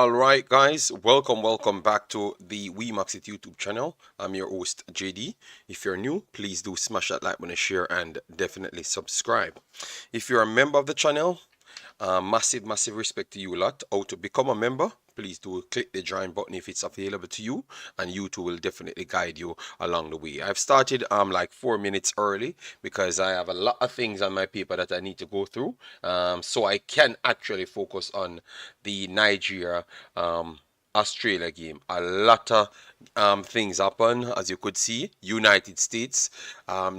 All right, guys, welcome back to the Wemaxit YouTube channel. I'm your host, JD. If you're new, please do smash that like button, share, and definitely subscribe. If you're a member of the channel, massive respect to you lot. How to become a member? Please do click the join button if it's available to you, and YouTube will definitely guide you along the way. I've started like 4 minutes early because I have a lot of things on my paper that I need to go through, so I can actually focus on the Nigeria Australia game. A lot of things happen, as you could see. United States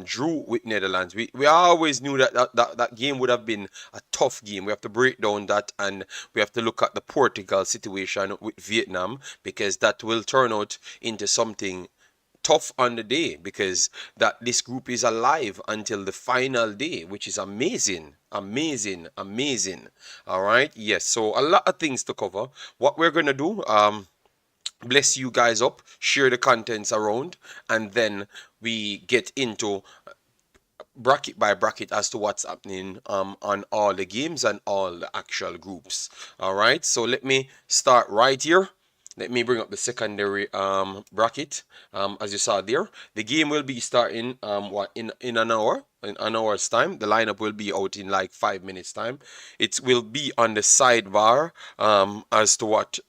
drew with Netherlands. We always knew that game would have been a tough game. We have to break down that, and we have to look at the Portugal situation with Vietnam, because that will turn out into something tough on the day, because that this group is alive until the final day, which is amazing. All right, yes, so a lot of things to cover. What we're gonna do, bless you guys up, share the contents around, and then we get into bracket by bracket as to what's happening on all the games and all the actual groups. All right, so let me start right here. Let me bring up the secondary bracket. As you saw there, the game will be starting in an hour. In an hour's time, the lineup will be out in like 5 minutes time. It will be on the sidebar as to what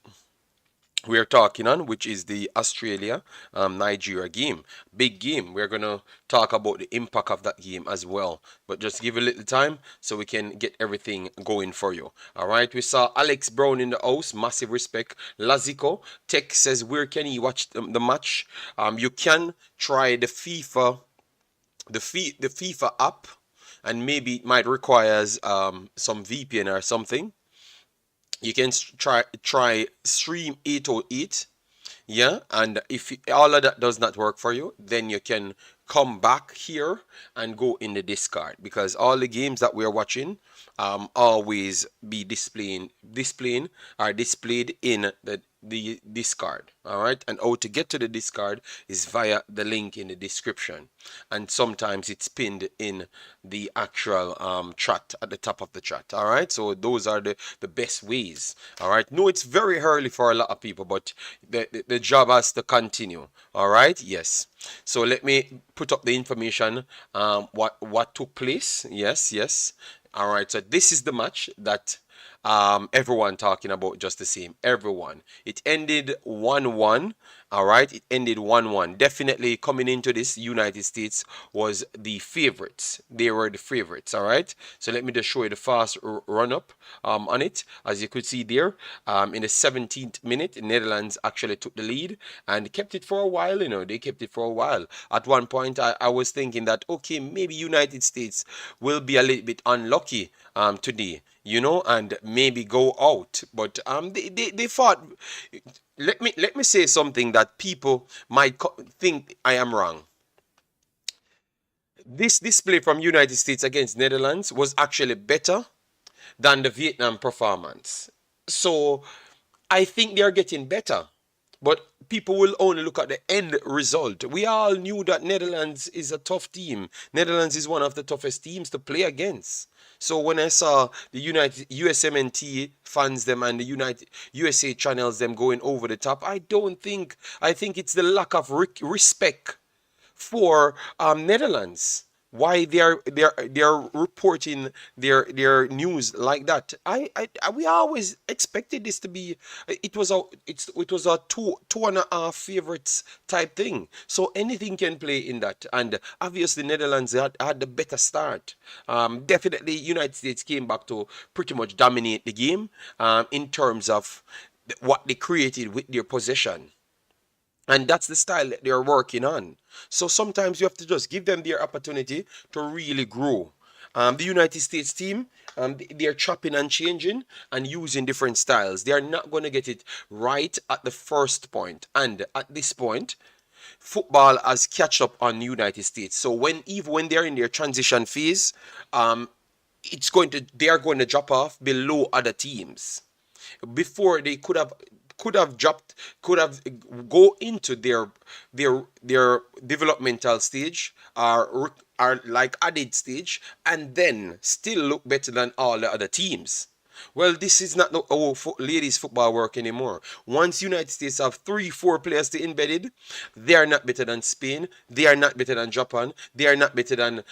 we're talking on, which is the Australia Nigeria game. Big game. We're gonna talk about the impact of that game as well, but just give a little time so we can get everything going for you. All right, we saw Alex Brown in the house, massive respect. Lazico Tech says, where can you watch the match? You can try the FIFA app, and maybe it might requires some VPN or something. You can try stream 808, yeah, and if all of that does not work for you, then you can come back here and go in the Discord, because all the games that we're watching always be displayed in the Discord. All right, and how to get to the Discord is via the link in the description, and sometimes it's pinned in the actual chat at the top of the chat. All right, so those are the best ways. All right, no, it's very early for a lot of people, but the job has to continue. All right, yes, so let me put up the information, what took place. Yes. All right, so this is the match that everyone talking about, just the same. Everyone. It ended 1-1. All right, it ended 1-1. Definitely coming into this, United States was the favorites. They were the favorites. All right, so let me just show you the fast run up on it. As you could see there, in the 17th minute, Netherlands actually took the lead and kept it for a while. They kept it for a while. At one point, I was thinking that, okay, maybe United States will be a little bit unlucky today, and maybe go out. But they fought. Let me say something that people might think I am wrong. This display from United States against Netherlands was actually better than the Vietnam performance. So I think they are getting better. But people will only look at the end result. We all knew that Netherlands is a tough team. Netherlands is one of the toughest teams to play against. So when I saw the United USMNT fans them and the United USA channels them going over the top, I think it's the lack of respect for Netherlands. Why they're reporting their news like that? We always expected this to be. It was a two and a half favorites type thing. So anything can play in that, and obviously Netherlands had the better start. Definitely United States came back to pretty much dominate the game in terms of what they created with their possession. And that's the style that they're working on. So sometimes you have to just give them their opportunity to really grow. The United States team, they're chopping and changing and using different styles. They are not going to get it right at the first point. And at this point, football has catch up on the United States. So even when they're in their transition phase, they are going to drop off below other teams. Before they could have dropped, could have go into their developmental stage, or like added stage, and then still look better than all the other teams. Well, this is not the ladies football work anymore. Once United States have three, four players to embedded, they are not better than Spain. They are not better than Japan. They are not better than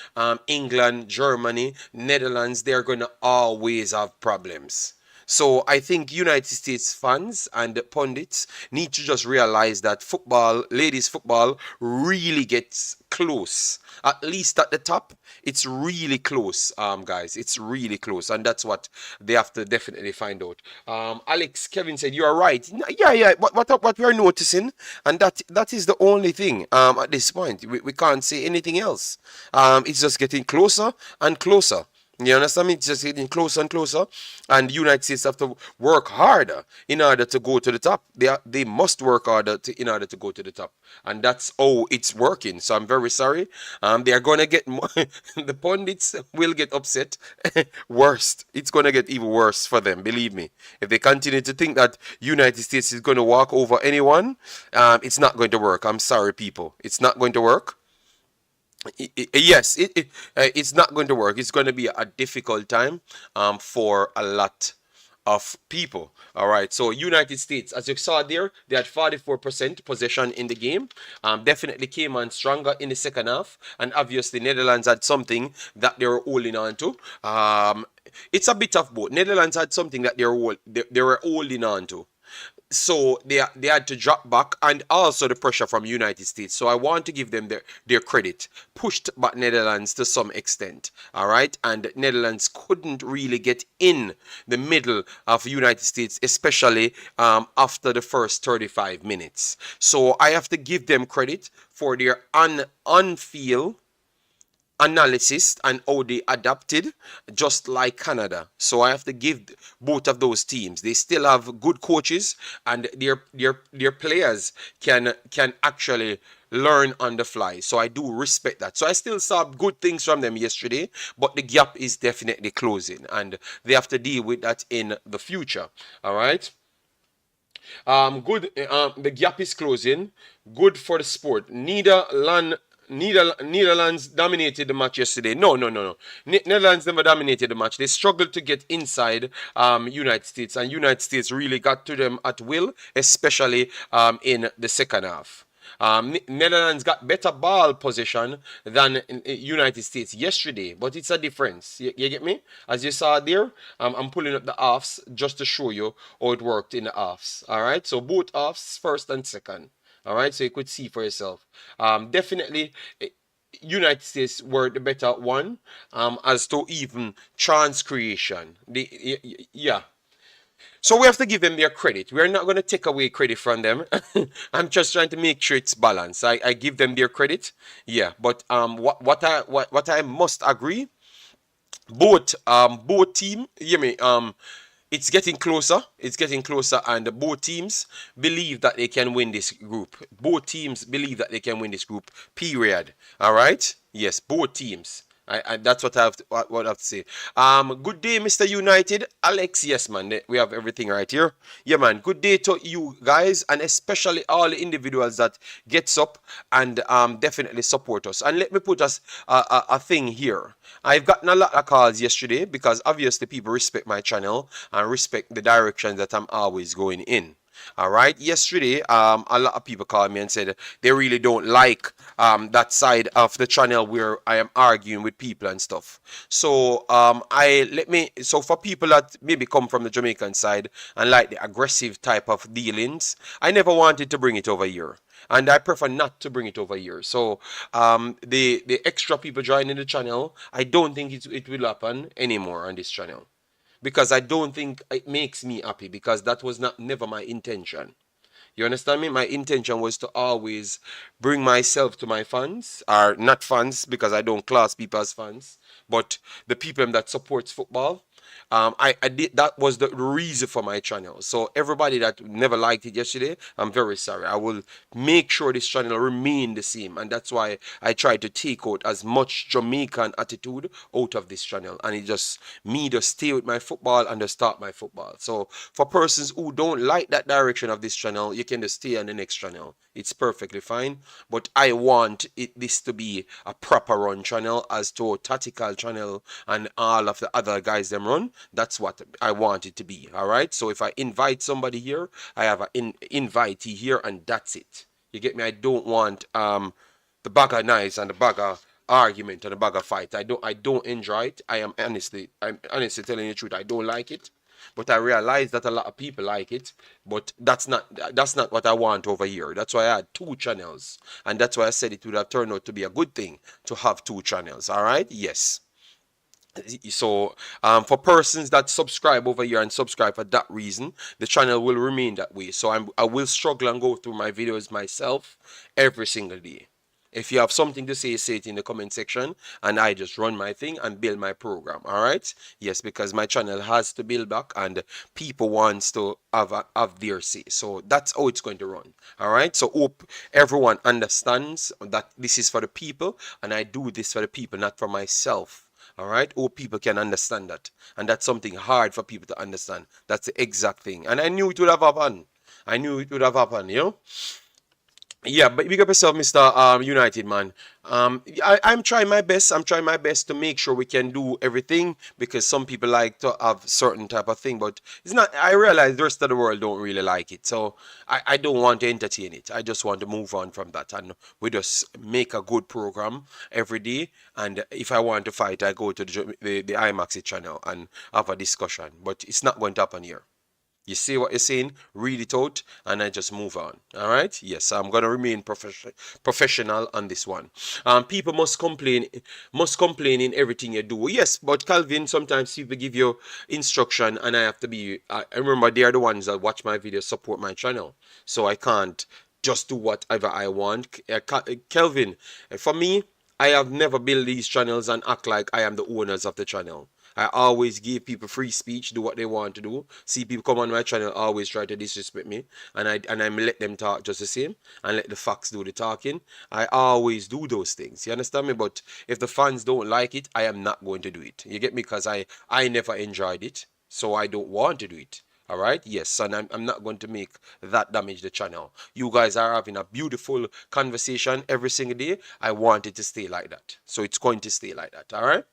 England, Germany, Netherlands. They are going to always have problems. So I think United States fans and pundits need to just realize that football, ladies football, really gets close. At least at the top, it's really close, guys. It's really close, and that's what they have to definitely find out. Alex Kevin said, "You are right." Yeah, yeah. What we are noticing, and that is the only thing. At this point, we can't say anything else. It's just getting closer and closer. You understand me? It's just getting closer and closer, and the United States have to work harder in order to go to the top. They must work harder in order to go to the top, and that's how it's working. So I'm very sorry. They are gonna get more, the pundits will get upset. Worst, it's gonna get even worse for them. Believe me. If they continue to think that United States is gonna walk over anyone, it's not going to work. I'm sorry, people. It's not going to work. Yes, it's not going to work. It's going to be a difficult time for a lot of people. All right. So United States, as you saw there, they had 44% possession in the game. Definitely came on stronger in the second half, and obviously Netherlands had something that they were holding on to. It's a bit of both. Netherlands had something that they were holding on to. So they had to drop back, and also the pressure from United States. So I want to give them their credit. Pushed back Netherlands to some extent. All right, and Netherlands couldn't really get in the middle of United States, especially after the first 35 minutes. So I have to give them credit for their on-field analysis and how they adapted, just like Canada. So I have to give both of those teams. They still have good coaches, and their players can actually learn on the fly. So I do respect that. So I still saw good things from them yesterday, but the gap is definitely closing, and they have to deal with that in the future. All right. Good. The gap is closing. Good for the sport. Netherlands dominated the match yesterday. No. Netherlands never dominated the match. They struggled to get inside United States, and United States really got to them at will, especially in the second half. Netherlands got better ball position than United States yesterday, but it's a difference. You get me? As you saw there, I'm pulling up the halves just to show you how it worked in the halves. All right, so both halves, first and second. All right, so you could see for yourself. Definitely, United States were the better one as to even chance creation. Yeah. So we have to give them their credit. We're not going to take away credit from them. I'm just trying to make sure it's balanced. I give them their credit. Yeah, but what I must agree, both team, you mean it's getting closer. It's getting closer, and both teams believe that they can win this group. Both teams believe that they can win this group. Period. All right. Yes, both teams. That's what what I have to say. Good day, Mr. United. Alex, yes, man. We have everything right here. Yeah, man. Good day to you guys, and especially all the individuals that gets up and definitely support us. And let me put us a thing here. I've gotten a lot of calls yesterday because obviously people respect my channel and respect the direction that I'm always going in. All right. Yesterday, a lot of people called me and said they really don't like that side of the channel where I am arguing with people and stuff. So so for people that maybe come from the Jamaican side and like the aggressive type of dealings, I never wanted to bring it over here. And I prefer not to bring it over here. So the extra people joining the channel, I don't think it will happen anymore on this channel, because I don't think it makes me happy, because that was never my intention. You understand me? My intention was to always bring myself to my fans, or not fans, because I don't class people as fans, but the people that supports football. I did, that was the reason for my channel. So everybody that never liked it yesterday, I'm very sorry. I will make sure this channel remain the same, and that's why I try to take out as much Jamaican attitude out of this channel, and it just me to stay with my football and to start my football. So for persons who don't like that direction of this channel, you can just stay on the next channel. It's perfectly fine, but I want this to be a proper run channel as to tactical channel and all of the other guys them run. zone, that's what I want it to be. All right. So if I invite somebody here, I have an invitee here, and that's it. You get me? I don't want the bag of knives and the bag of argument and the bag of fight. I don't enjoy it. I'm honestly telling you the truth. I don't like it. But I realize that a lot of people like it. But that's not what I want over here. That's why I had two channels. And that's why I said it would have turned out to be a good thing to have two channels. All right? Yes. So for persons that subscribe over here and subscribe for that reason, the channel will remain that way. So I will struggle and go through my videos myself every single day. If you have something to say it in the comment section, and I just run my thing and build my program. All right? Yes, because my channel has to build back, and people wants to have their say. So that's how it's going to run. All right? So hope everyone understands that this is for the people, and I do this for the people, not for myself. All right? Hope people can understand that, and that's something hard for people to understand. That's the exact thing, and I knew it would have happened. I knew it would have happened. Yeah, but big up yourself, Mr. United man. I'm trying my best. I'm trying my best to make sure we can do everything, because some people like to have certain type of thing, but it's not. I realize the rest of the world don't really like it, so I don't want to entertain it. I just want to move on from that, and we just make a good program every day. And if I want to fight, I go to the Imaxit channel and have a discussion. But it's not going to happen here. You see what you're saying? Read it out, and I just move on. All right? Yes, I'm gonna remain professional on this one. People must complain in everything you do. Yes, but Calvin, sometimes people give you instruction, and I have to be. I remember they are the ones that watch my videos, support my channel, so I can't just do whatever I want. Kelvin, for me, I have never built these channels and act like I am the owners of the channel. I always give people free speech, do what they want to do. See people come on my channel, always try to disrespect me, and I let them talk just the same, and let the facts do the talking. I always do those things. You understand me? But if the fans don't like it, I am not going to do it. You get me? Because I never enjoyed it, so I don't want to do it. All right, yes, and I'm not going to make that damage the channel. You guys are having a beautiful conversation every single day. I want it to stay like that, so it's going to stay like that. All right.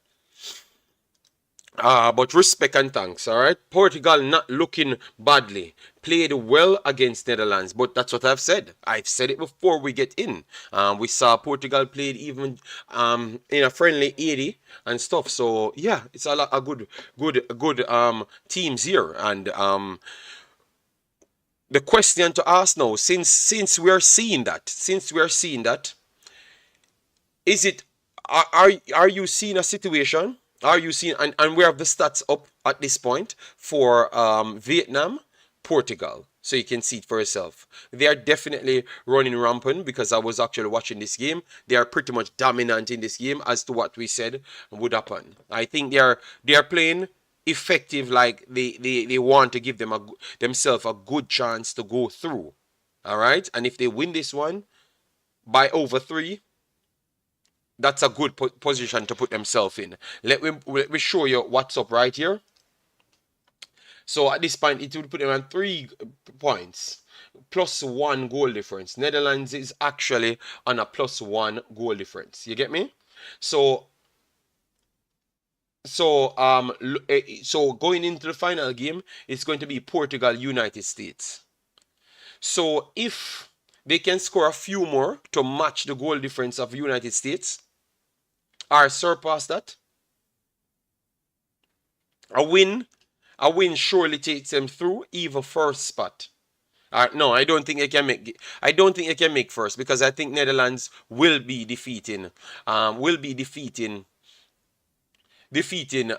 But respect and thanks, all right? Portugal not looking badly. Played well against Netherlands, but that's what I've said. I've said it before we get in. We saw Portugal played even in a friendly 80 and stuff. So yeah, it's a lot of good teams here. And the question to ask now, since we are seeing that, is it are you seeing a situation? Are you seeing, and we have the stats up at this point for Vietnam, Portugal, so you can see it for yourself. They are definitely running rampant, because I was actually watching this game. They are pretty much dominant in this game as to what we said would happen. I think they are playing effective, like they want to give themselves a good chance to go through. All right, and if they win this one by over 3, that's a good position to put themselves in. Let me show you what's up right here. So at this point, it would put them on 3 points, plus 1 goal difference. Netherlands is actually on a plus 1 goal difference. You get me? So going into the final game, it's going to be Portugal, United States. So if they can score a few more to match the goal difference of United States, or surpass that, a win surely takes them through even first spot. No, I don't think they can make. I don't think they can make first, because I think Netherlands will be defeating. Defeating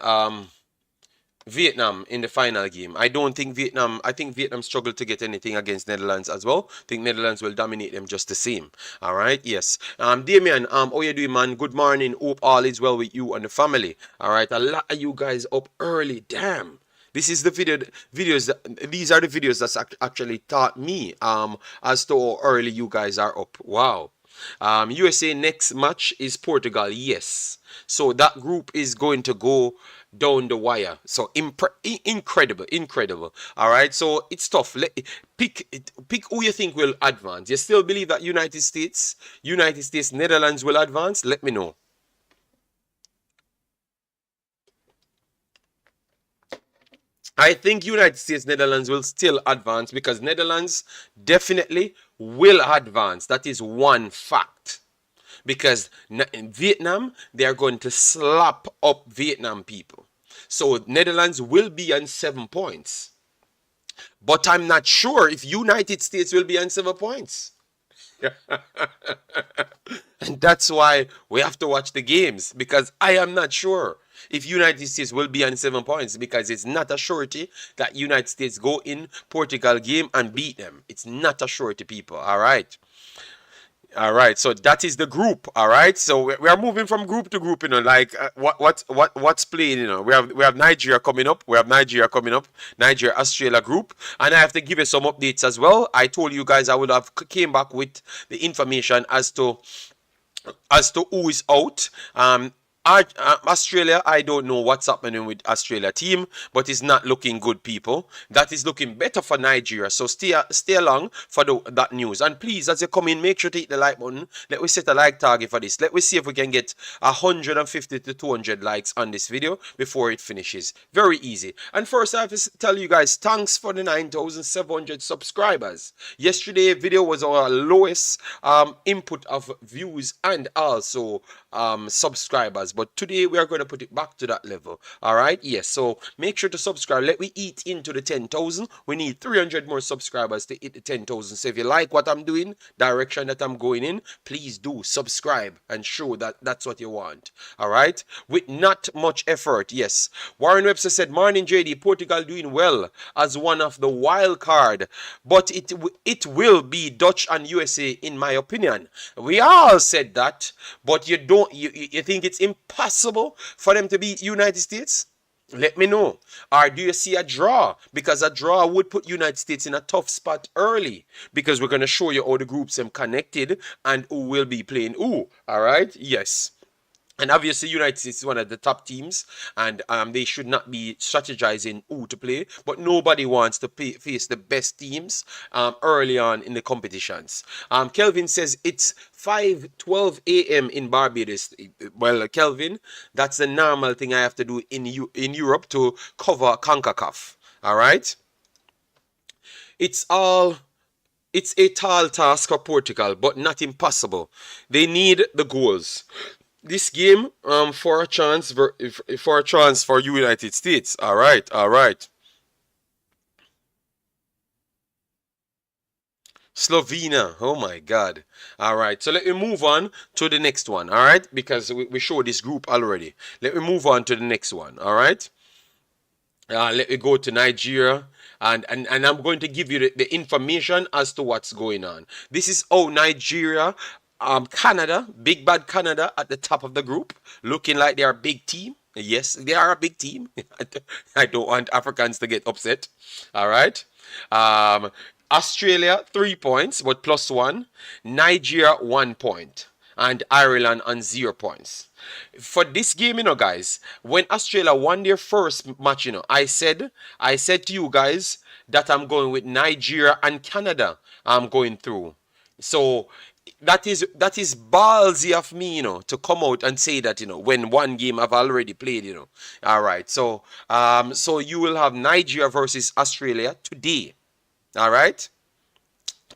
Vietnam in the final game. I don't think Vietnam. I think Vietnam struggled to get anything against Netherlands as well. I think Netherlands will dominate them just the same. All right. Yes. Damien. How you doing, man? Good morning. Hope all is well with you and the family. All right. A lot of you guys up early. Damn. This is the videos. These are the videos that's actually taught me as to how early you guys are up. Wow. USA next match is Portugal. Yes. So that group is going to go down the wire. So incredible. All right. So it's tough. Pick who you think will advance. You still believe that United States, Netherlands will advance? Let me know. I think United States, Netherlands will still advance because Netherlands definitely will advance. That is one fact. Because in Vietnam, they are going to slap up Vietnam people. So Netherlands will be on 7 points. But I'm not sure if United States will be on 7 points. And that's why we have to watch the games because I am not sure if United States will be on 7 points because it's not a surety that United States go in Portugal game and beat them. It's not a surety, people. All right. All right, so that is the group. All right, so we are moving from group to group. Like what's playing. We have Nigeria coming up. We have Nigeria coming up. Nigeria Australia group, and I have to give you some updates as well. I told you guys I would have came back with the information as to who is out. Australia, I don't know what's happening with Australia team, but it's not looking good, people. That is looking better for Nigeria. So stay along for that news. And please, as you come in, make sure to hit the like button. Let me set a like target for this. Let me see if we can get 150 to 200 likes on this video before it finishes. Very easy. And first, I have to tell you guys, thanks for the 9,700 subscribers. Yesterday, video was our lowest input of views and also subscribers, but today we are going to put it back to that level. All right, yes, so make sure to subscribe. Let me eat into the 10,000. We need 300 more subscribers to hit the 10,000. So if you like what I'm doing, direction that I'm going in, please do subscribe and show that that's what you want. All right, with not much effort. Yes, Warren Webster said, morning JD, Portugal doing well as one of the wild card, but it will be Dutch and USA in my opinion. We all said that, but you think it's impossible for them to beat United States? Let me know. Or do you see a draw? Because a draw would put United States in a tough spot early. Because we're going to show you how the groups are connected and who will be playing who. All right? Yes. And obviously, United States is one of the top teams, and they should not be strategizing who to play. But nobody wants to face the best teams early on in the competitions. Kelvin says it's 5:12 a.m. in Barbados. Well, Kelvin, that's the normal thing I have to do in Europe to cover Concacaf. All right. It's a tall task for Portugal, but not impossible. They need the goals. This game for a chance for United States. All right, all right. Slovenia. Oh my God. All right. So let me move on to the next one. All right, because we showed this group already. Let me move on to the next one. All right. Let me go to Nigeria. And I'm going to give you the information as to what's going on. This is Nigeria, Canada, big bad Canada at the top of the group, looking like they are a big team. Yes, they are a big team. I don't want Africans to get upset. All right. Australia 3 points, but +1. Nigeria 1 point, and Ireland on 0 points. For this game, guys, when Australia won their first match, I said to you guys that I'm going with Nigeria and Canada. I'm going through. So that is ballsy of me, to come out and say that, when one game I've already played, All right. So so you will have Nigeria versus Australia today. All right?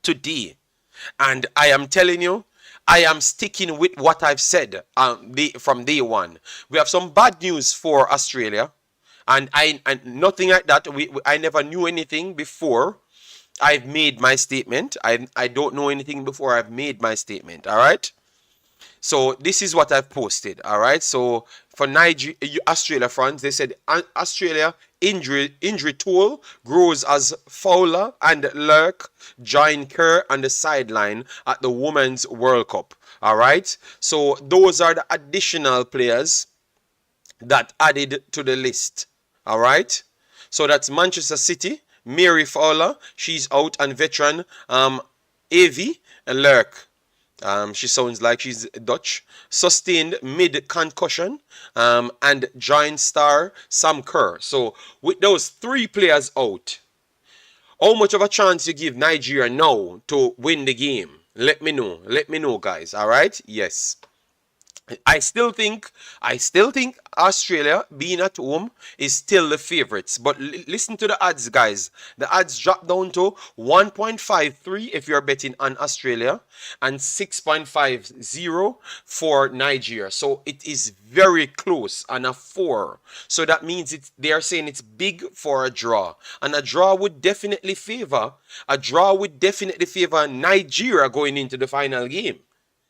Today. And I am telling you, I am sticking with what I've said from day one. We have some bad news for Australia. And nothing like that. I never knew anything before I've made my statement. I don't know anything before I've made my statement. All right? So this is what I've posted. All right. So for Australia fans, they said Australia injury toll grows as Fowler and Lurk join Kerr on the sideline at the Women's World Cup. All right. So those are the additional players that added to the list. All right. So that's Manchester City, Mary Fowler, she's out, and veteran Avi Lurk. She sounds like she's Dutch. Sustained mid-concussion. And giant star Sam Kerr. So with those 3 players out, how much of a chance you give Nigeria now to win the game? Let me know. Let me know, guys. All right? Yes. I still think Australia being at home is still the favorites. But listen to the odds, guys. The odds drop down to 1.53 if you're betting on Australia and 6.50 for Nigeria. So it is very close on a 4. So that means they are saying it's big for a draw. And a draw would definitely favor Nigeria going into the final game.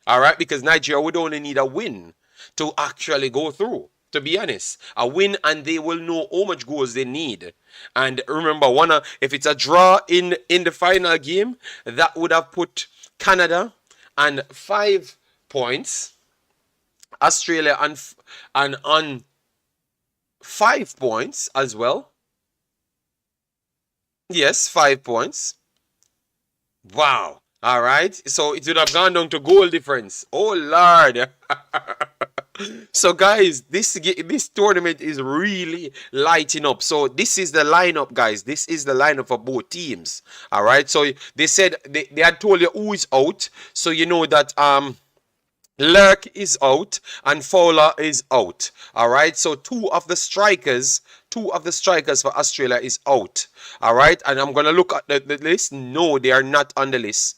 All right, because Nigeria would only need a win to actually go through. To be honest, a win and they will know how much goals they need. And remember, if it's a draw in the final game, that would have put Canada on 5 points, Australia on 5 points as well. Yes, 5 points. Wow. All right. So it would have gone down to goal difference. Oh Lord. So guys, this tournament is really lighting up. So this is the lineup, guys. This is the lineup for both teams. All right. So they said they had told you who is out. So you know that Lurk is out and Fowler is out. All right. So two of the strikers for Australia is out. All right. And I'm gonna look at the list. No, they are not on the list.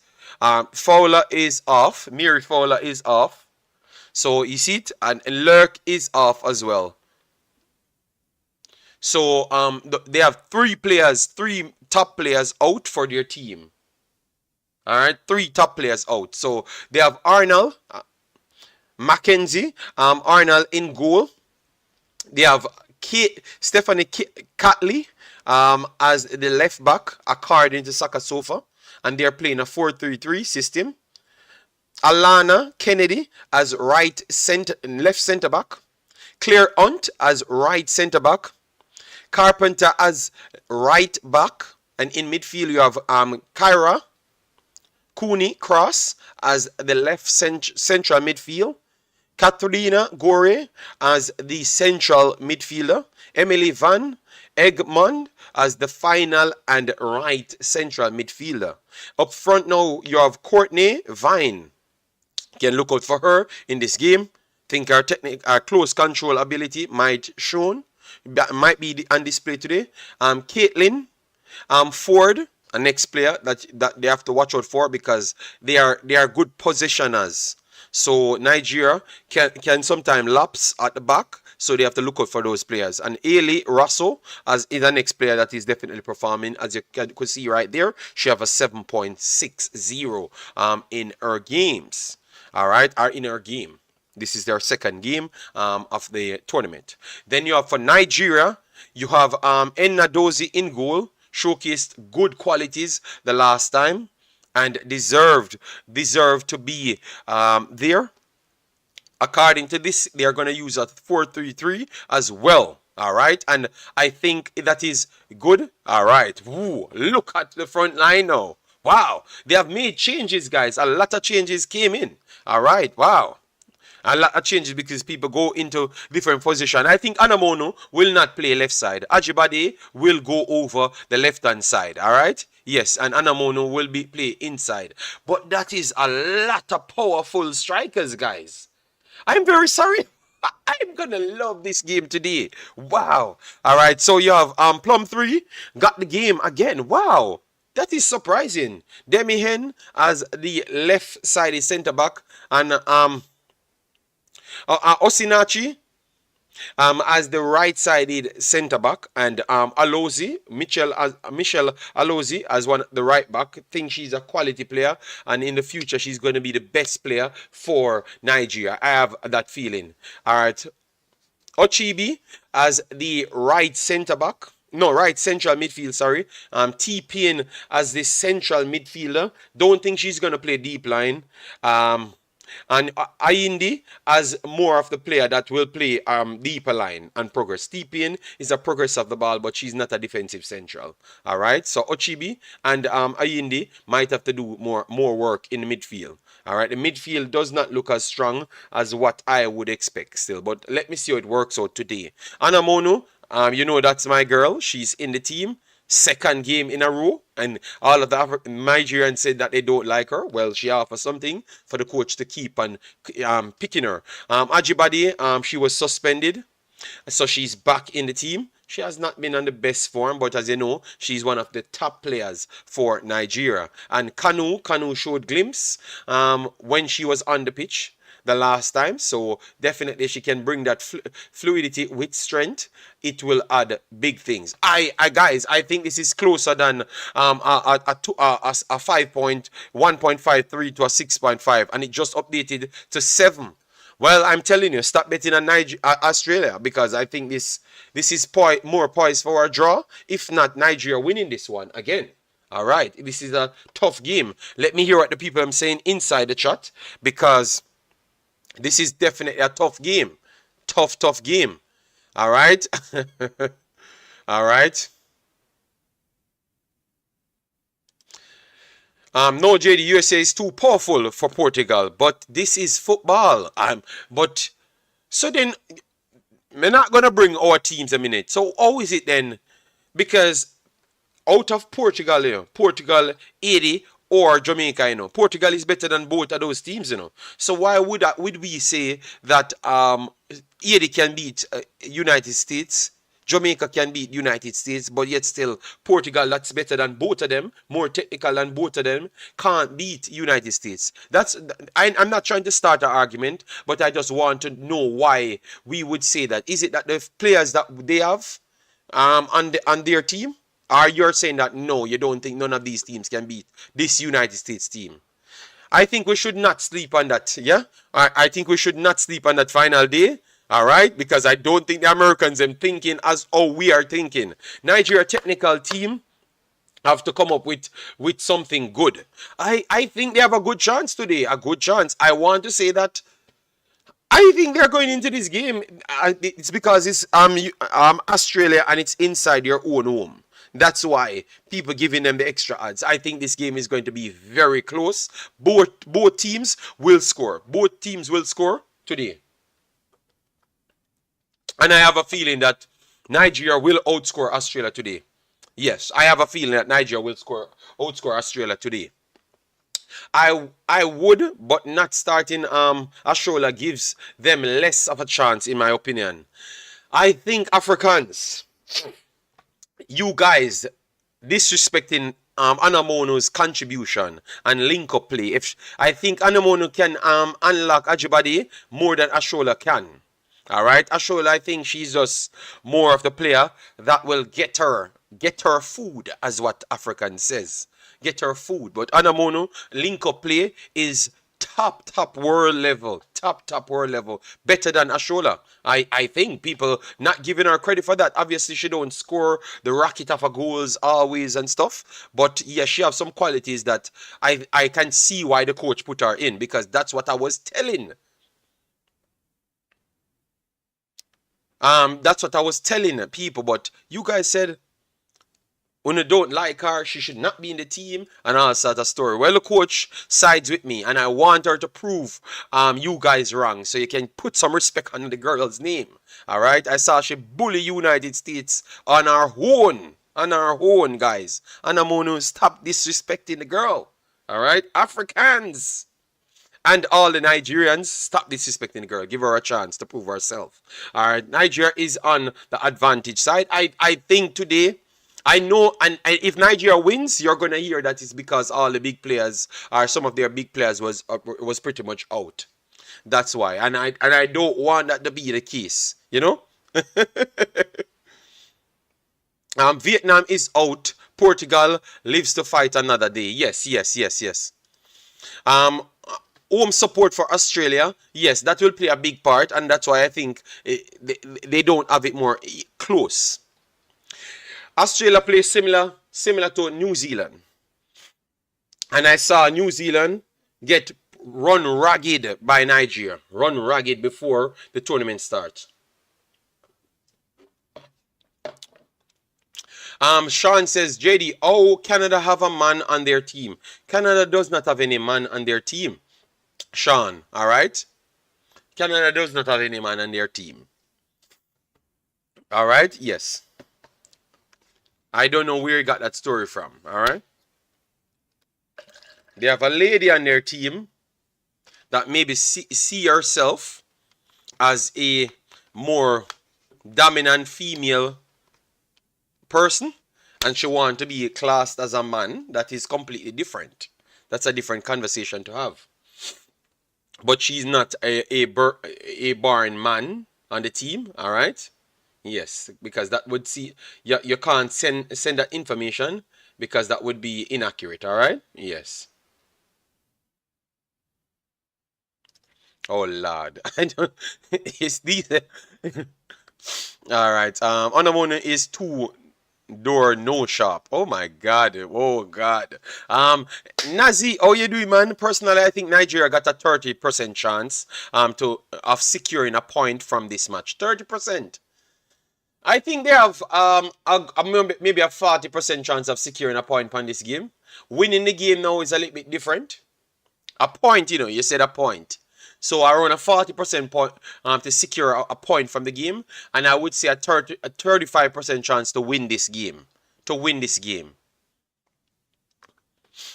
Fowler is off. Mary Fowler is off. So you see it, and Lurk is off as well. So they have three top players out for their team. All right, 3 top players out. So they have Arnold, Mackenzie, Arnold in goal. They have Stephanie Catley as the left back, according to Saka Sofa, and they're playing a 4-3-3 system. Alana Kennedy as left centre back. Claire Hunt as right centre back. Carpenter as right back. And in midfield you have Kyra Cooney Cross as the left central midfield. Katrina Gore as the central midfielder. Emily Van Egmond as the final and right central midfielder. Up front now you have Courtney Vine. Can look out for her in this game. Think her close control ability might be on display today. Caitlin Ford, a next player that they have to watch out for because they are good positioners. So Nigeria can sometimes lapse at the back, so they have to look out for those players. And Ailey Russell is the next player that is definitely performing. As you could see right there, she have a 7.60 in her games. All right, are in her game. This is their second game of the tournament. Then you have for Nigeria, you have Nnadozie in goal, showcased good qualities the last time and deserved to be there. According to this, they are going to use a 4-3-3 as well. All right, and I think that is good. All right, ooh, look at the front line now. Wow, they have made changes, guys. A lot of changes came in. All right, wow. A lot of changes because people go into different positions. I think Anamono will not play left side. Ajibade will go over the left-hand side. All right? Yes, and Anamono will play inside. But that is a lot of powerful strikers, guys. I'm very sorry. I'm gonna love this game today. Wow. All right, so you have Plum 3 got the game again. Wow. That is surprising. Demi Hen as the left-sided centre back and Osinachi as the right-sided centre back, and Michelle Alozi as the right back. I think she's a quality player, and in the future she's going to be the best player for Nigeria. I have that feeling. All right, Ochibi as the right centre back. No, right central midfield, sorry. T-Pin as the central midfielder. Don't think she's going to play deep line. And Ayindi as more of the player that will play deeper line and progress. T-Pin is a progress of the ball, but she's not a defensive central. All right, so Ochibi and Ayindi might have to do more work in the midfield. All right, the midfield does not look as strong as what I would expect still, but let me see how it works out today. Anamono, you know that's my girl. She's in the team. second game in a row, and all of the Nigerians said that they don't like her. Well, she offers something for the coach to keep on picking her. Ajibade, she was suspended, so she's back in the team. She has not been on the best form, but as you know, she's one of the top players for Nigeria. And Kanu showed glimpse when she was on the pitch the last time, so definitely she can bring that fluidity with strength. It will add big things. Guys, I think this is closer than a 5.1.53 to a 6.5, and it just updated to 7. Well, I'm telling you, stop betting on Australia, because I think this is more poised for a draw. If not, Nigeria winning this one again. All right, this is a tough game. Let me hear what the people are saying inside the chat, because this is definitely a tough game. Tough game. All right. All right. No, JD, USA is too powerful for Portugal, but this is football. But so then we're not gonna bring our teams a minute. So how is it then? Because out of Portugal, Portugal 80 or Jamaica, Portugal is better than both of those teams, So why would we say that 80 can beat United States? Jamaica can beat United States, but yet still Portugal, that's better than both of them, more technical than both of them, can't beat United States. I'm not trying to start an argument, but I just want to know why we would say that. Is it that the players that they have on their team? Or you're saying that no, you don't think none of these teams can beat this United States team? I think we should not sleep on that, yeah? I think we should not sleep on that final day. All right, because I don't think the Americans are thinking as how we are thinking. Nigeria technical team have to come up with something good. I think they have a good chance today, a good chance. I want to say that I think they're going into this game. It's because it's Australia and it's inside your own home. That's why people giving them the extra odds. I think this game is going to be very close. Both teams will score. Both teams will score today. And I have a feeling that Nigeria will outscore Australia today. Yes, I have a feeling that Nigeria will outscore Australia today. I would, but not starting Ashola gives them less of a chance, in my opinion. I think Africans, you guys disrespecting Anamono's contribution and link up play. I think Anamono can unlock Ajibade more than Ashola can. All right, Ashola, I think she's just more of the player that will get her food, as what African says. Get her food. But Anamono, link up play is top world level. Top world level. Better than Ashola. I think people not giving her credit for that. Obviously, she don't score the rocket of her goals always and stuff. But yeah, she have some qualities that I can see why the coach put her in, because that's what I was telling. That's what I was telling people, but you guys said when you don't like her, she should not be in the team and all sorts of story. Well, the coach sides with me, and I want her to prove you guys wrong, so you can put some respect on the girl's name. All right, I saw she bully United States on our own, guys. And I'm gonna stop disrespecting the girl. All right, Africans. And all the Nigerians, stop disrespecting the girl. Give her a chance to prove herself. All right, Nigeria is on the advantage side. I think today, I know, and if Nigeria wins, you're gonna hear that it's because all the big players, or some of their big players, was pretty much out. That's why, and I don't want that to be the case. Vietnam is out. Portugal lives to fight another day. Yes. Home support for Australia, yes, that will play a big part, and that's why I think they don't have it more close. Australia plays similar to New Zealand, and I saw New Zealand get run ragged by Nigeria, run ragged before the tournament starts. Sean says, JD, oh, Canada have a man on their team. Canada does not have any man on their team. Sean, all right? Canada does not have any man on their team. All right? Yes. I don't know where he got that story from. All right. They have a lady on their team that maybe see herself as a more dominant female person, and she want to be classed as a man that is completely different. That's a different conversation to have. But she's not a born man on the team, all right? Yes, because that would see you can't send that information because that would be inaccurate, all right? Yes. Oh Lord, I don't. It's these. All right. On is two door no shop. Oh my God. Oh God. Nazi, how you doing, man? Personally, I think Nigeria got a 30% chance to of securing a point from this match. 30%. I think they have maybe a 40% chance of securing a point on this game. Winning the game now is a little bit different. A point, you said a point. So around a 40% point to secure a point from the game, and I would say a 35% chance to win this game. To win this game.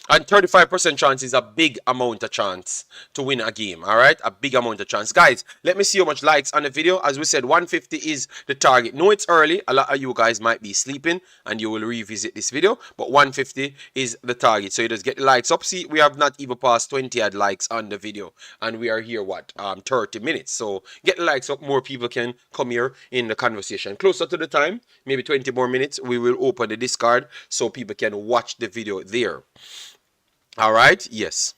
And 35% chance is a big amount of chance to win a game. All right, a big amount of chance. Guys, let me see how much likes on the video. As we said, 150 is the target. No, it's early. A lot of you guys might be sleeping and you will revisit this video, but 150 is the target. So you just get the likes up. See, we have not even passed 20 odd likes on the video, and we are here, what, 30 minutes. So get the likes up. More people can come here in the conversation. Closer to the time, maybe 20 more minutes, we will open the Discord so people can watch the video there. All right, yes.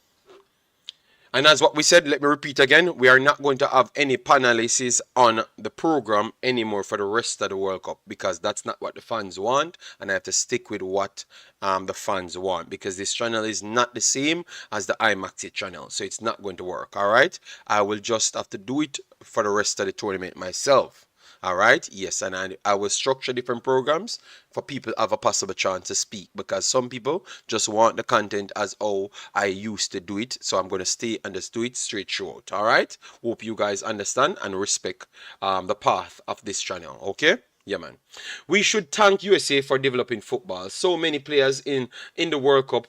And as what we said, let me repeat again, we are not going to have any panelists on the program anymore for the rest of the World Cup, because that's not what the fans want, and I have to stick with what the fans want, because this channel is not the same as the Imaxit channel, so it's not going to work. All right, I will just have to do it for the rest of the tournament myself. All right, yes, and I will structure different programs for people to have a possible chance to speak, because some people just want the content as how I used to do it. So I'm going to stay and just do it straight throughout. All right, hope you guys understand and respect the path of this channel. Okay. Yeah, man. We should thank USA for developing football. So many players in the World Cup.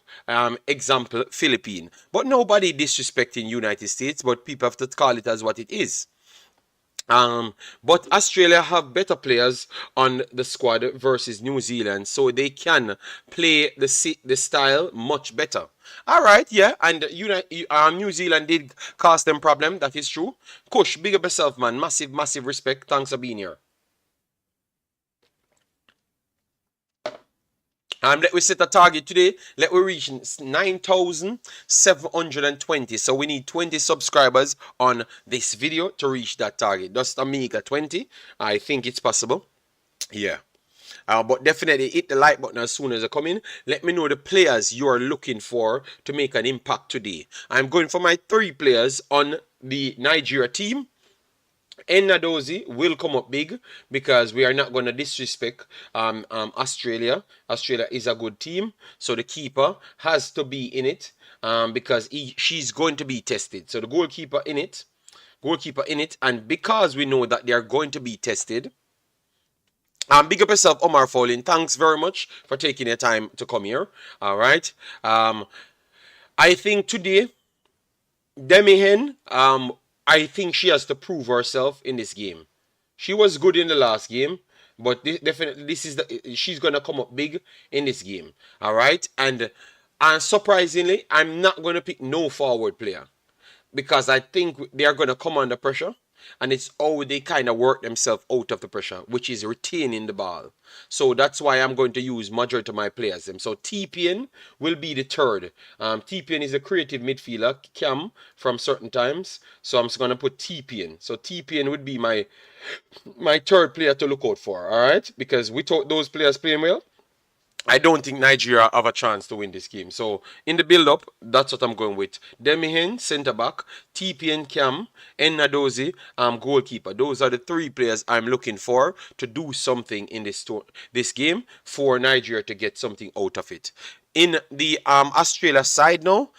Example, Philippines. But nobody disrespecting United States, but people have to call it as what it is. But Australia have better players on the squad versus New Zealand, so they can play the style much better. All right, yeah, and New Zealand did cause them problem. That is true. Kush, big up yourself, man. Massive, massive respect. Thanks for being here. Let we set a target today. Let we reach 9,720. So we need 20 subscribers on this video to reach that target. Just a meager 20. I think it's possible. Yeah. But definitely hit the like button as soon as I come in. Let me know the players you are looking for to make an impact today. I'm going for my 3 players on the Nigeria team. Enadozi will come up big, because we are not going to disrespect Australia. Australia is a good team, so the keeper has to be in it, because she's going to be tested. So the goalkeeper in it, and because we know that they are going to be tested. Big up yourself, Omar Fowling. Thanks very much for taking your time to come here. All right. I think today, Demi Hen, I think she has to prove herself in this game. She was good in the last game, but definitely she's gonna come up big in this game. All right, and surprisingly, I'm not gonna pick no forward player, because I think they are gonna come under pressure, and it's how they kind of work themselves out of the pressure, which is retaining the ball. So that's why I'm going to use majority of my players. So TPN will be the third. TPN is a creative midfielder, Cam, from certain times. So I'm just going to put TPN. So TPN would be my third player to look out for, all right? Because without those players playing well, I don't think Nigeria have a chance to win this game. So in the build-up, that's what I'm going with. Demihin, centre-back, TPN Cam, Enadozi, goalkeeper. Those are the 3 players I'm looking for to do something in this game for Nigeria to get something out of it. In the Australia side now,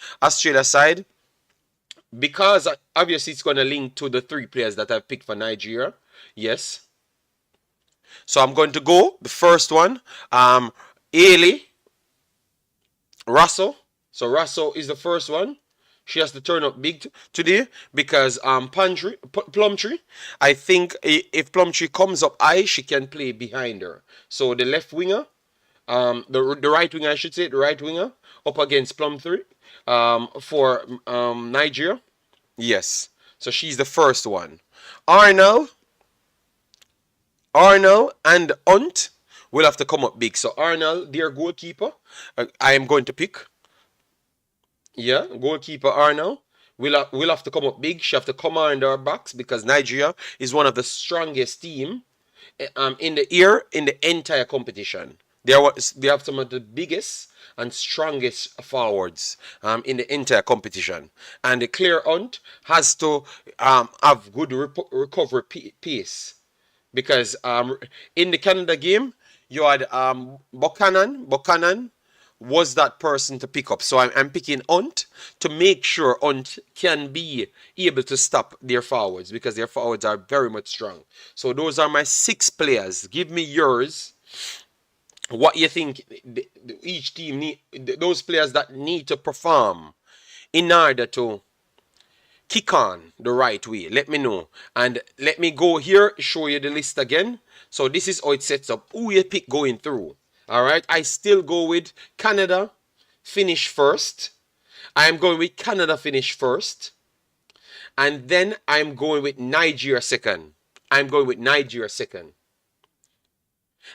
because obviously it's going to link to the 3 players that I've picked for Nigeria. Yes. So I'm going to go, the first one, Ailey, Russell. So Russell is the first one. She has to turn up big today because Plumtree, I think if Plumtree comes up high, she can play behind her. So the left winger, the right winger, I should say, the right winger up against Plumtree for Nigeria. Yes. So she's the first one. Arnold, Arnold and Hunt will have to come up big. So Arnold, their goalkeeper, I am going to pick. Yeah, goalkeeper Arnold will have to come up big. She have to command our backs because Nigeria is one of the strongest team in the entire competition. They have some of the biggest and strongest forwards in the entire competition. And the Claire Hunt has to have good recovery pace because in the Canada game you had Buchanan was that person to pick up. So I'm picking Hunt to make sure Hunt can be able to stop their forwards because their forwards are very much strong. So those are my 6 players. Give me yours. What you think each team need, those players that need to perform in order to kick on the right way. Let me know. And let me go here, show you the list again. So this is how it sets up. Who you pick going through. All right, I still go with Canada finish first. I'm going with Canada finish first. And then I'm going with Nigeria second. I'm going with Nigeria second.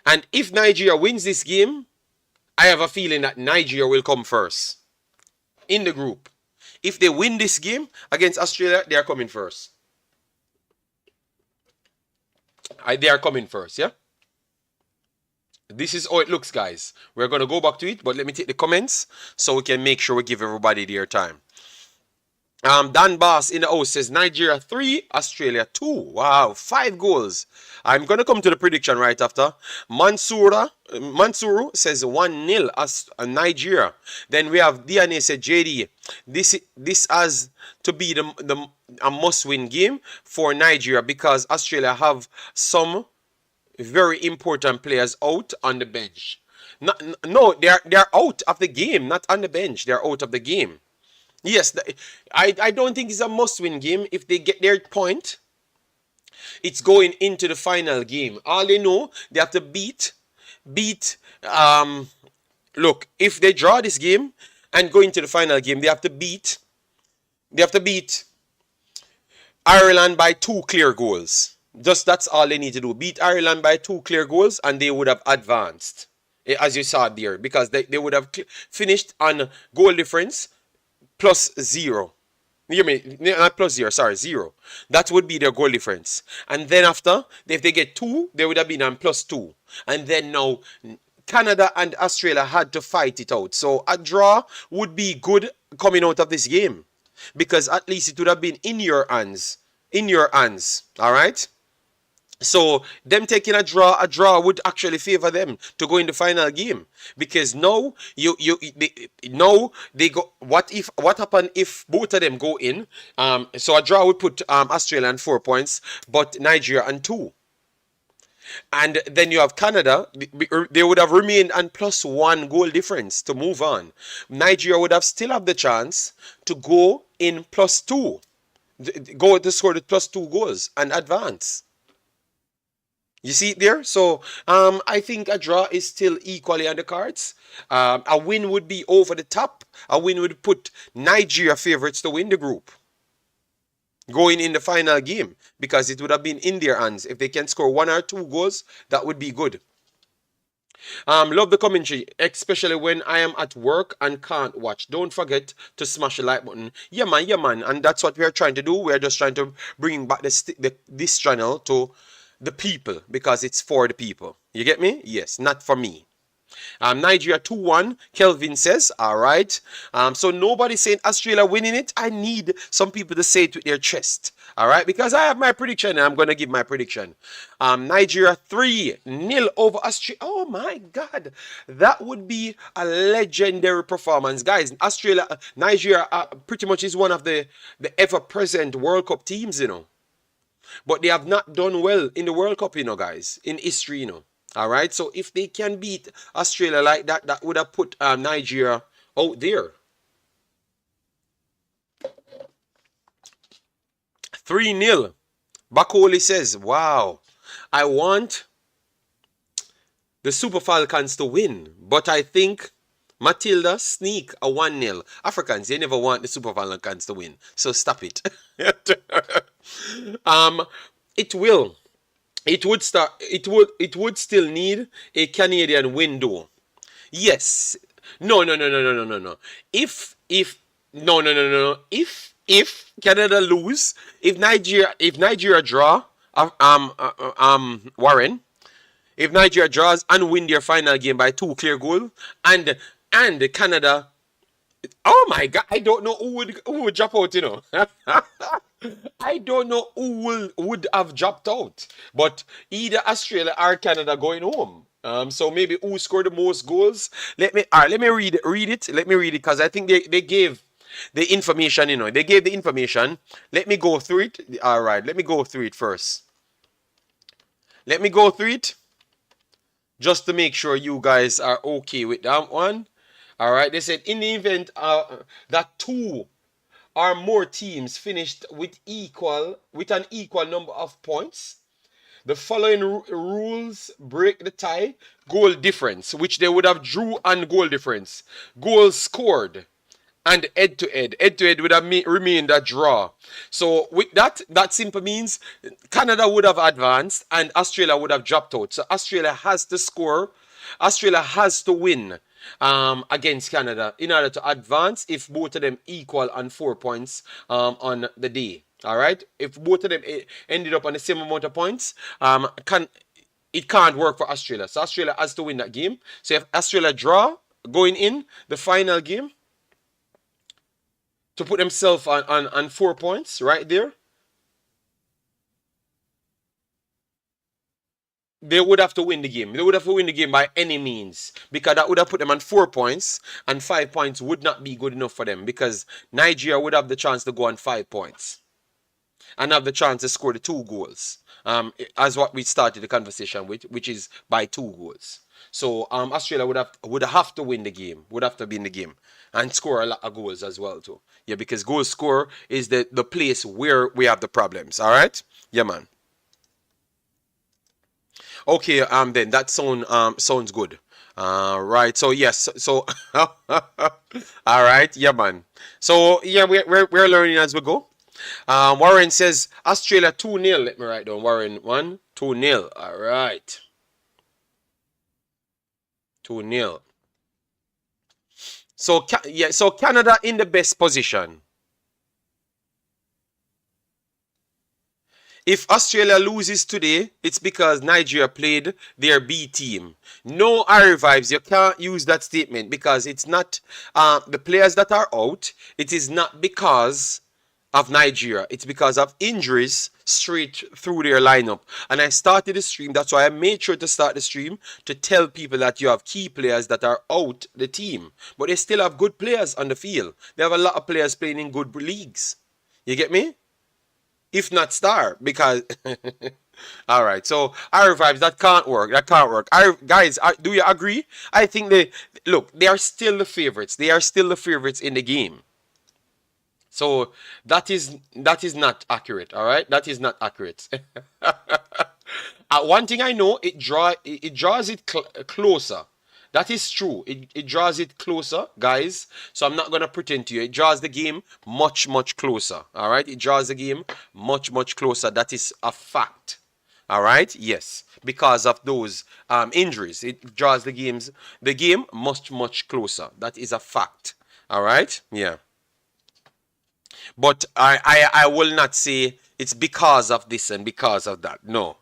And if Nigeria wins this game, I have a feeling that Nigeria will come first in the group. If they win this game against Australia, they are coming first. They are coming first, yeah? This is how it looks, guys. We're going to go back to it, but let me take the comments so we can make sure we give everybody their time. Dan Bass in the house says Nigeria 3, Australia 2. Wow, 5 goals. I'm going to come to the prediction right after. Mansuru says 1-0 as Nigeria. Then we have DNA said JD. This has to be a must-win game for Nigeria because Australia have some very important players out on the bench. No, they're out of the game, not on the bench. They're out of the game. Yes, I don't think it's a must-win game. If they get their point, it's going into the final game. All they know, they have to beat. Look, if they draw this game and go into the final game, they have to beat Ireland by 2 clear goals. Just that's all they need to do. Beat Ireland by 2 clear goals and they would have advanced. As you saw there. Because they would have finished on goal difference +0. You hear me? Not +0, sorry, 0. That would be their goal difference. And then after, if they get 2, they would have been on +2. And then now, Canada and Australia had to fight it out. So a draw would be good coming out of this game. Because at least it would have been in your hands. In your hands. Alright? So them taking a draw would actually favor them to go in the final game because now they go. What happened if both of them go in? So a draw would put Australia on 4 points, but Nigeria on 2. And then you have Canada. They would have remained on +1 goal difference to move on. Nigeria would have still have the chance to go in +2, go to score the +2 goals and advance. You see it there? So I think a draw is still equally on the cards. A win would be over the top. A win would put Nigeria favorites to win the group. Going in the final game. Because it would have been in their hands. If they can score 1 or 2 goals, that would be good. Love the commentary, especially when I am at work and can't watch. Don't forget to smash the like button. Yeah, man, yeah, man. And that's what we are trying to do. We are just trying to bring back this channel to the people because it's for the people. You get me? Yes, not for me. Nigeria 2-1, Kelvin says. All right. So nobody's saying Australia winning it. I need some people to say it with their chest. All right. Because I have my prediction and I'm going to give my prediction. Nigeria 3-0 over Australia. Oh my God. That would be a legendary performance. Guys, Nigeria pretty much is one of the ever-present World Cup teams, you know. But they have not done well in the World Cup, you know, guys. In history, you know. All right. So if they can beat Australia like that, that would have put Nigeria out there. 3-0. Bakoli says, wow, I want the Super Falcons to win, but I think Matilda sneak a 1-0. Africans, they never want the Super Falcons to win. So stop it. um, it will. It would still need a Canadian window. Yes. No, no, no, no, no, no, no, no. If no, no, no, no, no. If Canada lose, if Nigeria draw, Warren, if Nigeria draws and win their final game by 2 clear goals, and Canada, oh my God, I don't know who would drop out. I don't know who would have dropped out, but either Australia or Canada going home. So maybe who scored the most goals? Let me read it. Let me read it because I think they gave the information. They gave the information. Let me go through it. All right, let me go through it first. Let me go through it just to make sure you guys are okay with that one. All right, they said in the event that two or more teams finished with an equal number of points, the following rules break the tie: goal difference, which they would have drew on goal difference, goals scored, and head to head. Head to head would have remained a draw. So with that simply means Canada would have advanced and Australia would have dropped out. So Australia has to score. Australia has to win against Canada in order to advance if both of them equal on 4 points on the day. All right. If both of them ended up on the same amount of points, it can't work for Australia. So Australia has to win that game. So if Australia draw going in the final game to put themselves on 4 points right there, they would have to win the game. They would have to win the game by any means because that would have put them on 4 points, and 5 points would not be good enough for them because Nigeria would have the chance to go on 5 points and have the chance to score the 2 goals, as what we started the conversation with, which is by 2 goals. So Australia would have to win the game, would have to be in the game and score a lot of goals as well too. Yeah, because goal score is the place where we have the problems. All right, yeah, man. Okay, then that sounds good. Right. So yes. So, all right. Yeah, man. So yeah, we're learning as we go. Warren says Australia 2-0. Let me write down Warren 1-2-0. All right. 2-0. So yeah. So Canada in the best position. If Australia loses today, it's because Nigeria played their B team. No, I revives. You can't use that statement because it's not the players that are out. It is not because of Nigeria. It's because of injuries straight through their lineup. And I started the stream. That's why I made sure to start the stream to tell people that you have key players that are out the team. But they still have good players on the field. They have a lot of players playing in good leagues. You get me? If not star, because all right. So our vibes that can't work. That can't work. Guys, do you agree? I think they are still the favorites. They are still the favorites in the game. So that is not accurate. All right, that is not accurate. One thing I know, it draws it closer. That is true. It draws it closer, guys. So I'm not gonna pretend to you. It draws the game much, much closer. All right. It draws the game much, much closer. That is a fact. All right. Yes, because of those injuries, it draws the game much, much closer. That is a fact. All right. Yeah. But I will not say it's because of this and because of that. No.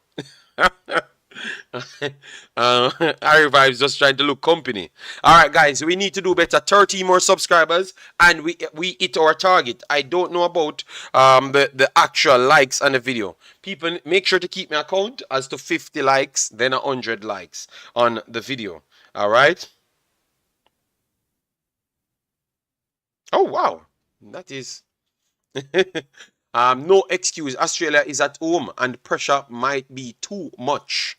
Our vibes just trying to look company. All right, guys, we need to do better. 30 more subscribers, and we hit our target. I don't know about the actual likes on the video. People, make sure to keep my account as to 50 likes, then 100 likes on the video. All right. Oh wow, that is. No excuse. Australia is at home, and pressure might be too much.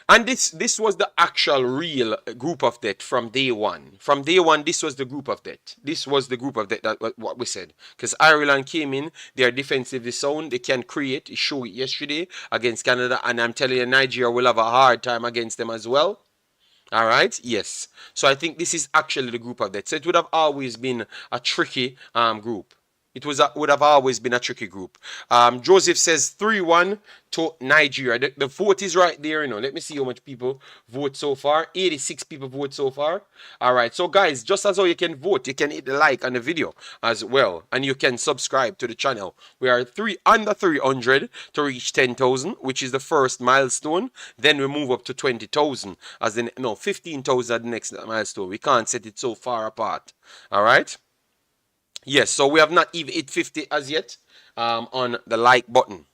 And this was the actual real group of death from day one. From day one, this was the group of death. This was the group of death, that what we said. Because Ireland came in, they are defensively sound, they can create. It showed it yesterday against Canada, and I'm telling you, Nigeria will have a hard time against them as well. All right, yes. So I think this is actually the group of death. So it would have always been a tricky group. Would have always been a tricky group. Joseph says 3-1 to Nigeria. The vote is right there, you know. Let me see how much people vote so far. 86 people vote so far. All right. So guys, just as how you can vote, you can hit the like on the video as well, and you can subscribe to the channel. We are under 300 to reach 10,000, which is the first milestone. Then we move up to 20,000 as the 15,000 at the next milestone. We can't set it so far apart. All right. Yes, so we have not even hit 50 as yet on the like button.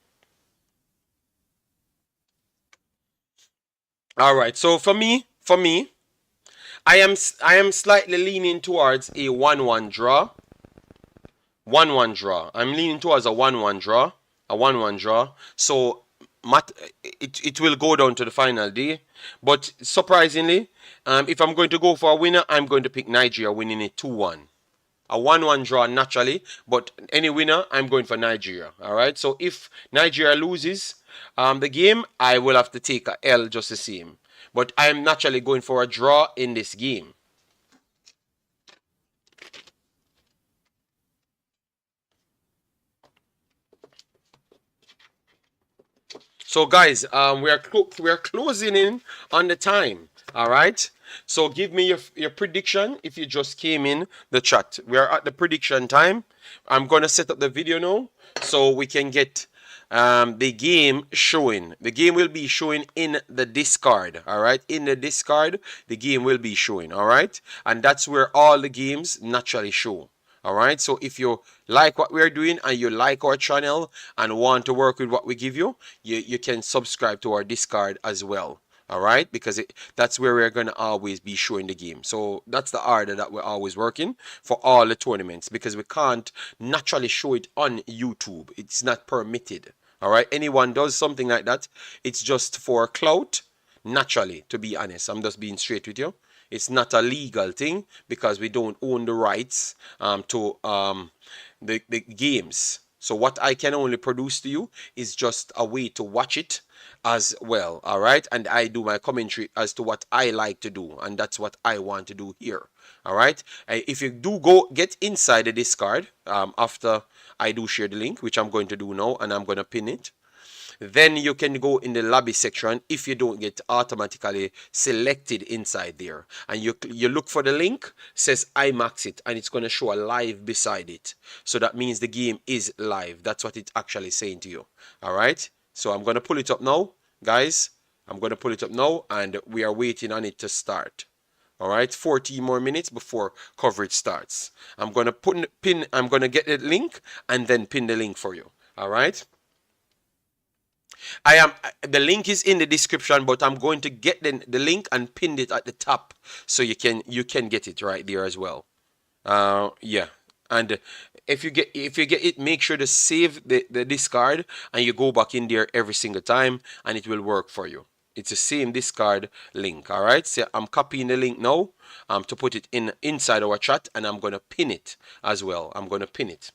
All right, so for me, I am slightly leaning towards a 1-1 draw. 1-1 draw. I'm leaning towards a 1-1 draw. A 1-1 draw. So it will go down to the final day. But surprisingly, if I'm going to go for a winner, I'm going to pick Nigeria winning it 2-1. A 1-1 draw naturally, but any winner, I'm going for Nigeria. All right. So if Nigeria loses the game, I will have to take a L just the same. But I'm naturally going for a draw in this game. So guys, we are closing in on the time. All right. So give me your prediction if you just came in the chat. We are at the prediction time. I'm gonna set up the video now so we can get the game showing. The game will be showing in the Discord. All right, in the Discord, the game will be showing. All right, and that's where all the games naturally show. All right, so if you like what we're doing and you like our channel and want to work with what we give you, you can subscribe to our Discord as well. All right, because that's where we're going to always be showing the game. So that's the order that we're always working for all the tournaments, because we can't naturally show it on YouTube. It's not permitted. All right, anyone does something like that, it's just for clout, naturally, to be honest. I'm just being straight with you. It's not a legal thing because we don't own the rights to the games. So what I can only produce to you is just a way to watch it as well. All right. And I do my commentary as to what I like to do. And that's what I want to do here. All right. If you do go get inside the Discord after I do share the link, which I'm going to do now, and I'm going to pin it. Then you can go in the lobby section if you don't get automatically selected inside there. And you look for the link, says Imaxit, and it's going to show a live beside it. So that means the game is live. That's what it's actually saying to you. All right. So I'm going to pull it up now, guys. I'm going to pull it up now, and we are waiting on it to start. All right, 40 more minutes before coverage starts. I'm going to I'm going to get the link and then pin the link for you. All right. The link is in the description, but I'm going to get the link and pin it at the top so you can get it right there as well. Yeah. And if you get it, make sure to save the Discord and you go back in there every single time and it will work for you. It's the same Discord link. All right. So I'm copying the link now to put it inside our chat, and I'm going to pin it as well. I'm going to pin it.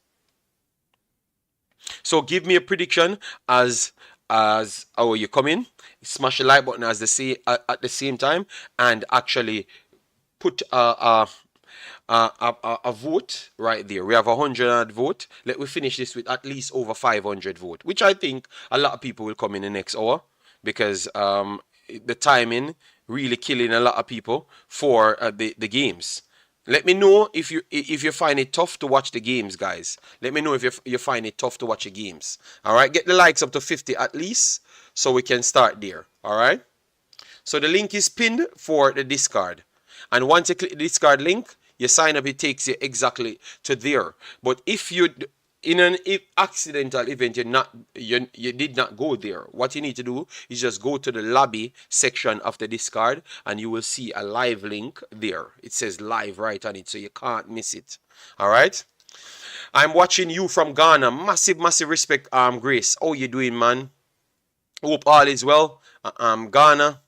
So give me a prediction as how you come in, smash the like button at the same time, and actually put a vote right there. We have 100 vote. Let me finish this with at least over 500 vote, which I think a lot of people will come in the next hour, because the timing really killing a lot of people for the games. Let me know if you find it tough to watch the games, guys. Let me know if you find it tough to watch the games. All right, get the likes up to 50 at least, so we can start there. All right. So the link is pinned for the Discord, and once you click the Discord link, you sign up. It takes you exactly to there. But if you in an accidental event you did not go there, what you need to do is just go to the lobby section of the Discord, and you will see a live link there. It says live right on it, so you can't miss it. All right. I'm watching you from Ghana. Massive respect. Grace, how you doing, man? Hope all is well. Ghana,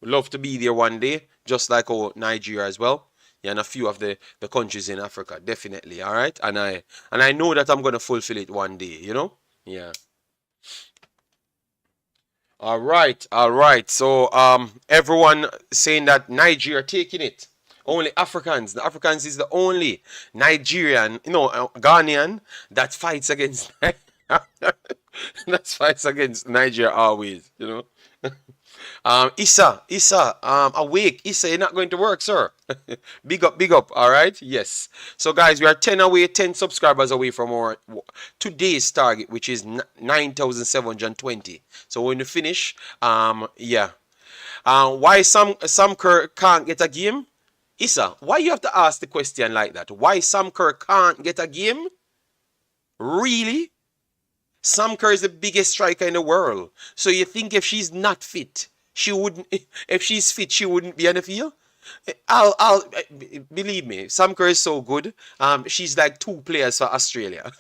Love to be there one day, just like Nigeria as well. Yeah, and a few of the countries in Africa, definitely. All right, and I know that I'm gonna fulfill it one day. Yeah. All right, all right. So everyone saying that Nigeria taking it. Only Africans. The Africans is the only Nigerian, Ghanaian that fights against that fights against Nigeria always. Issa, awake. Issa, you're not going to work, sir. Big up, all right? Yes. So, guys, we are 10 away, 10 subscribers away from our today's target, which is 9,720. So, when you finish, yeah. Why some Kerr can't get a game? Issa, why you have to ask the question like that? Why Sam Kerr can't get a game? Really? Sam Kerr is the biggest striker in the world. So you think if she's not fit, she wouldn't. If she's fit, she wouldn't be on the field. I'll believe me. Sam Kerr is so good. She's like two players for Australia.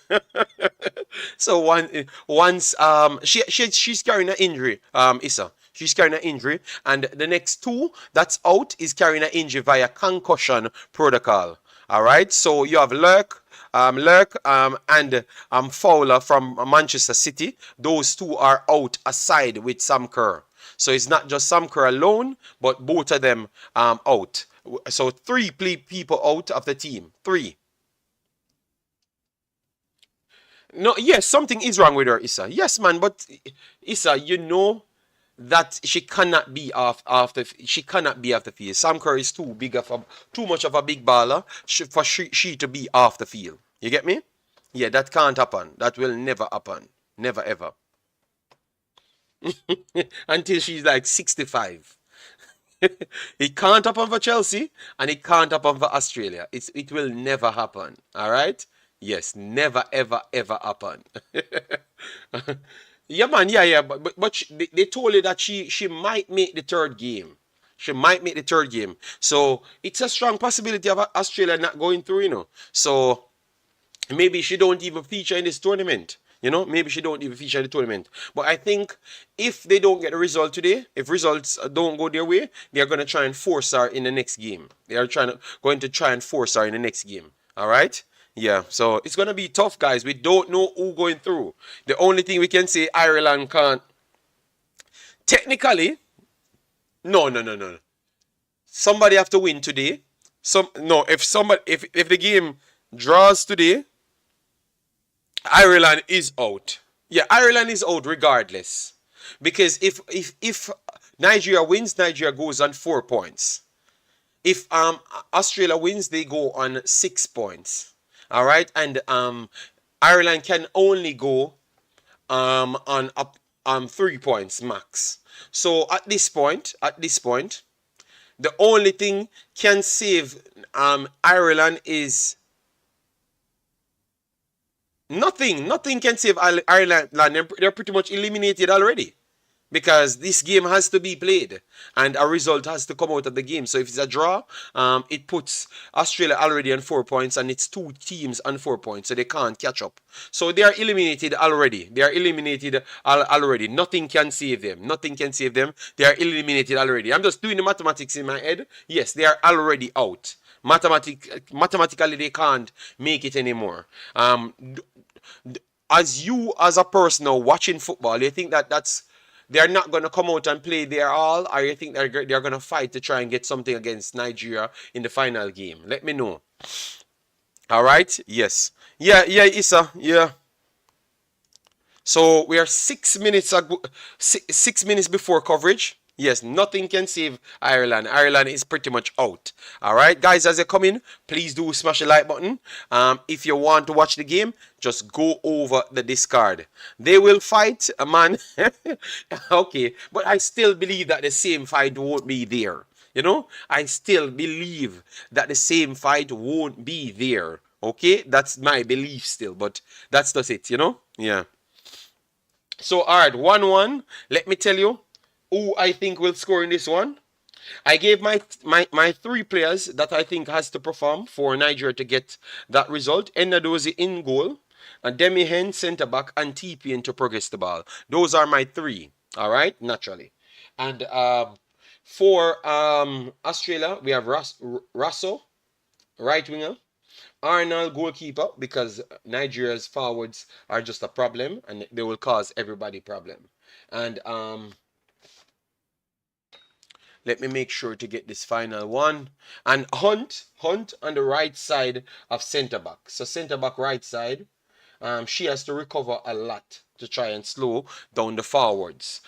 So once she's carrying an injury. Issa, she's carrying an injury, and the next two that's out is carrying an injury via concussion protocol. All right. So you have Lurk, and Fowler from Manchester City. Those two are out aside with Sam Kerr. So it's not just Sam Kerr alone, but both of them out. So three people out of the team. Three. No, yes, something is wrong with her, Issa. Yes, man, but Issa, you know that she cannot be she cannot be off the field. Sam Kerr is too much of a big baller for she to be off the field. You get me? Yeah, that can't happen. That will never happen. Never ever. Until she's like 65. It can't happen for Chelsea and it can't happen for Australia. It will never happen. All right? Yes, never ever ever happen. Yeah, man. Yeah. But they told her that she might make the third game. She might make the third game. So it's a strong possibility of Australia not going through. So maybe she don't even feature in this tournament. Maybe she don't even feature in the tournament. But I think if they don't get the result today, if results don't go their way, they're gonna try and force her in the next game. They are going to try and force her in the next game. All right. Yeah, so it's gonna be tough, guys. We don't know who going through. The only thing we can say, Ireland can't. Technically, no. Somebody have to win today. No, if the game draws today, Ireland is out. Yeah, Ireland is out regardless. Because if Nigeria wins, Nigeria goes on 4 points. If Australia wins, they go on 6 points. All right, and Ireland can only go on up 3 points max. So at this point, the only thing can save Ireland is nothing. Nothing can save Ireland. They're pretty much eliminated already. Because this game has to be played and a result has to come out of the game. So if it's a draw, it puts Australia already on 4 points and it's two teams on 4 points, so they can't catch up. So they are eliminated already. They are eliminated already. Nothing can save them. Nothing can save them. They are eliminated already. I'm just doing the mathematics in my head. Yes, they are already out. Mathematically, they can't make it anymore. As a person now watching football, you think that's they're not going to come out and play their all, or you think they're going to fight to try and get something against Nigeria in the final game? Let me know. All right? Yes. Yeah, Issa. Yeah. So we are 6 minutes 6 minutes before coverage. Yes, nothing can save Ireland. Ireland is pretty much out. All right, guys, as you come in, please do smash the like button. If you want to watch the game, just go over the Discord. They will fight, man. Okay, but I still believe that the same fight won't be there. I still believe that the same fight won't be there. Okay, that's my belief still, but that's just it. Yeah. So, all right, 1-1. Let me tell you who I think will score in this one. I gave my three players that I think has to perform for Nigeria to get that result. Enadozie in goal, Demi Hen centre back, and TPN to progress the ball. Those are my three. All right, naturally. And For Australia, we have Russell, right winger. Arnold, goalkeeper, because Nigeria's forwards are just a problem and they will cause everybody problem. And let me make sure to get this final one. And Hunt on the right side of centre back. So centre back right side. She has to recover a lot to try and slow down the forwards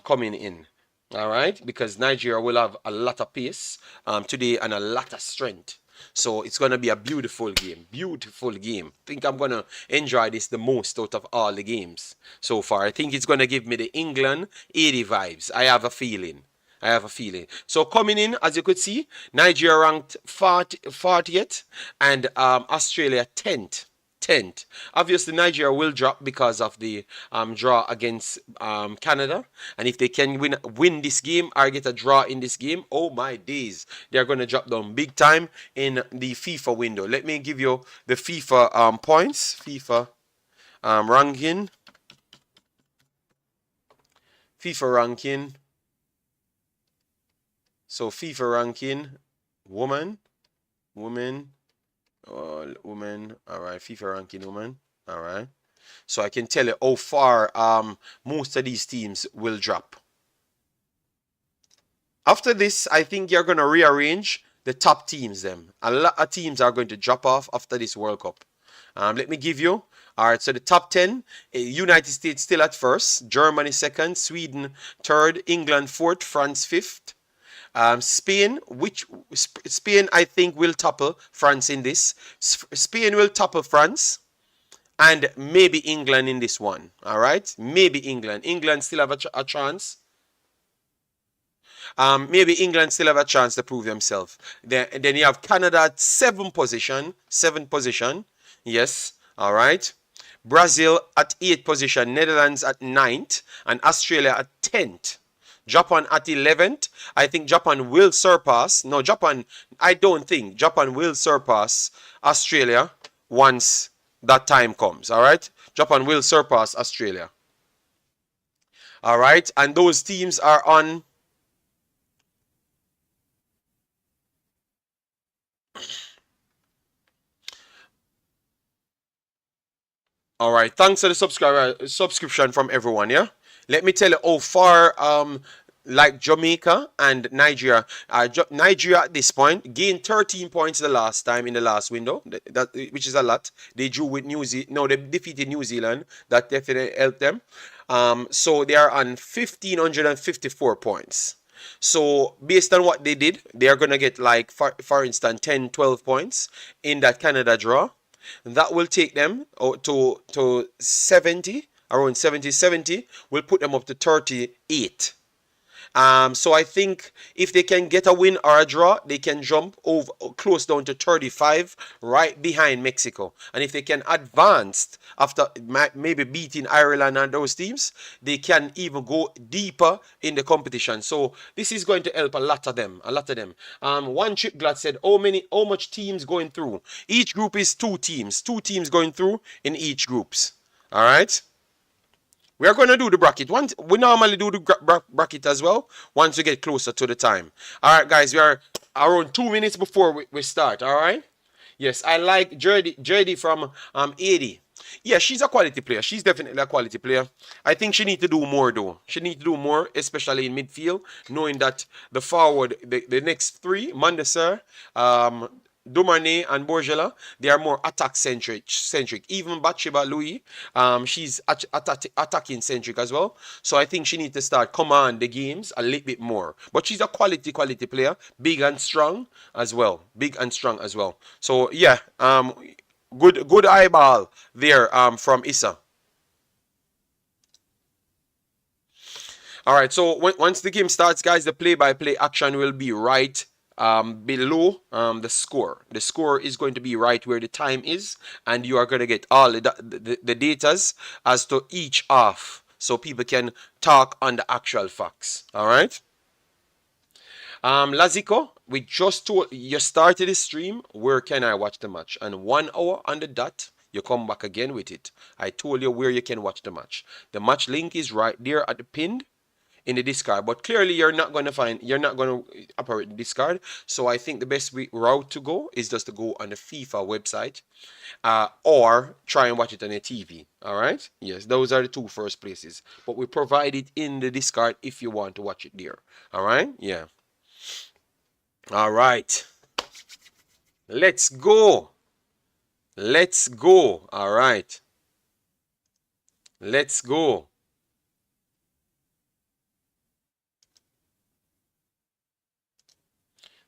coming in. All right, because Nigeria will have a lot of pace today and a lot of strength. So it's going to be a beautiful game. Beautiful game. I think I'm going to enjoy this the most out of all the games so far. I think it's going to give me the England 80 vibes. I have a feeling. I have a feeling. So coming in, as you could see, Nigeria ranked 40th and Australia 10th. 10th. Obviously, Nigeria will drop because of the draw against Canada. And if they can win this game or get a draw in this game, oh my days, they're going to drop down big time in the FIFA window. Let me give you the FIFA points. FIFA ranking. FIFA ranking. So FIFA ranking, woman, all right, FIFA ranking woman, all right. So I can tell you how far most of these teams will drop. After this, I think you're going to rearrange the top teams then. A lot of teams are going to drop off after this World Cup. Let me give you. All right, so the top 10, United States still at first, Germany second, Sweden third, England fourth, France fifth. Spain, I think will topple France in this. Spain will topple France, and maybe England in this one. All right, maybe England. England still have a chance. Maybe England still have a chance to prove themselves. Then you have Canada at seventh position. Yes. All right. Brazil at 8th position. Netherlands at 9th, and Australia at 10th. Japan at 11th. I think Japan will surpass. No, Japan, I don't think Japan will surpass Australia once that time comes. All right. Japan will surpass Australia. All right. And those teams are on. All right. Thanks for the subscription from everyone. Yeah. Let me tell you how far like Jamaica and Nigeria. Nigeria at this point gained 13 points the last time in the last window, which is a lot. They drew with New Zealand. No, they defeated New Zealand. That definitely helped them. So they are on 1,554 points. So based on what they did, they are going to get like, for instance, 10, 12 points in that Canada draw. That will take them to 70, around 70, will put them up to 38. So I think if they can get a win or a draw, they can jump over close down to 35, right behind Mexico. And if they can advance after maybe beating Ireland and those teams, they can even go deeper in the competition. So this is going to help a lot of them. One Chip Glad said, how much teams going through? Each group is 2 teams. 2 teams going through in each groups. All right. We are going to do the bracket. We normally do the bracket as well once we get closer to the time. All right, guys, we are around 2 minutes before we start. All right. Yes, I like JD from 80. Yeah, she's a quality player. She's definitely a quality player. I think she needs to do more, though. She needs to do more, especially in midfield, knowing that the forward, the next 3, Mandesar, Dumane and Borgela, they are more attack centric. Even Bathsheba Louis, she's attacking centric as well. So I think she needs to start command the games a little bit more. But she's a quality player, big and strong as well. So yeah, good eyeball there from Issa. All right, so once the game starts, guys, the play-by-play action will be right below the score. The score is going to be right where the time is, and you are going to get all the datas as to each half, so people can talk on the actual facts. All right. Laziko, we just told you started the stream. Where can I watch the match? And 1 hour on the dot, you come back again with it. I told you where you can watch the match. The match link is right there at the pinned in the discard. But clearly, you're not going to operate the discard. So I think the best route to go is just to go on the FIFA website, or try and watch it on your TV. All right. Yes, those are the two first places. But we provide it in the discard if you want to watch it there. All right. Yeah. All right. Let's go. Let's go. All right. Let's go.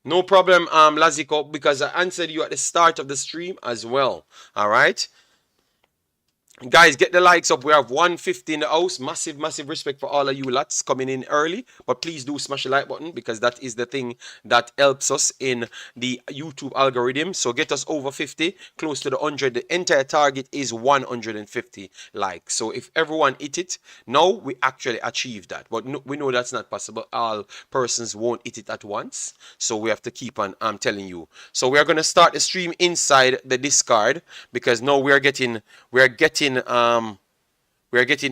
No problem, Laziko, because I answered you at the start of the stream as well. All right. Guys, get the likes up. We have 150 in the house. Massive, massive respect for all of you lots coming in early. But please do smash the like button, because that is the thing that helps us in the YouTube algorithm. So get us over 50, close to the 100. The entire target is 150 likes. So if everyone hit it, now we actually achieve that. But no, we know that's not possible. All persons won't hit it at once. So we have to keep on, I'm telling you. So we are going to start the stream inside the discard, because now we are getting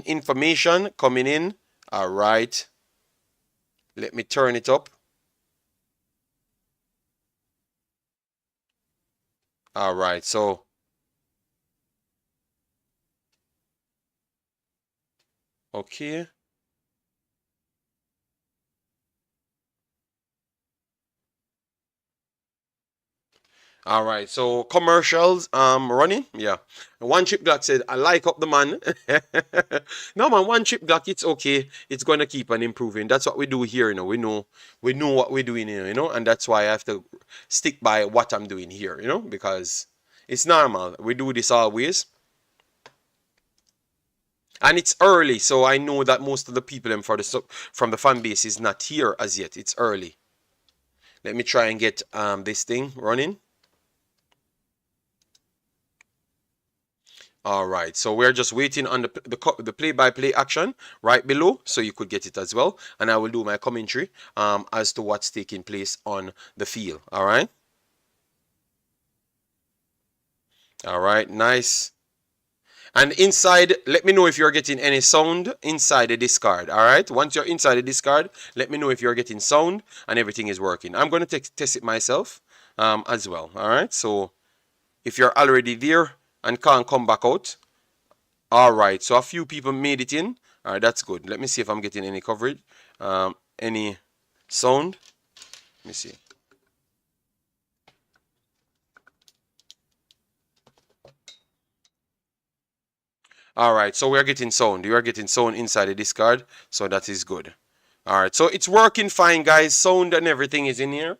information coming in. All right. Let me turn it up. All right. So okay. All right, so commercials running. Yeah. One Chip Glock said, I like up the man. No man, One Chip Glock, it's okay. It's gonna keep on improving. That's what we do here, you know. We know what we're doing here, you know, and that's why I have to stick by what I'm doing here, you know, because it's normal. We do this always. And it's early, so I know that most of the people from the fan base is not here as yet. It's early. Let me try and get this thing running. All right, so we're just waiting on the play-by-play action right below, so you could get it as well, and I will do my commentary as to what's taking place on the field. All right, nice. And inside, let me know if you're getting any sound inside the discard. All right, once you're inside the discard, let me know if you're getting sound and everything is working. I'm going to test it myself as well. All right, so if you're already there and can't come back out. All right, so a few people made it in. All right, that's good. Let me see if I'm getting any coverage, any sound. Let me see. All right, so we're getting sound. You are getting sound inside the discard, so that is good. All right, so it's working fine, guys. Sound and everything is in here.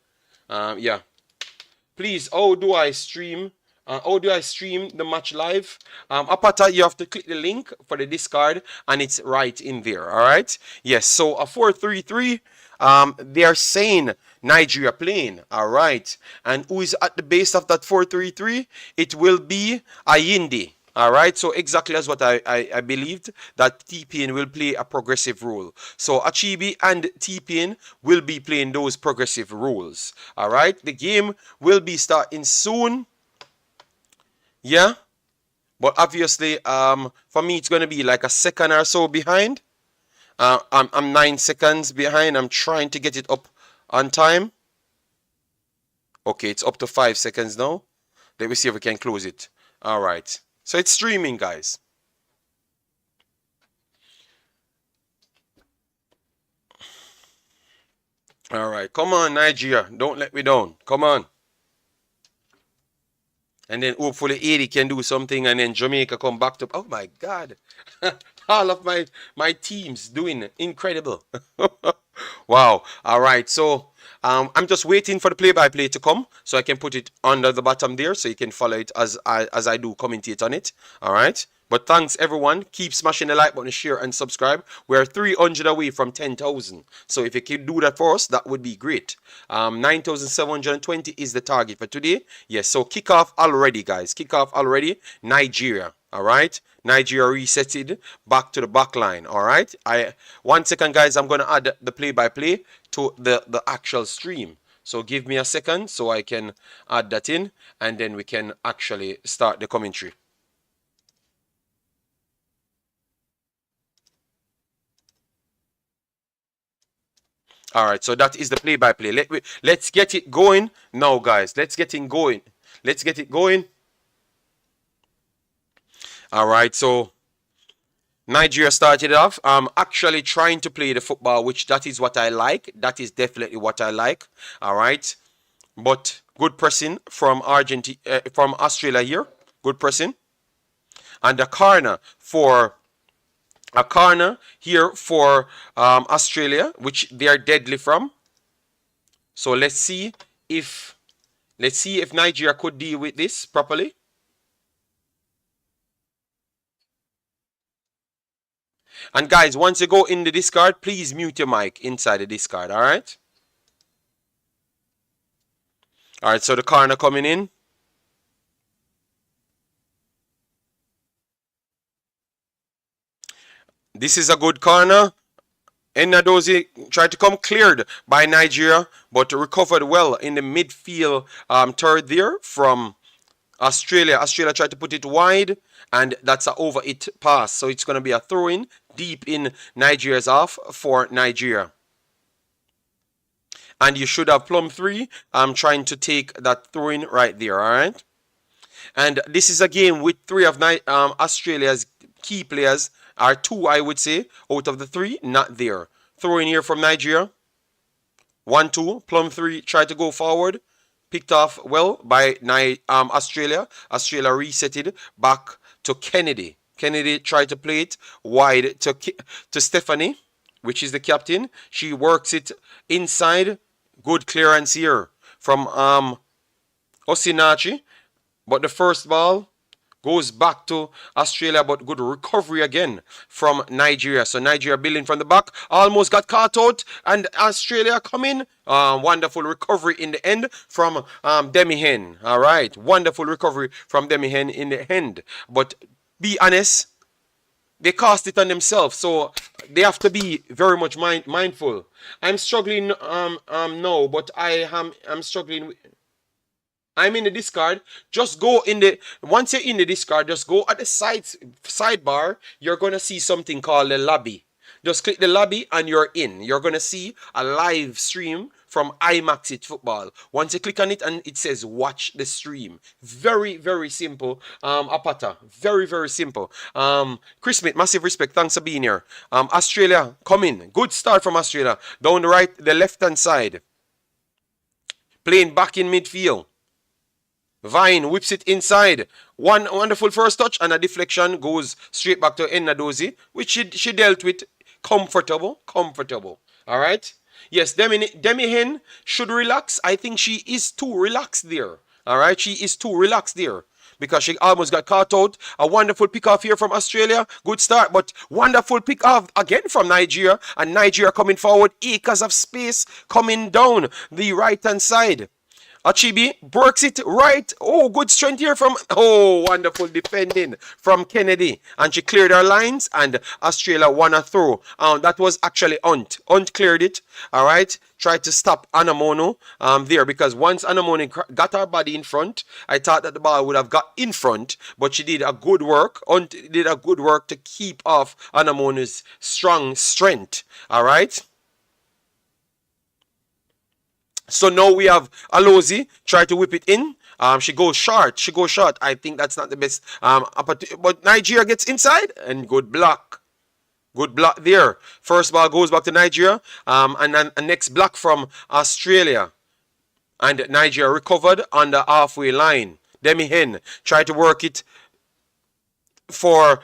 Yeah. Please, how do I stream? How do I stream the match live? Up at that, you have to click the link for the discard, and it's right in there. All right. Yes. So a 4-3-3. They are saying Nigeria playing. All right. And who is at the base of that 4-3-3? It will be Ayinde. All right, so exactly as what I believed, that TPN will play a progressive role. So Achibi and TPN will be playing those progressive roles. All right, the game will be starting soon. Yeah, but obviously, for me, it's going to be like a second or so behind. I'm 9 seconds behind. I'm trying to get it up on time. Okay, it's up to 5 seconds now. Let me see if we can close it. All right. So it's streaming, guys. All right. Come on, Nigeria. Don't let me down. Come on. And then hopefully 80 can do something, and then Jamaica come back to... Oh, my God. All of my teams doing incredible. Wow. All right. So I'm just waiting for the play-by-play to come so I can put it under the bottom there so you can follow it as I do commentate on it. All right. But thanks, everyone. Keep smashing the like button, share, and subscribe. We're 300 away from 10,000. So if you can do that for us, that would be great. 9,720 is the target for today. Yes, so kick off already, guys. Kick off already. Nigeria. All right. Nigeria resetted back to the back line. All right. 1 second, guys. I'm going to add the play-by-play to the actual stream. So give me a second so I can add that in, and then we can actually start the commentary. All right, so that is the play-by-play. Let's get it going now, guys. Let's get it going. Let's get it going. All right, so Nigeria started off actually trying to play the football, which that is what I like. That is definitely what I like. All right, but good pressing from from Australia here. Good pressing, and a corner here for Australia, which they are deadly from. So if let's see if Nigeria could deal with this properly. And guys, once you go in the discard, please mute your mic inside the discard, all right? All right, so the corner coming in. This is a good corner. Enadozie tried to come cleared by Nigeria, but recovered well in the midfield third there from Australia. Australia tried to put it wide, and that's an over it pass. So it's going to be a throw in deep in Nigeria's half for Nigeria. And you should have plumb 3. I'm trying to take that throw in right there, all right? And this is a game with 3 of Australia's key players, are 2, I would say, out of the 3, not there. Throw in here from Nigeria. 1-2. Plumb 3 tried to go forward. Picked off well by Australia. Australia resetted back to Kennedy. Kennedy tried to play it wide to Stephanie, which is the captain. She works it inside. Good clearance here from Osinachi. But the first ball goes back to Australia, but good recovery again from Nigeria. So Nigeria building from the back, almost got caught out, and Australia coming. Wonderful recovery in the end from Demi Hen. All right, wonderful recovery from Demi Hen in the end. But be honest, they cost it on themselves, so they have to be very much mindful. I'm struggling now, but I'm struggling. I'm in the discard. Just go in the, once you're in the discard, just go at the sidebar. You're going to see something called the lobby. Just click the lobby and you're in. You're going to see a live stream from Imaxit Football. Once you click on it and it says watch the stream. Very, very simple. Apata. Very, very simple. Chris Smith, massive respect. Thanks for being here. Australia, come in. Good start from Australia. Down the left hand side. Playing back in midfield. Vine whips it inside. One wonderful first touch and a deflection goes straight back to Enadozie, which she dealt with comfortable. All right. Yes, Demi Hen should relax. I think she is too relaxed there. All right, she is too relaxed there because she almost got caught out. A wonderful pick off here from Australia. Good start, but wonderful pick off again from Nigeria. And Nigeria coming forward. Acres of space coming down the right hand side. Achibi works it right. Oh, good strength here from, oh, wonderful defending from Kennedy. And she cleared her lines and Australia won a throw. That was actually Hunt. Hunt cleared it. All right. Tried to stop Anamono there because once Anamono got her body in front, I thought that the ball would have got in front, but she did a good work. Hunt did a good work to keep off Anamono's strong strength. All right. So now we have Alozie try to whip it in. She goes short. I think that's not the best. But Nigeria gets inside and good block. Good block there. First ball goes back to Nigeria. And then a next block from Australia. And Nigeria recovered on the halfway line. Demi Hen tried to work it for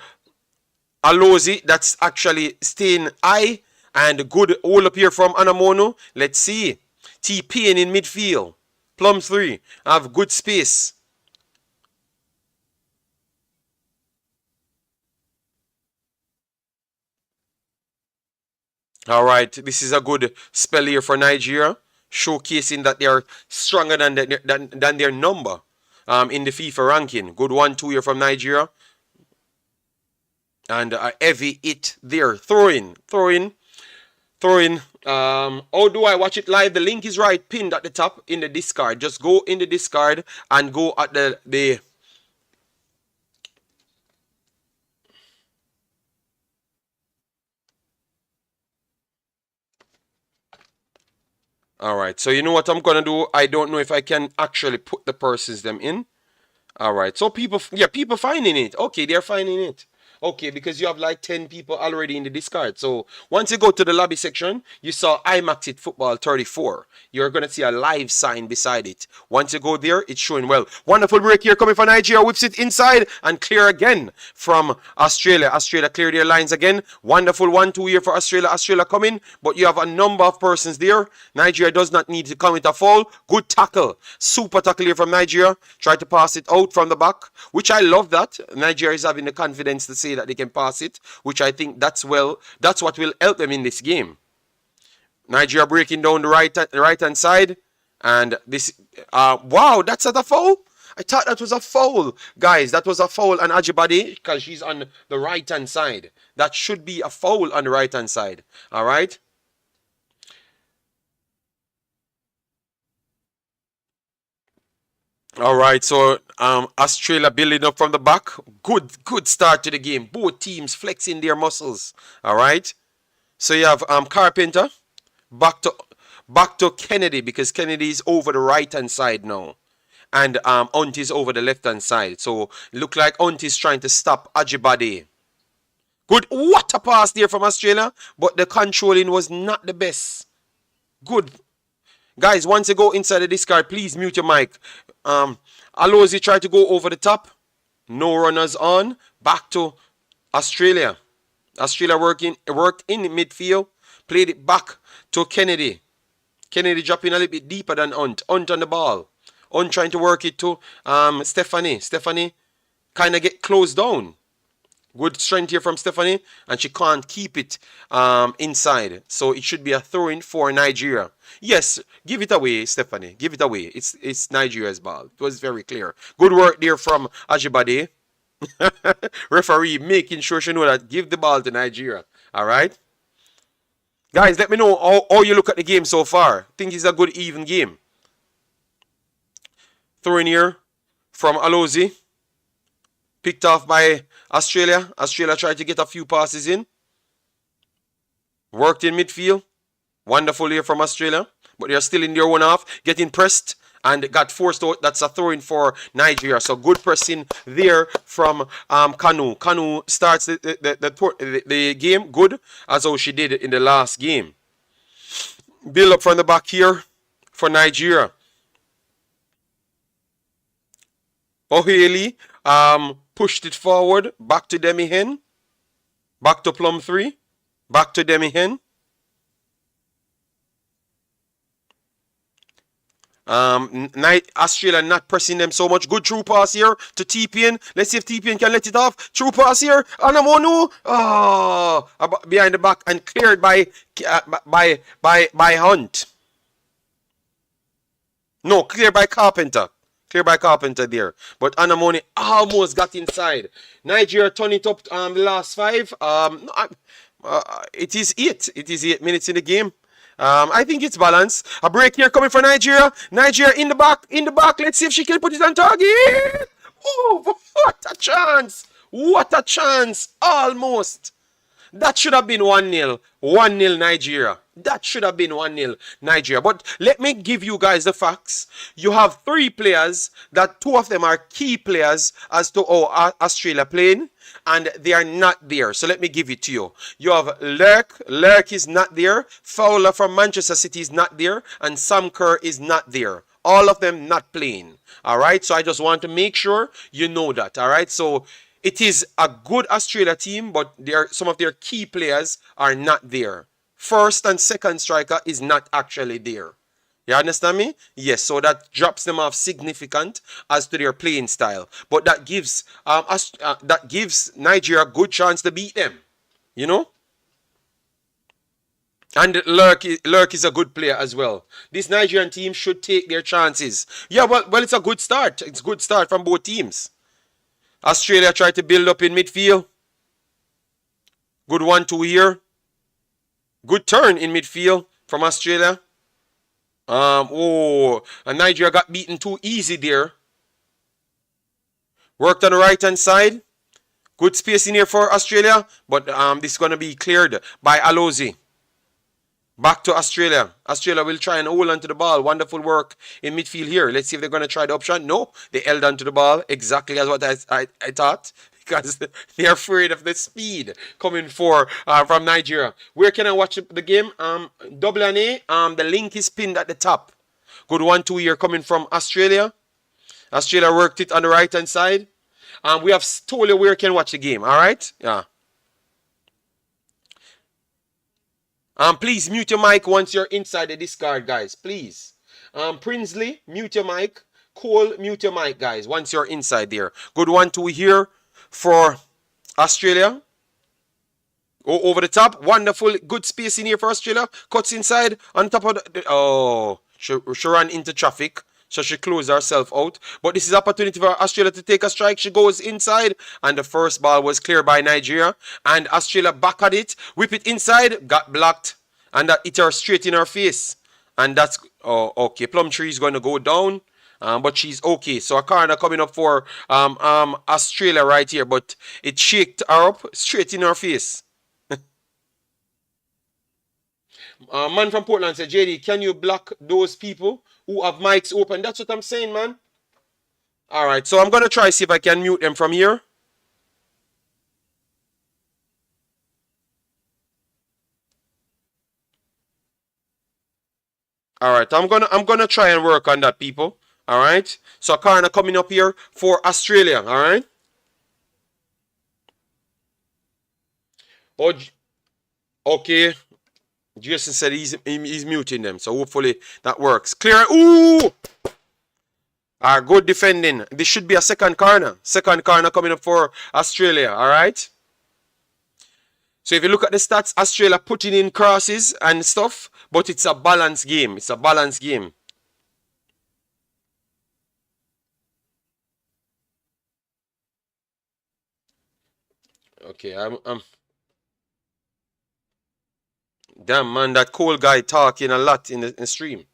Alozie. That's actually staying high. And good hold up here from Anamono. Let's see. TPing in midfield. Plum 3 have good space. All right, this is a good spell here for Nigeria, showcasing that they are stronger than their number in the FIFA ranking. Good 1-2 here from Nigeria. And a heavy hit there. Throw in. How do I watch it live? The link is right pinned at the top in the Discord. Just go in the Discord and go at the All right. So you know what I'm gonna do? I don't know if I can actually put the persons them in. All right. So people, yeah, people finding it. Okay, they're finding it. Okay, because you have like 10 people already in the discard. So once you go to the lobby section, you saw Imaxit Football 34. You're going to see a live sign beside it. Once you go there, it's showing well. Wonderful break here coming from Nigeria. Whips it inside and clear again from Australia. Australia clear their lines again. Wonderful 1-2 here for Australia. Australia coming, but you have a number of persons there. Nigeria does not need to come with a foul. Good tackle. Super tackle here from Nigeria. Try to pass it out from the back, which I love that. Nigeria is having the confidence to say that they can pass it, which I think that's what will help them in this game. Nigeria breaking down the right hand side, and this wow, that's not a foul. I thought that was a foul, guys. That was a foul on Ajibade because she's on the right hand side. That should be a foul on the right hand side. All right. All right, so Australia building up from the back. Good start to the game. Both teams flexing their muscles. All right. So you have Carpenter back to Kennedy because Kennedy is over the right hand side now, and Hunt is over the left hand side. So look like Hunt is trying to stop Ajibade. Good, what a pass there from Australia, but the controlling was not the best. Good. Guys, once you go inside the discard, please mute your mic. Alozi tried to go over the top. No runners on. Back to Australia. Australia worked in midfield. Played it back to Kennedy. Kennedy dropping a little bit deeper than Hunt. Hunt on the ball. Hunt trying to work it to Stephanie. Stephanie kind of get closed down. Good strength here from Stephanie, and she can't keep it inside. So it should be a throw-in for Nigeria. Yes, give it away, Stephanie. Give it away. It's Nigeria's ball. It was very clear. Good work there from Ajibade. Referee making sure she know that give the ball to Nigeria. All right? Guys, let me know how you look at the game so far. Think it's a good even game. Throw-in here from Alozi. Picked off by Australia. Australia tried to get a few passes in. Worked in midfield. Wonderful here from Australia. But they're still in their one half. Getting pressed and got forced out. That's a throw-in for Nigeria. So good pressing there from Kanu. Kanu starts the game good as how she did in the last game. Build up from the back here for Nigeria. O'Haley pushed it forward, back to Demi Hen, back to Plum 3, back to Demi Hen. Australia not pressing them so much. Good through pass here to TPN. Let's see if TPN can let it off. Through pass here. Anamonu. Oh, behind the back and cleared by Hunt. No, cleared by Carpenter. Clear by Carpenter there. But Anamoni almost got inside. Nigeria turn it up the last 5. It is 8. It is 8 minutes in the game. I think it's balanced. A break here coming for Nigeria. Nigeria in the back. In the back. Let's see if she can put it on target. Oh, what a chance. What a chance. Almost. That should have been 1-0. 1-0 Nigeria. That should have been 1-0 Nigeria. But let me give you guys the facts. You have 3 players that 2 of them are key players as to how Australia playing, and they are not there. So let me give it to you. You have Lurk. Lurk is not there. Fowler from Manchester City is not there. And Sam Kerr is not there. All of them not playing. All right. So I just want to make sure you know that. All right. So it is a good Australia team, but some of their key players are not there. First and second striker is not actually there. You understand me? Yes, so that drops them off significant as to their playing style. But that gives Nigeria a good chance to beat them. You know? And Lurk is a good player as well. This Nigerian team should take their chances. Yeah, well, it's a good start. It's a good start from both teams. Australia tried to build up in midfield. Good 1-2 here. Good turn in midfield from Australia. And Nigeria got beaten too easy there. Worked on the right hand side. Good space in here for Australia. But this is going to be cleared by Alozi. Back to Australia. Australia will try and hold on to the ball. Wonderful work in midfield here. Let's see if they're going to try the option. No, they held on to the ball exactly as what I thought because they're afraid of the speed coming from Nigeria. Where can I watch the game? WNA. The link is pinned at the top. Good 1-2 here coming from Australia. Australia worked it on the right hand side. We have told you where you can watch the game. All right. Yeah. Please mute your mic once you're inside the discard, guys. Please. Prinsley, mute your mic. Cole, mute your mic, guys, once you're inside there. Good 1-2 here for Australia. Go over the top. Wonderful. Good space in here for Australia. Cuts inside. On top of the... Oh, she ran into traffic. So she closed herself out. But this is opportunity for Australia to take a strike. She goes inside. And the first ball was cleared by Nigeria. And Australia back at it. Whip it inside. Got blocked. And that hit her straight in her face. And that's... Oh, okay. Plumtree is going to go down. But she's okay. So a corner coming up for Australia right here. But it shaked her up straight in her face. Man from Portland said, JD, can you block those people who have mics open? That's what I'm saying, man. All right, so I'm going to try see if I can mute them from here. All right, I'm gonna try and work on that, people. All right, so Karna coming up here for Australia. All right. Oh, okay. Jason said he's muting them, so hopefully that works. Clear. Ooh! Good defending. This should be a second corner. Second corner coming up for Australia, all right? So if you look at the stats, Australia putting in crosses and stuff, but it's a balanced game. It's a balanced game. Okay, damn, man, that Cole guy talking a lot in the stream.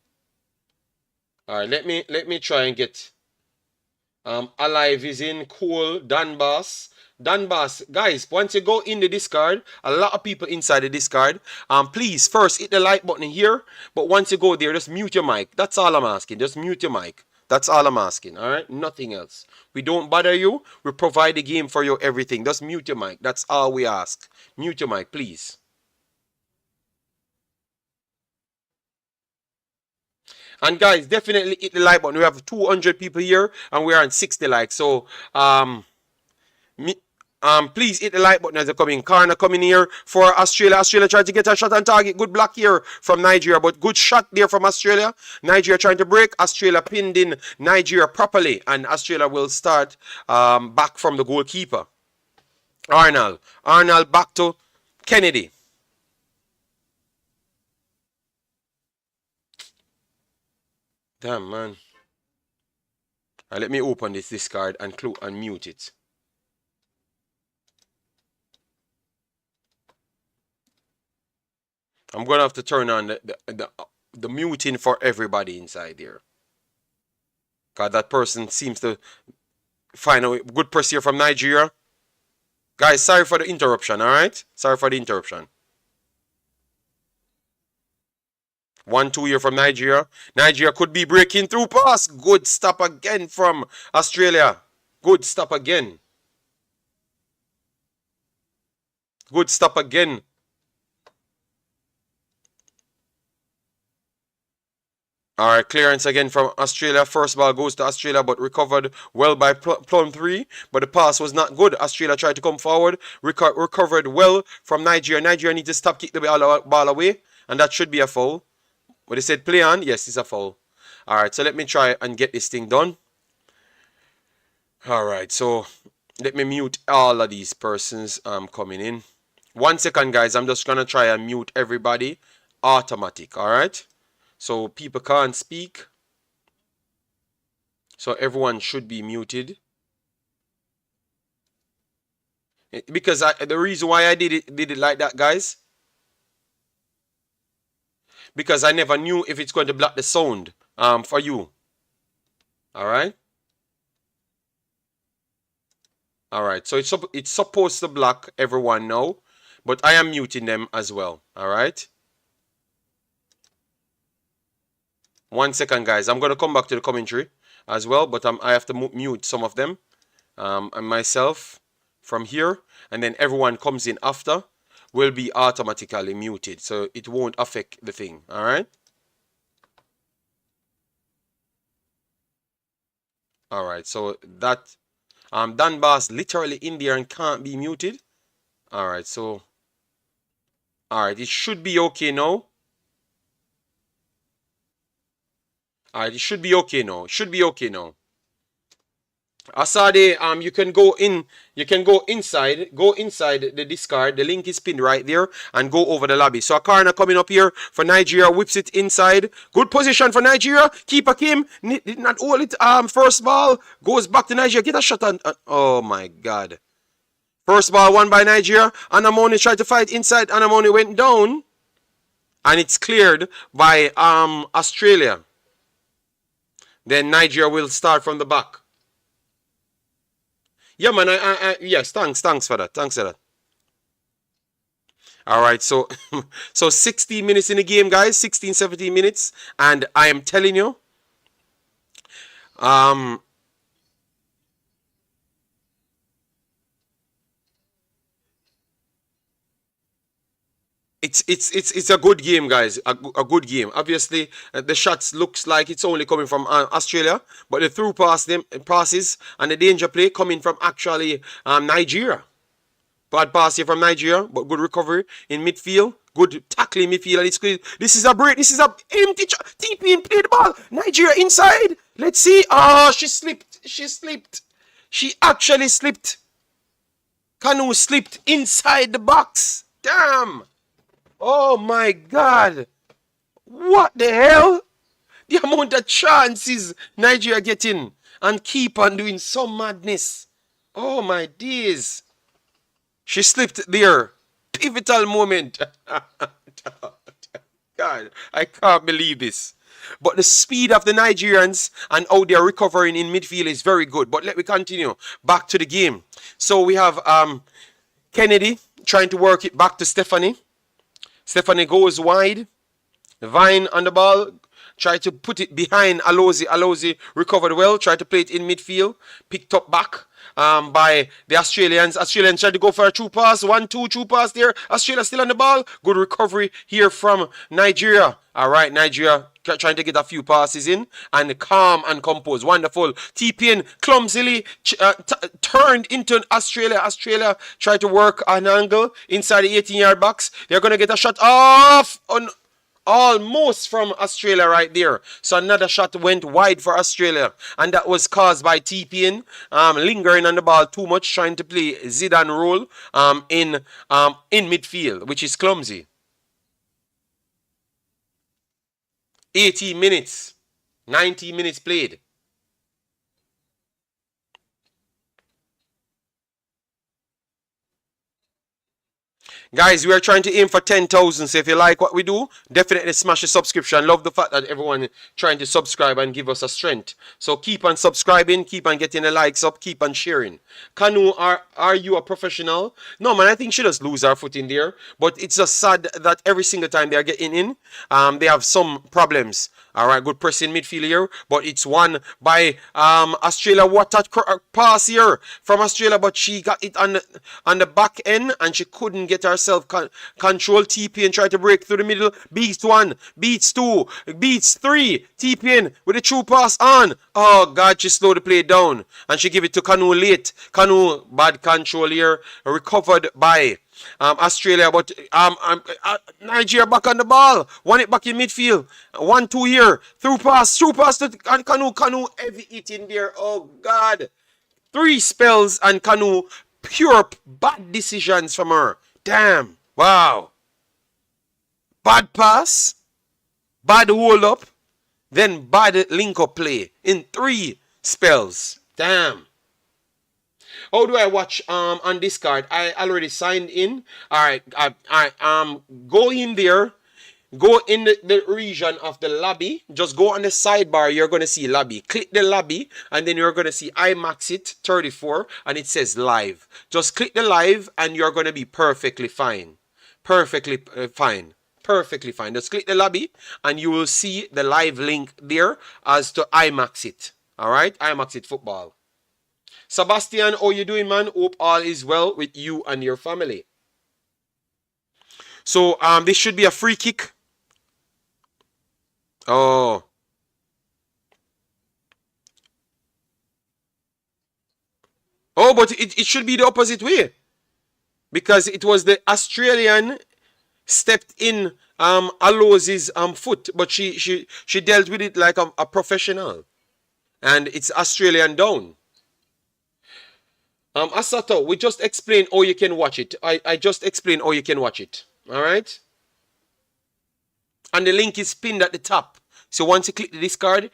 All right, let me try and get Alive is in, Cole, Danbas. Danbas, guys, once you go in the discard, a lot of people inside the discard. Please first hit the like button here, but once you go there, just mute your mic. That's all I'm asking. Just mute your mic. That's all I'm asking. All right, nothing else. We don't bother you. We provide the game for you, everything. Just mute your mic. That's all we ask. Mute your mic, please. And guys, definitely hit the like button. We have 200 people here, and we're on 60 likes. So, please hit the like button as they come in. Karna coming here for Australia. Australia trying to get a shot on target. Good block here from Nigeria, but good shot there from Australia. Nigeria trying to break. Australia pinned in Nigeria properly, and Australia will start back from the goalkeeper. Arnold back to Kennedy. Damn, man. Right, let me open this discard and mute it. I'm gonna have to turn on the muting for everybody inside here. God, that person seems to find a good press here from Nigeria. Guys, sorry for the interruption, alright? Sorry for the interruption. 1-2 here from Nigeria. Nigeria could be breaking through pass. Good stop again from Australia. Good stop again. Good stop again. Alright, clearance again from Australia. First ball goes to Australia, but recovered well by Plumtree. But the pass was not good. Australia tried to come forward. Recovered well from Nigeria. Nigeria needs to stop kicking the ball away. And that should be a foul. But they said play on. Yes, it's a foul. Alright, so let me try and get this thing done. Alright, so let me mute all of these persons coming in. 1 second, guys. I'm just going to try and mute everybody. Automatic, alright? So people can't speak. So everyone should be muted. Because the reason why I did it like that, guys, because I never knew if it's going to block the sound for you. Alright? Alright, so it's supposed to block everyone now, but I am muting them as well. Alright? 1 second, guys. I'm gonna come back to the commentary as well, but I have to mute some of them. And myself from here, and then everyone comes in after will be automatically muted, so it won't affect the thing. All right. All right. So that Dan Bass literally in there and can't be muted. All right. So all right, it should be okay now. All right, it should be okay now. It should be okay now. Asade, you can go inside the discard. The link is pinned right there, and go over the lobby. So a corner coming up here for Nigeria, whips it inside. Good position for Nigeria. Keeper Kim did not hold it. First ball goes back to Nigeria. Get a shot on. Oh my God. First ball won by Nigeria. Anamoni tried to fight inside. Anamoni went down, and it's cleared by Australia. Then Nigeria will start from the back. Yeah, man. Yes, thanks for that. Thanks for that. All right, so 16 minutes in the game, guys. 16, 17 minutes, and I am telling you, it's a good game, guys. A good game. Obviously, the shots looks like it's only coming from Australia, but the through passes and the danger play coming from actually Nigeria. Bad pass here from Nigeria, but good recovery in midfield. Good tackling midfield. And it's good. This is a break. This is a empty. TP and play the ball. Nigeria inside. Let's see. Oh, she slipped. She slipped. She actually slipped. Kanu slipped inside the box. Damn. Oh my God. What the hell? The amount of chances Nigeria getting and keep on doing some madness. Oh my days. She slipped there. Pivotal moment. God, I can't believe this. But the speed of the Nigerians and how they're recovering in midfield is very good. But let me continue. Back to the game. So we have Kennedy trying to work it back to Stephanie. Stephanie goes wide. Vine on the ball. Try to put it behind Alozi. Alozi recovered well. Tried to play it in midfield. Picked up back by the Australians. Australians tried to go for a true pass. 1-2 true pass there. Australia still on the ball. Good recovery here from Nigeria. All right, Nigeria trying to get a few passes in. And calm and composed. Wonderful. TPN clumsily turned into Australia. Australia tried to work an angle inside the 18-yard box. They're going to get a shot off on almost from Australia right there. So another shot went wide for Australia, and that was caused by TPN lingering on the ball too much, trying to play Zidane role in midfield, which is clumsy. 18 minutes, 90 minutes played. Guys, we are trying to aim for 10,000. So if you like what we do, definitely smash the subscription. Love the fact that everyone trying to subscribe and give us a strength. So keep on subscribing, keep on getting the likes up, keep on sharing. Kanu, are you a professional? No, man, I think she just lose her foot in there. But it's just sad that every single time they're getting in, they have some problems. All right, good pressing midfield here, but it's won by Australia. What a pass here from Australia, but she got it on the back end and she couldn't get herself control. TPN tried to break through the middle. Beats 1, beats 2, beats 3. TPN with a true pass on. Oh God, she slowed the play down and she give it to Kanu late. Kanu bad control here, recovered by Australia, but Nigeria back on the ball. Won it back in midfield. 1-2 here. Through pass to Kanu. Kanu heavy hit in there. Oh God. 3 spells and Kanu pure bad decisions from her. Damn. Wow. Bad pass. Bad hold up. Then bad link up play in 3 spells. Damn. How do I watch on this card? I already signed in. Alright, go in there. Go in the region of the lobby. Just go on the sidebar. You're going to see lobby. Click the lobby and then you're going to see Imaxit 34 and it says live. Just click the live and you're going to be perfectly fine. Perfectly fine. Perfectly fine. Just click the lobby and you will see the live link there as to Imaxit. All right, Imaxit Football. Sebastian, how you doing, man? Hope all is well with you and your family. So this should be a free kick. Oh. Oh, but it should be the opposite way. Because it was the Australian stepped in Aloz's foot, but she dealt with it like a professional. And it's Australian down. Asato, we just explained how you can watch it. I just explained how you can watch it. Alright? And the link is pinned at the top. So once you click the discard,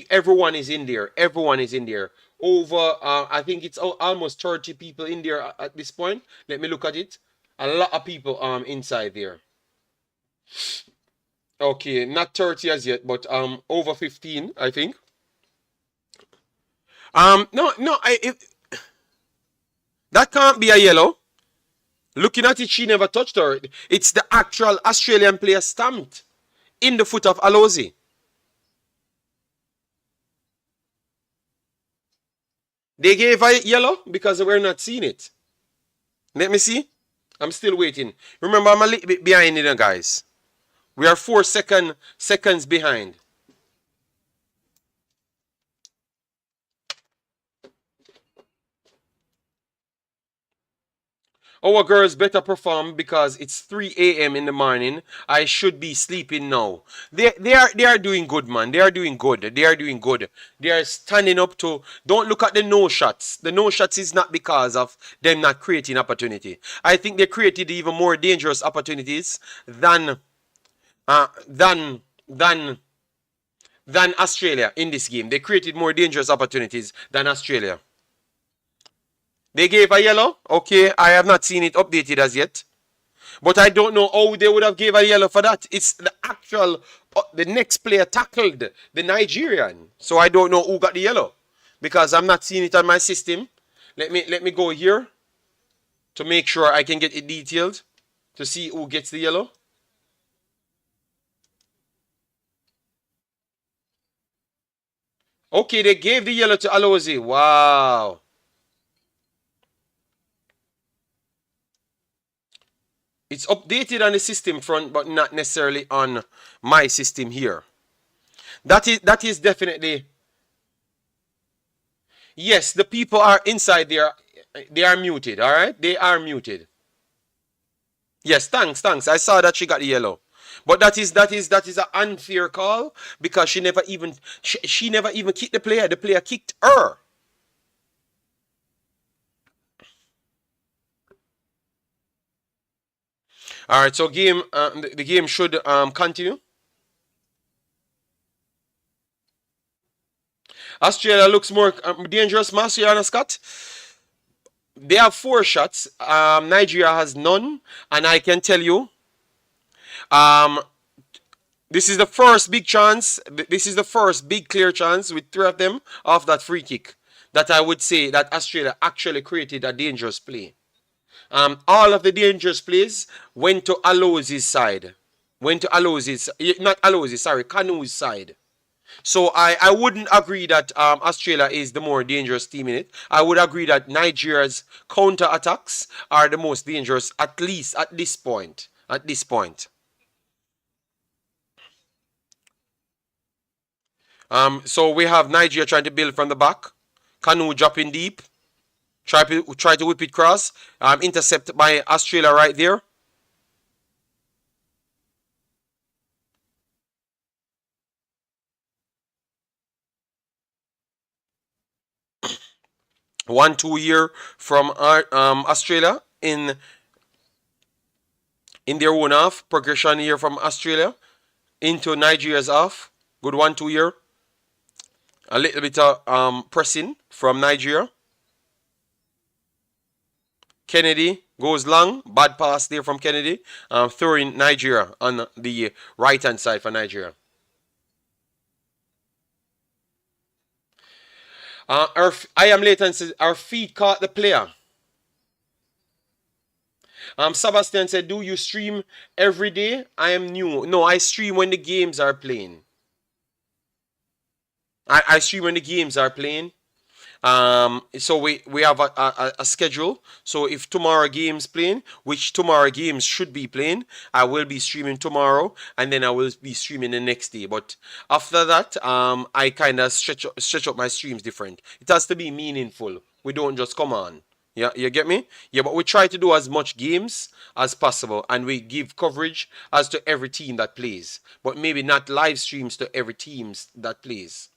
everyone is in there. Everyone is in there. Over, I think it's almost 30 people in there at this point. Let me look at it. A lot of people inside there. Okay, not 30 as yet, but over 15, I think. No, that can't be a yellow. Looking at it, she never touched her. It's the actual Australian player stamped in the foot of Alozi. They gave a yellow because we're not seeing it. Let me see. I'm still waiting. Remember, I'm a little bit behind, guys. We are 4 seconds behind. Our girls better perform because it's 3 a.m. in the morning. I should be sleeping now. They are doing good, man. They are doing good. They are doing good. They are standing up to. Don't look at the no shots. The no shots is not because of them not creating opportunity. I think they created even more dangerous opportunities than uh, than than than Australia in this game. They created more dangerous opportunities than Australia. They gave a yellow. Okay, I have not seen it updated as yet. But I don't know how they would have gave a yellow for that. It's the actual, the next player tackled the Nigerian. So I don't know who got the yellow. Because I'm not seeing it on my system. Let me go here to make sure I can get it detailed to see who gets the yellow. Okay, they gave the yellow to Alozi. Wow. It's updated on the system front, but not necessarily on my system here. That is definitely. Yes, the people are inside there. They are muted, all right? They are muted. Yes, thanks. I saw that she got the yellow. But that is an unfair call because she never even kicked the player. The player kicked her. All right, so the game should continue. Australia looks more dangerous, Marciana Scott. They have 4 shots. Nigeria has none, and I can tell you, um, this is the first big chance. This is the first big clear chance with 3 of them off that free kick. That I would say that Australia actually created a dangerous play. All of the dangerous plays went to Alozi's side. Went to Alozi's, not Alozi's, sorry, Kanu's side. So I wouldn't agree that Australia is the more dangerous team in it. I would agree that Nigeria's counter attacks are the most dangerous, at least at this point. At this point. So we have Nigeria trying to build from the back. Kanu dropping deep. Try to whip it cross. Intercept by Australia right there. One, 2 year from Australia in their own half. Progression here from Australia into Nigeria's half. Good 1, 2 year. A little bit of pressing from Nigeria. Kennedy goes long. Bad pass there from Kennedy. Throwing Nigeria on the right hand side for Nigeria. I am late and says our feet caught the player. Sebastian said, "Do you stream every day?" I am new. No, I stream when the games are playing. I stream when the games are playing. So we have a schedule. So if tomorrow games playing, which tomorrow games should be playing, I will be streaming tomorrow, and then I will be streaming the next day. But after that, I kind of stretch up my streams different. It has to be meaningful. We don't just come on. Yeah, you get me? Yeah, but we try to do as much games as possible, and we give coverage as to every team that plays, but maybe not live streams to every teams that plays.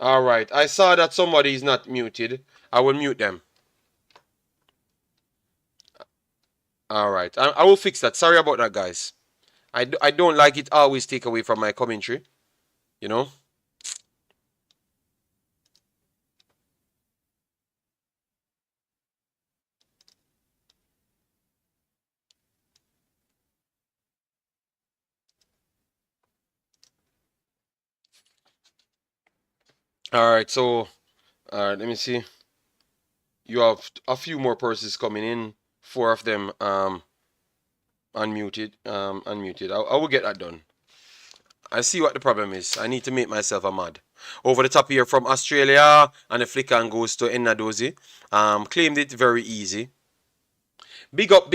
All right. I saw that somebody is not muted. I will mute them. All right. I will fix that. Sorry about that, guys. I don't like it always take away from my commentary, you know? All right. So, let me see. You have a few more persons coming in. Four of them unmuted. I will get that done. I see what the problem is. I need to make myself a mod. Over the top here from Australia, and the flicker goes to Ennadozi. Claimed it very easy. Big up.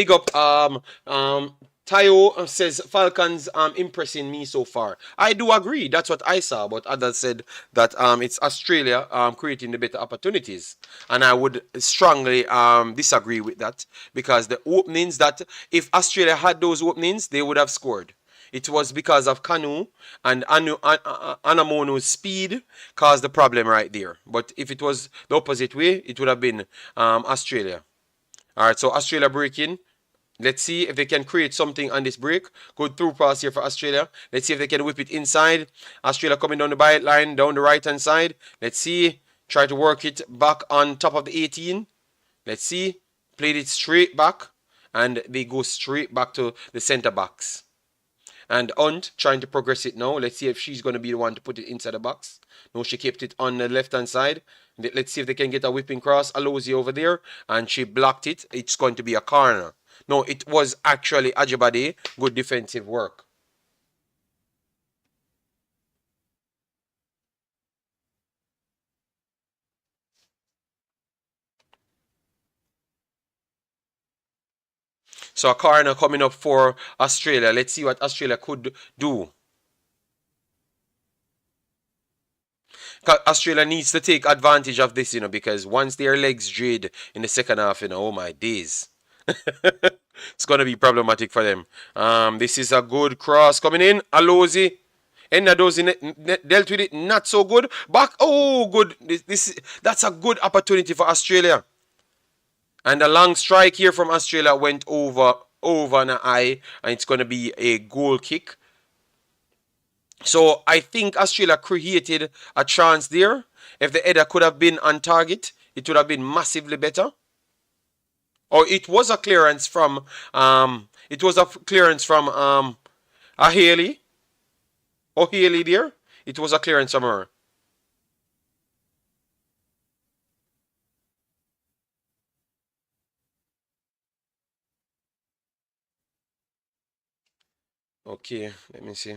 Tayo says Falcons impressing me so far. I do agree. That's what I saw, but others said that it's Australia creating the better opportunities, and I would strongly disagree with that because the openings that if Australia had those openings, they would have scored. It was because of Kanu and Anamonu's speed caused the problem right there. But if it was the opposite way, it would have been Australia. All right, so Australia breaking. Let's see if they can create something on this break. Good through pass here for Australia. Let's see if they can whip it inside. Australia coming down the byte line, down the right-hand side. Let's see. Try to work it back on top of the 18. Let's see. Played it straight back. And they go straight back to the centre backs. And Hunt trying to progress it now. Let's see if she's going to be the one to put it inside the box. No, she kept it on the left-hand side. Let's see if they can get a whipping cross. Alozi over there. And she blocked it. It's going to be a corner. No, it was actually Ajibade. Good defensive work. So a corner coming up for Australia. Let's see what Australia could do. Australia needs to take advantage of this, because once their legs dread in the second half, oh my days. It's going to be problematic for them. This is a good cross coming in. Alozi. Ennadozi dealt with it not so good. Back. Oh, good. That's a good opportunity for Australia. And a long strike here from Australia went over an eye. And it's going to be a goal kick. So I think Australia created a chance there. If the header could have been on target, it would have been massively better. Or it was a clearance from a Haley. Oh, Haley there. It was a clearance from her. Okay, let me see.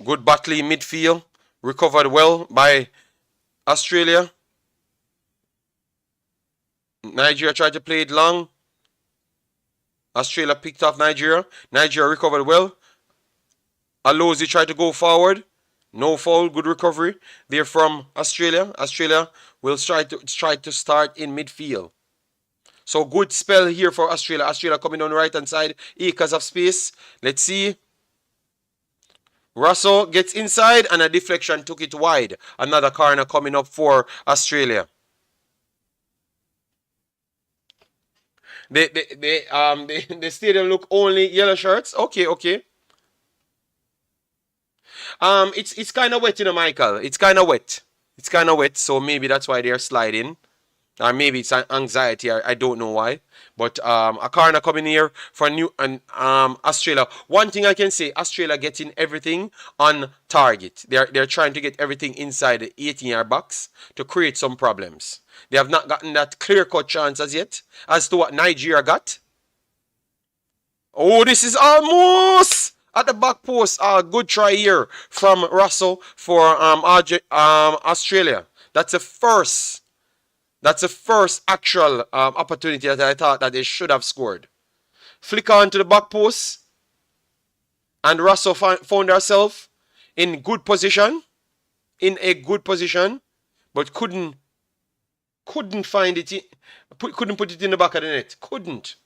Good battling midfield. Recovered well by Australia. Nigeria tried to play it long. Australia picked off Nigeria. Nigeria recovered well. Alozi tried to go forward. No foul. Good recovery there from Australia. Australia will try to start in midfield. So good spell here for Australia. Australia coming on the right hand side. Acres of space. Let's see. Russell gets inside and a deflection took it wide. Another corner coming up for Australia. The stadium look only yellow shirts. Okay. It's kind of wet, Michael. It's kind of wet. So maybe that's why they're sliding. Or maybe it's an anxiety. I don't know why. But a corner coming here for New and Australia. One thing I can say, Australia getting everything on target. They're trying to get everything inside the 18-yard box to create some problems. They have not gotten that clear-cut chance as yet as to what Nigeria got. Oh, this is almost at the back post. Good try here from Russell for Australia. That's the first. That's the first actual opportunity that I thought that they should have scored. Flick on to the back post, and Russell found herself in good position, in a good position, but couldn't find it. Couldn't put it in the back of the net. Couldn't.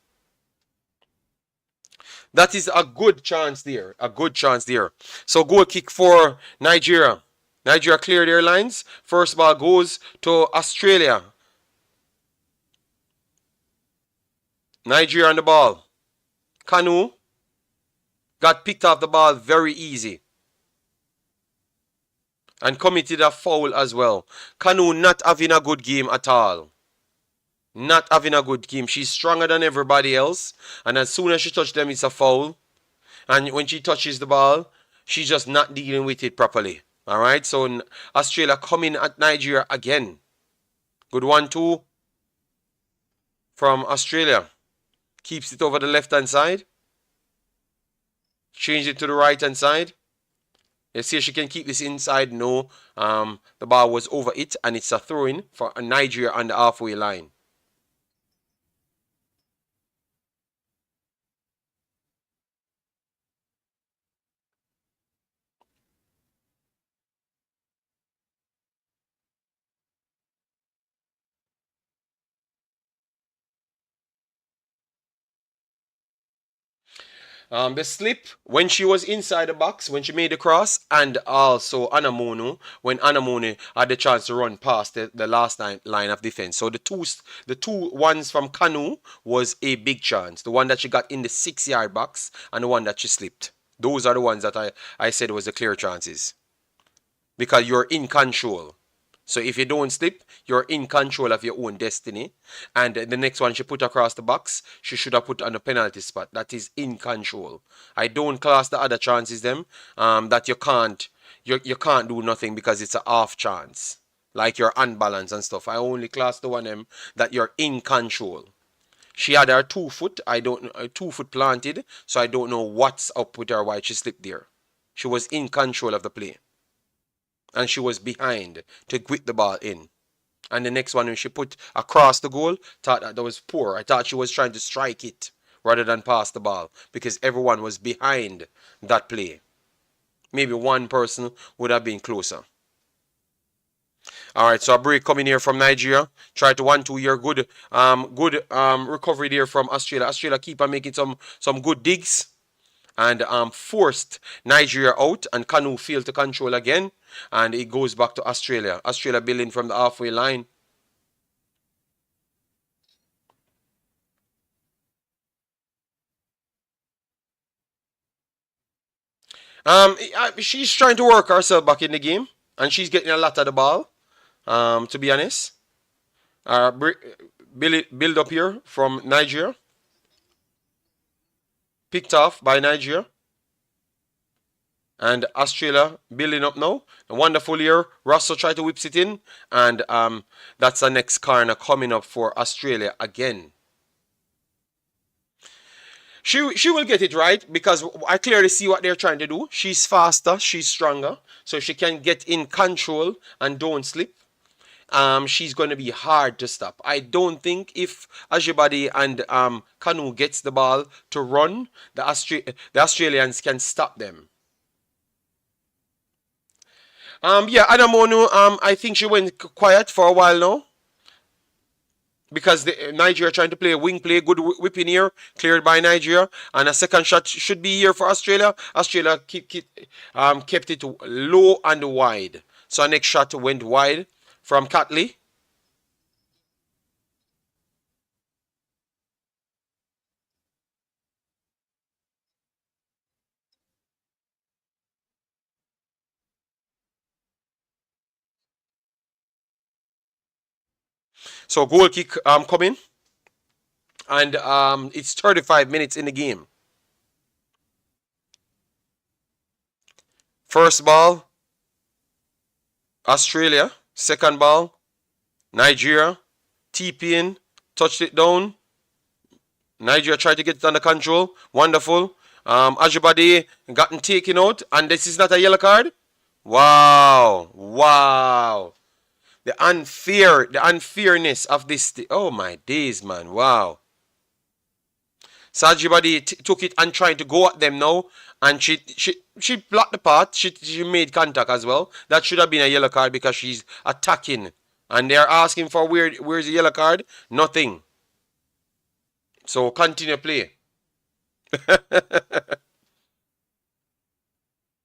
That is a good chance there. A good chance there. So goal kick for Nigeria. Nigeria clear their lines. First ball goes to Australia. Nigeria on the ball. Kanu got picked off the ball very easy. And committed a foul as well. Kanu not having a good game at all. Not having a good game. She's stronger than everybody else. And as soon as she touches them, it's a foul. And when she touches the ball, she's just not dealing with it properly. Alright, so Australia coming at Nigeria again. Good 1-2 from Australia. Keeps it over the left-hand side. Change it to the right-hand side. Let's see if she can keep this inside. No, the ball was over it, and it's a throw-in for Nigeria on the halfway line. The slip when she was inside the box, when she made the cross, and also Anamono, when Anamono had the chance to run past the last line of defense. So the two ones from Kanu was a big chance. The one that she got in the 6-yard box and the one that she slipped. Those are the ones that I said was the clear chances. Because you're in control. So if you don't slip, you're in control of your own destiny. And the next one she put across the box, she should have put on the penalty spot. That is in control. I don't class the other chances them that you can't do nothing because it's a half chance. Like you're unbalanced and stuff. I only class the one them that you're in control. She had her 2 foot, I don't know, 2 foot planted, so I don't know what's up with her why she slipped there. She was in control of the play. And she was behind to whip the ball in. And the next one, when she put across the goal, thought that was poor. I thought she was trying to strike it rather than pass the ball because everyone was behind that play. Maybe one person would have been closer. All right, so a break coming here from Nigeria. Try to 1-2 here. Good recovery there from Australia. Australia keep on making some good digs and forced Nigeria out, and Kanu failed to control again, and it goes back to Australia. Australia building from the halfway line. She's trying to work herself back in the game, and she's getting a lot of the ball. To be honest, build up here from Nigeria, picked off by Nigeria. And Australia building up now. A wonderful year. Russell tried to whips it in. And that's the next corner coming up for Australia again. She will get it right because I clearly see what they're trying to do. She's faster. She's stronger. So she can get in control and don't slip. She's going to be hard to stop. I don't think if Ajibade and Kanu gets the ball to run, the Australians can stop them. Yeah, Adamono, I think she went quiet for a while now. Because Nigeria trying to play a wing play, good whipping here, cleared by Nigeria, and a second shot should be here for Australia. Australia kept it low and wide. So our next shot went wide from Catley. So goal kick coming, and it's 35 minutes in the game. First ball, Australia. Second ball, Nigeria. TP in, touched it down. Nigeria tried to get it under control. Wonderful. Ajibade gotten taken out, and this is not a yellow card. Wow, wow. The unfairness of this. Oh my days, man. Wow. So Ajibade took it and tried to go at them now, and she blocked the path. She made contact as well. That should have been a yellow card because she's attacking, and they're asking for where's the yellow card? Nothing. So continue play.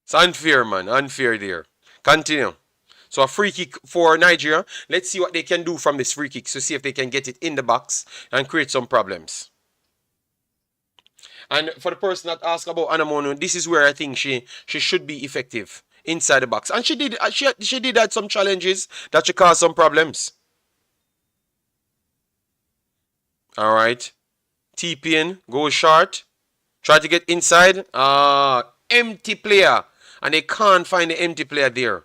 It's unfair, man. Unfair there. Continue. So a free kick for Nigeria. Let's see what they can do from this free kick to see if they can get it in the box and create some problems. And for the person that asked about Anamono, this is where I think she should be effective inside the box. And she did have some challenges that should cause some problems. All right. TP in, go short. Try to get inside. Empty player. And they can't find the empty player there.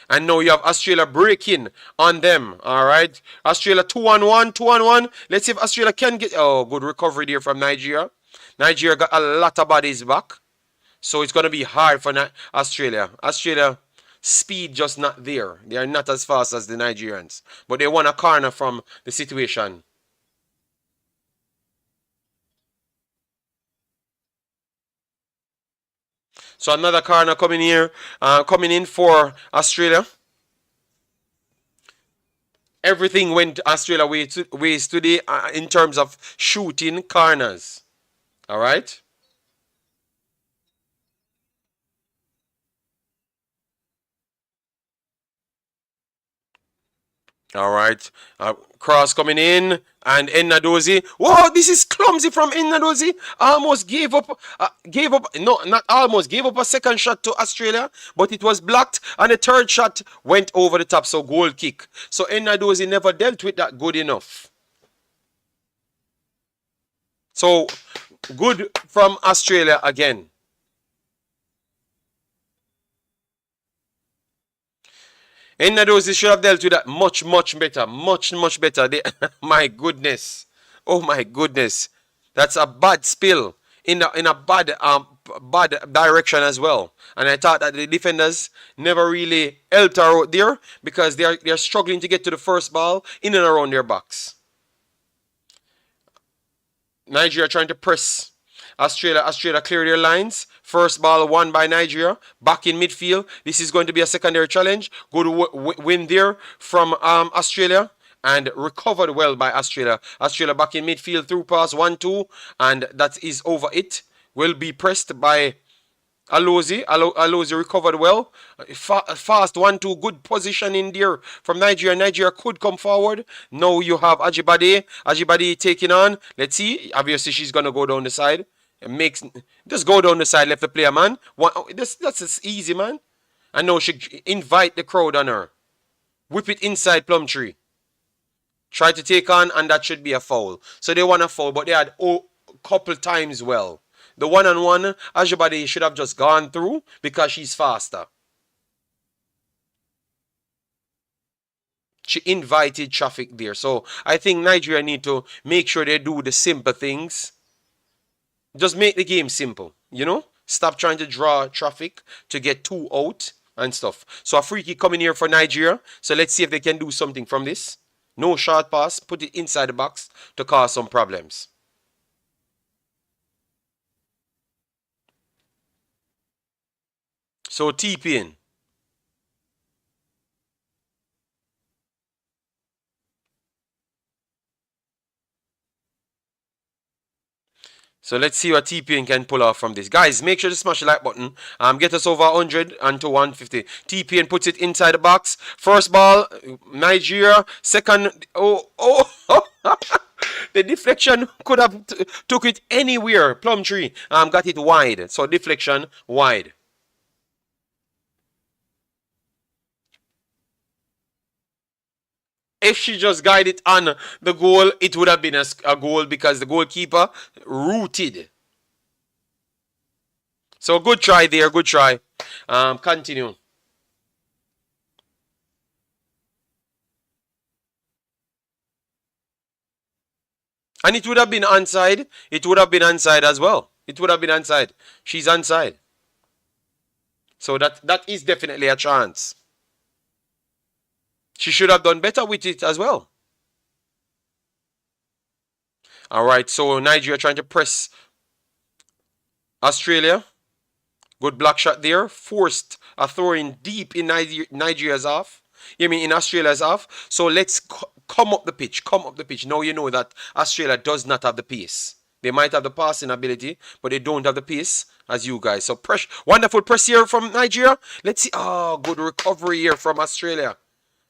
And now you have Australia breaking on them. All right. Australia 2-on-1, 2-on-1. Let's see if Australia can get... Oh, good recovery there from Nigeria. Nigeria got a lot of bodies back. So it's going to be hard for Australia. Australia, speed just not there. They are not as fast as the Nigerians. But they won a corner from the situation. So another corner coming here, coming in for Australia. Everything went Australia ways today in terms of shooting corners. All right. All right. Cross coming in. And Ennadozie. Whoa, this is clumsy from Ennadozie. Almost gave up. No, not almost. Gave up a second shot to Australia. But it was blocked. And the third shot went over the top. So goal kick. So Ennadozie never dealt with that good enough. So good from Australia again. Ennadozie should have dealt with that much better. Much better. My goodness. Oh my goodness. That's a bad spill in a bad direction as well. And I thought that the defenders never really helped her out there because they're struggling to get to the first ball in and around their box. Nigeria trying to press Australia clear their lines. First ball won by Nigeria. Back in midfield. This is going to be a secondary challenge. Good win there from Australia. And recovered well by Australia. Australia back in midfield through pass 1-2. And that is over it. Will be pressed by Alozie. Alozie recovered well. Fast 1-2. Good position in there from Nigeria. Nigeria could come forward. Now you have Ajibade. Ajibade taking on. Let's see. Obviously she's going to go down the side. Just go down the side, left the player, man. That's easy, man. And now she invite the crowd on her. Whip it inside Plumtree. Try to take on, and that should be a foul. So they won a foul, but they had a couple times well. The one-on-one, Ajibade should have just gone through because she's faster. She invited traffic there. So I think Nigeria need to make sure they do the simple things. Just make the game simple, you know? Stop trying to draw traffic to get two out and stuff. So a free kick coming here for Nigeria. So let's see if they can do something from this. No short pass. Put it inside the box to cause some problems. So TP in. So let's see what TPN can pull off from this. Guys, make sure to smash the like button. Get us over 100 and to 150. TPN puts it inside the box. First ball, Nigeria. Second, oh. The deflection could have took it anywhere. Plumtree got it wide. So deflection wide. If she just guided on the goal, it would have been a goal because the goalkeeper rooted. So good try there, good try. Continue. And it would have been onside. It would have been onside as well. It would have been onside. She's onside. So that is definitely a chance. She should have done better with it as well. All right, so Nigeria trying to press Australia. Good block shot there. Forced a throw in deep in Nigeria's half. You mean in Australia's half? So let's come up the pitch. Come up the pitch. Now you know that Australia does not have the pace. They might have the passing ability, but they don't have the pace as you guys. So press, wonderful press here from Nigeria. Let's see. Oh, good recovery here from Australia.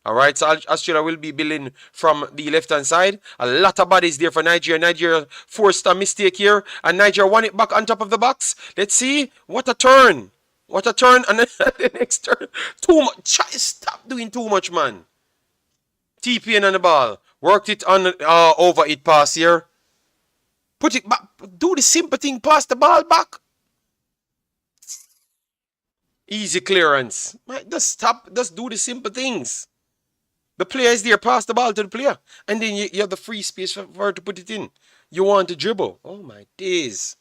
All right, so Australia will be building from the left-hand side. A lot of bodies there for Nigeria. Nigeria forced a mistake here, and Nigeria won it back on top of the box. Let's see. What a turn. What a turn. And then the next turn. Too much. Stop doing too much, man. TPN on the ball. Worked it on over it pass here. Put it back. Do the simple thing. Pass the ball back. Easy clearance. Just stop. Just do the simple things. The player is there, pass the ball to the player. And then you have the free space for her to put it in. You want to dribble. Oh my days.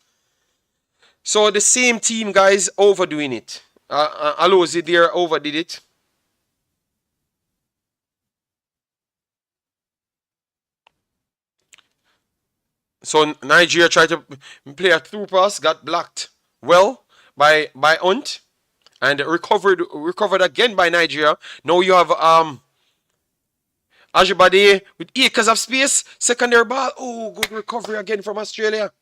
So the same team, guys, overdoing it. Alozi there overdid it. So Nigeria tried to play a through pass, got blocked well by Hunt. And recovered again by Nigeria. Now you have Ajibade with acres of space. Secondary ball. Oh, good recovery again from Australia.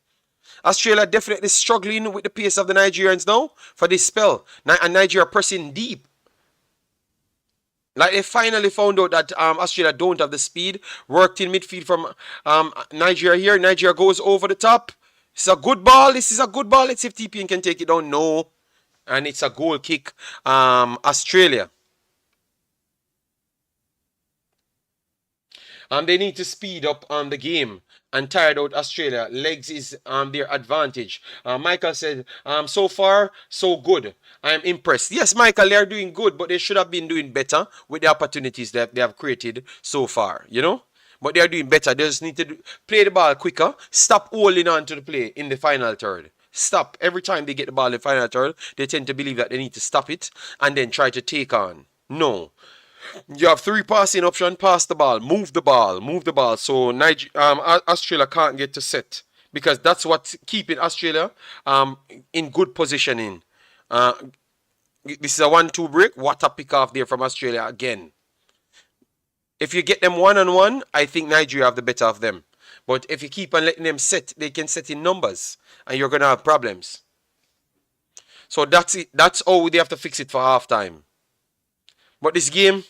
Australia definitely struggling with the pace of the Nigerians now for this spell. And Nigeria pressing deep. Like they finally found out that Australia don't have the speed. Worked in midfield from Nigeria here. Nigeria goes over the top. It's a good ball. This is a good ball. Let's see if TPN can take it down. No. And it's a goal kick. Australia. They need to speed up the game and tired out Australia. Legs is their advantage. Michael said, so far, so good. I'm impressed. Yes, Michael, they're doing good, but they should have been doing better with the opportunities that they have created so far, you know? But they're doing better. They just need to play the ball quicker. Stop holding on to the play in the final third. Stop. Every time they get the ball in the final third, they tend to believe that they need to stop it and then try to take on. No. You have three passing options. Pass the ball, move the ball, move the ball. So Australia can't get to set because that's what's keeping Australia in good positioning. This is a 1-2 break. What a pick off there from Australia again. If you get them one-on-one, I think Nigeria have the better of them. But if you keep on letting them set, they can set in numbers and you're going to have problems. So that's it. That's how they have to fix it for halftime. But this game,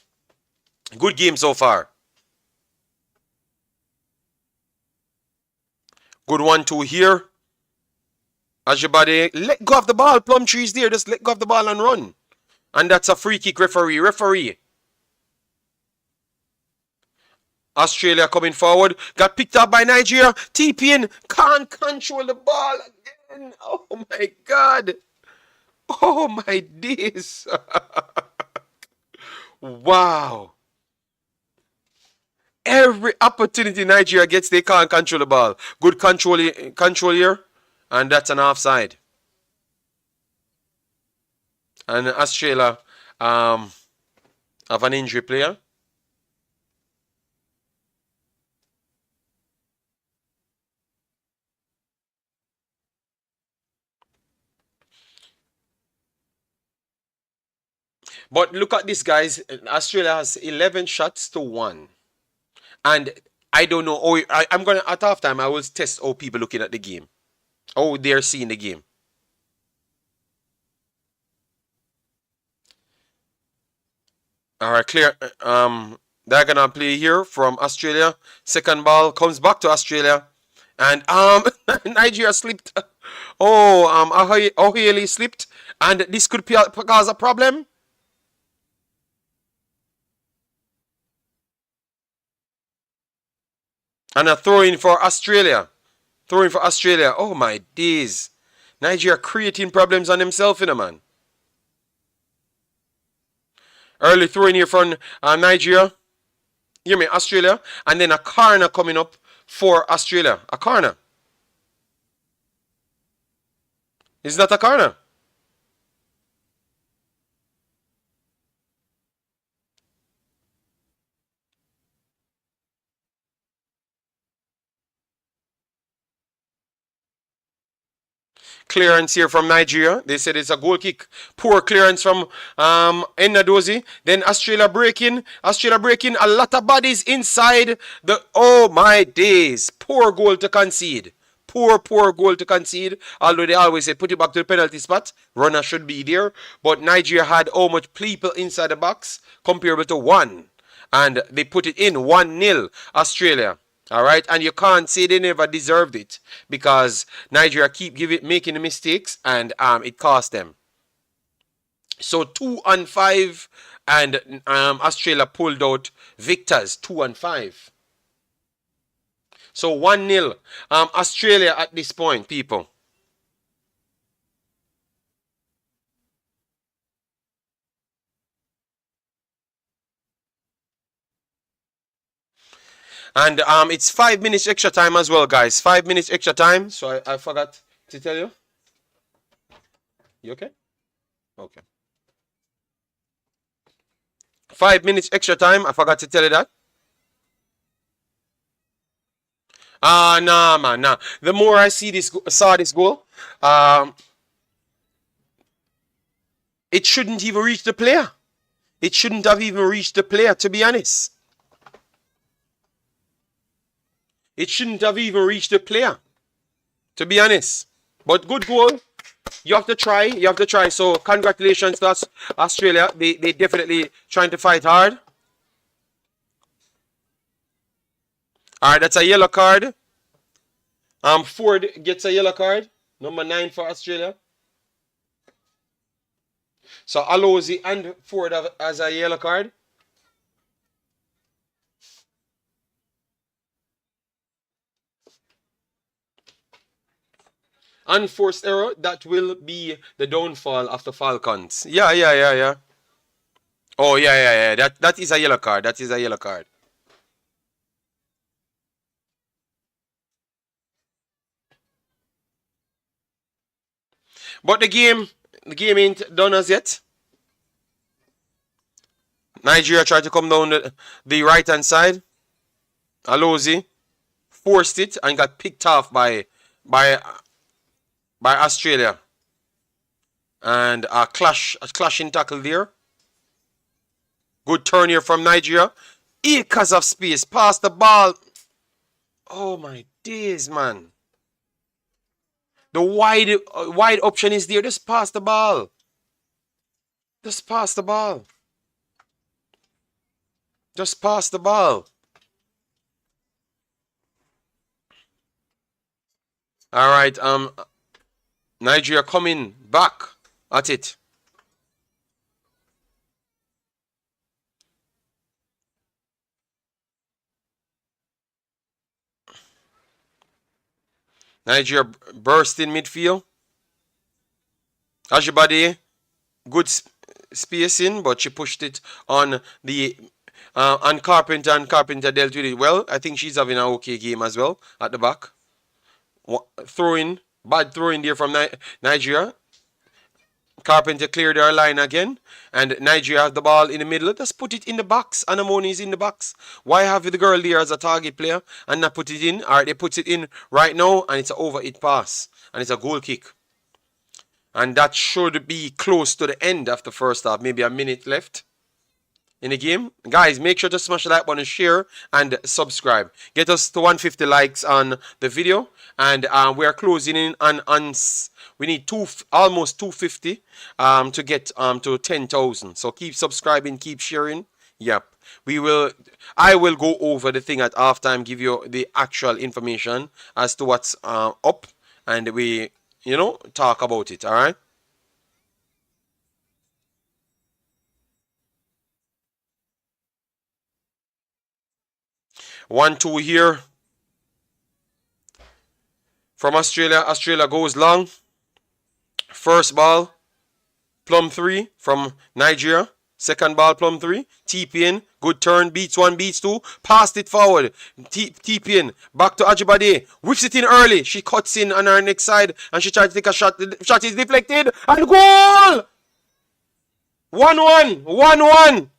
good game so far. Good 1-2 here. Ajibade, let go of the ball. Plum trees there. Just let go of the ball and run. And that's a free kick, referee. Australia coming forward. Got picked up by Nigeria. TPN can't control the ball again. Oh my God. Oh my days. Wow. Every opportunity Nigeria gets, they can't control the ball. Good control here. And that's an offside. And Australia have an injury player. But look at this, guys. Australia has 11 shots to 1. And I don't know. I'm going to, at halftime, I will test how people looking at the game. How they're seeing the game. All right, clear. Diagonal play here from Australia. Second ball comes back to Australia. And Nigeria slipped. Oh, O'Haley slipped. And this could cause a problem. And a throw in for Australia. Throw in for Australia. Oh my days. Nigeria creating problems on himself, you know, man. Early throw in here from Nigeria. You mean Australia? And then a corner coming up for Australia. A corner. Is that a corner? Clearance here from Nigeria. They said it's a goal kick. Poor clearance from Enadozi. Then Australia breaking. Australia breaking. A lot of bodies inside the. Oh my days. Poor goal to concede. Poor goal to concede. Although they always say put it back to the penalty spot. Runner should be there. But Nigeria had how much people inside the box comparable to one. And they put it in 1-0 Australia. All right, and you can't say they never deserved it because Nigeria keep making the mistakes and it cost them. So 2-5, and Australia pulled out victors 2-5. So 1-0 Australia at this point, people. And it's 5 minutes extra time as well, guys. 5 minutes extra time. So I forgot to tell you. You okay? Okay. 5 minutes extra time. I forgot to tell you that. Nah, man, nah. The more I saw this goal, it shouldn't even reach the player. It shouldn't have even reached the player, to be honest. It shouldn't have even reached the player, to be honest. But good goal. You have to try. You have to try. So congratulations to Australia. They definitely trying to fight hard. All right, that's a yellow card. Ford gets a yellow card. Number 9 for Australia. So Alozi and Ford has a yellow card. Unforced error, that will be the downfall of the Falcons. Yeah. Oh, yeah. That is a yellow card. That is a yellow card. But the game ain't done as yet. Nigeria tried to come down the right hand side. Alozi forced it and got picked off by Australia. And a clashing tackle there. Good turn here from Nigeria. Acres of space. Pass the ball. Oh my days, man. The wide option is there. Just pass the ball. Just pass the ball. Just pass the ball. All right. Nigeria coming back at it. Nigeria burst in midfield. Ajibade, good spacing, but she pushed it on the on Carpenter, and Carpenter dealt with it well. I think she's having an okay game as well at the back. Bad throwing there from Nigeria. Carpenter cleared our line again, and Nigeria have the ball in the middle. Just put it in the box. Anamoni is in the box. Why have the girl there as a target player and not put it in? Alright, they put it in right now, and it's an over it pass, and it's a goal kick. And that should be close to the end of the first half. Maybe a minute left in the game. Guys, make sure to smash the like button, share, and subscribe. Get us to 150 likes on the video. And we're closing in on we need almost 250 to get to 10,000. So keep subscribing, keep sharing. Yep. I will go over the thing at halftime, give you the actual information as to what's up, and we talk about it. All right. 1-2 here. from Australia. Australia goes long. First ball, plum 3 from Nigeria. Second ball, plum 3. TP in. Good turn. Beats 1, beats 2. Passed it forward. TP in. Back to Ajibade. Whips it in early. She cuts in on her next side and she tries to take a shot. The shot is deflected. And goal! 1-1. 1-1.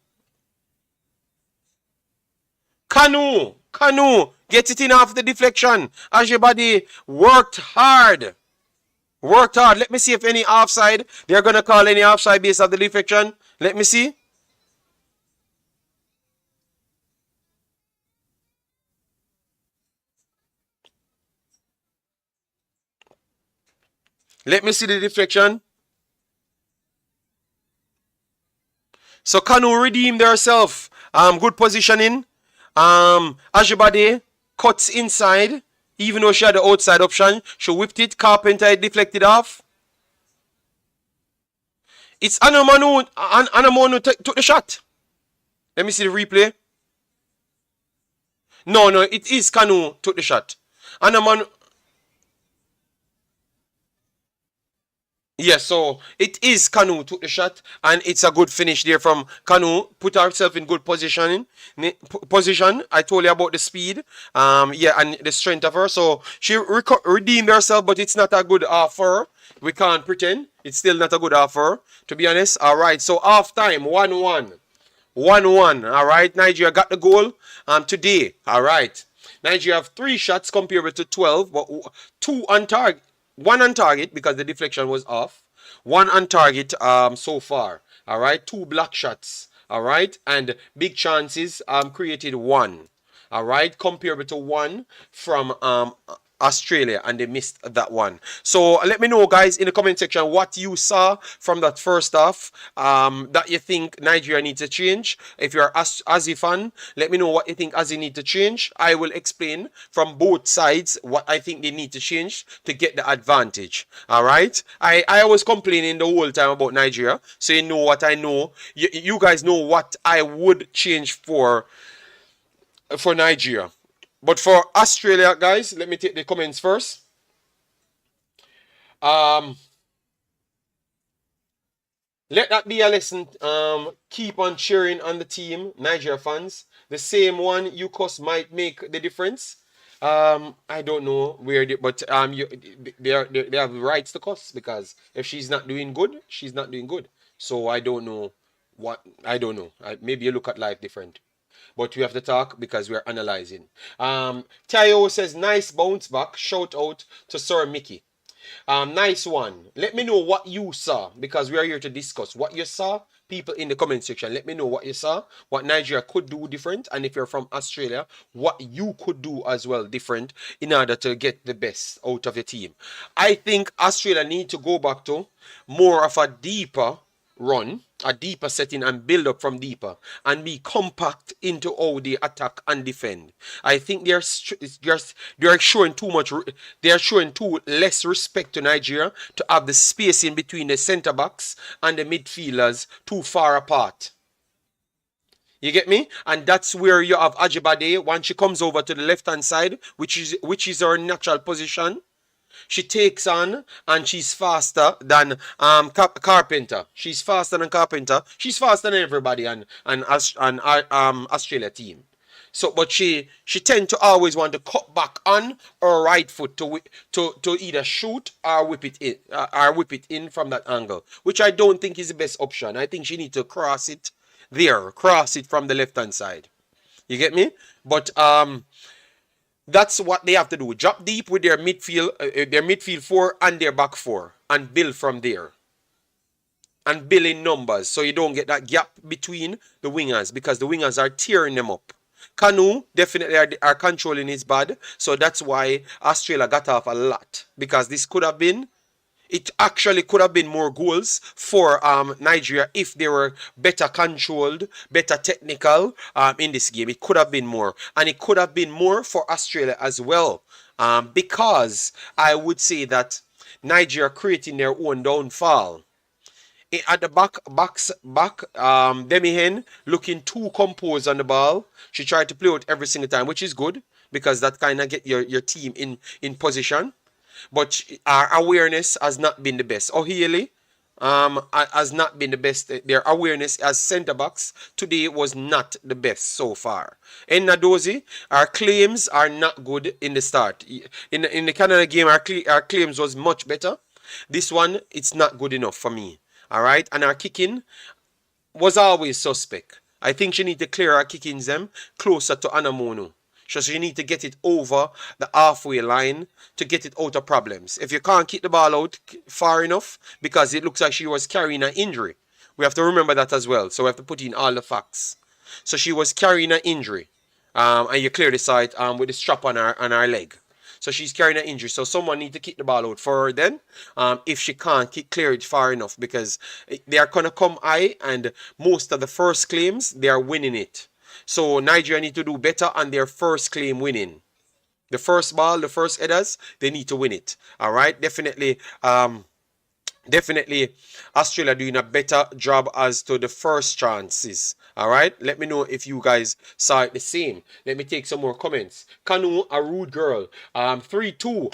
Kanu gets it in after the deflection. Ajibade worked hard. Worked hard. Let me see if any offside. They're going to call any offside based on the deflection. Let me see. Let me see the deflection. So Kanu redeemed herself. Good positioning. Ajibade cuts inside. Even though she had the outside option, she whipped it. Carpenter deflected off. It's Anamanu. Anamanu took the shot. Let me see the replay. No, it is Kanu took the shot. Anamanu. Yes, so it is Kanu took the shot, and it's a good finish there from Kanu. Put herself in good position. I told you about the speed, yeah, and the strength of her. So she redeemed herself, but it's not a good offer. We can't pretend it's still not a good offer, to be honest. All right, so half time 1-1, 1-1. All right, Nigeria got the goal today. All right, Nigeria have 3 shots compared to 12, but 2 on target. 1 on target because the deflection was off. 1 on target so far. All right. 2 block shots. All right. And big chances created 1. All right. Compared to 1 from Australia, and they missed that one. So let me know, guys, in the comment section what you saw from that first half that you think Nigeria needs to change. If you're Aussie fan, let me know what you think Aussie need to change. I will explain from both sides what I think they need to change to get the advantage. All right. I was complaining the whole time about Nigeria, so you know what I know. You guys know what I would change for Nigeria. But for Australia, guys, let me take the comments first. Let that be a lesson. Keep on cheering on the team, Nigeria fans. The same one you cuss might make the difference. I don't know where, but they have rights to cuss, because if she's not doing good, she's not doing good. So I don't know what. I don't know. Maybe you look at life different. But we have to talk because we're analyzing. Tayo says, nice bounce back. Shout out to Sir Mickey. Nice one. Let me know what you saw, because we are here to discuss what you saw. People in the comment section, let me know what you saw, what Nigeria could do different, and if you're from Australia, what you could do as well different in order to get the best out of your team. I think Australia need to go back to more of a deeper run, a deeper setting, and build up from deeper, and be compact into how they attack and defend. I think they are showing too much. They are showing too less respect to Nigeria to have the space in between the centre backs and the midfielders too far apart. You get me? And that's where you have Ajibade. Once she comes over to the left hand side, which is her natural position, she takes on, and she's faster than Carpenter. She's faster than Carpenter. She's faster than everybody on Australia team. So, but she tend to always want to cut back on her right foot to either shoot or whip it in from that angle, which I don't think is the best option. I think she needs to cross it from the left hand side. You get me? But that's what they have to do. Drop deep with their midfield 4 and their back 4, and build from there. And build in numbers, so you don't get that gap between the wingers, because the wingers are tearing them up. Kanu definitely are controlling his bad, so that's why Australia got off a lot, because this could have been. It actually could have been more goals for Nigeria if they were better controlled, better technical in this game. It could have been more. And it could have been more for Australia as well. Because I would say that Nigeria creating their own downfall. At the back, Demi Hen looking too composed on the ball. She tried to play out every single time, which is good, because that kind of get your team in position. but our awareness has not been the best. O'Haley has not been the best. Their awareness as centre backs today was not the best so far. In Nadozi, our claims are not good in the start. In the Canada game, our claims was much better. This one, it's not good enough for me. All right, and our kicking was always suspect. I think she need to clear her kickings them closer to Anamono. So she need to get it over the halfway line to get it out of problems. If you can't kick the ball out far enough, because it looks like she was carrying an injury. We have to remember that as well. So we have to put in all the facts. So she was carrying an injury. And you clear the side with the strap on her leg. So she's carrying an injury. So someone need to kick the ball out for her then. If she can't clear it far enough, because they are going to come high, and most of the first claims, they are winning it. So Nigeria need to do better on their first claim winning. The first ball, the first headers, they need to win it. All right, definitely. Definitely Australia doing a better job as to the first chances. All right, let me know if you guys saw it the same. Let me take some more comments. Kanu, a rude girl. 3-2.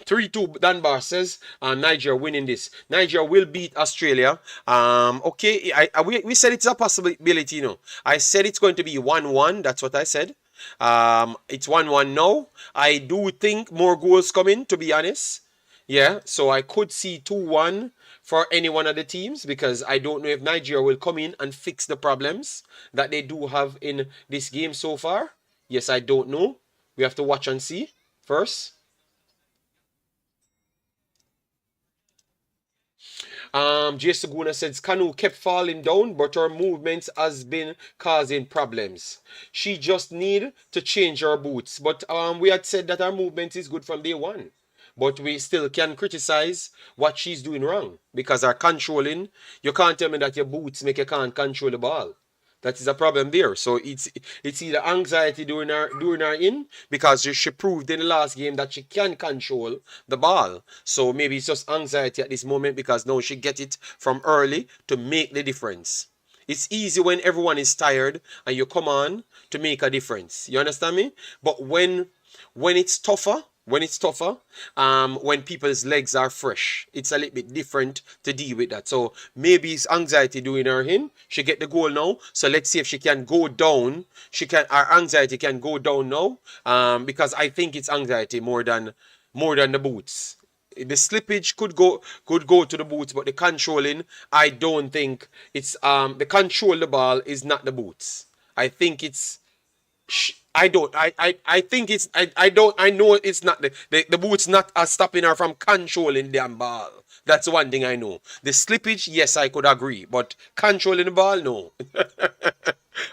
3-2 Dunbar says Nigeria winning this. Nigeria will beat Australia. Okay, we said it's a possibility, you know. I said it's going to be 1-1. That's what I said. It's 1-1 now. I do think more goals coming, to be honest. Yeah, so I could see 2-1 for any one of the teams, because I don't know if Nigeria will come in and fix the problems that they do have in this game so far. Yes, I don't know. We have to watch and see first. J. Saguna says Kanu kept falling down, but her movements has been causing problems. She just need to change her boots. But we had said that her movement is good from day one. But we still can criticize what she's doing wrong, because her controlling, you can't tell me that your boots make you can't control the ball. That is a problem there. So it's either anxiety doing her in, because she proved in the last game that she can control the ball. So maybe it's just anxiety at this moment, because now she get it from early to make the difference. It's easy when everyone is tired and you come on to make a difference. You understand me? But when it's tougher, when people's legs are fresh, it's a little bit different to deal with that. So maybe it's anxiety doing her in. She get the goal now, so let's see if she can go down. Her anxiety can go down now, because I think it's anxiety more than the boots. The slippage could go to the boots, but the controlling, I don't think it's the control the ball is not the boots. I think it's I think it's I know it's not the boots not stopping her from controlling the ball. That's one thing I know. The slippage, yes, I could agree, but controlling the ball, no.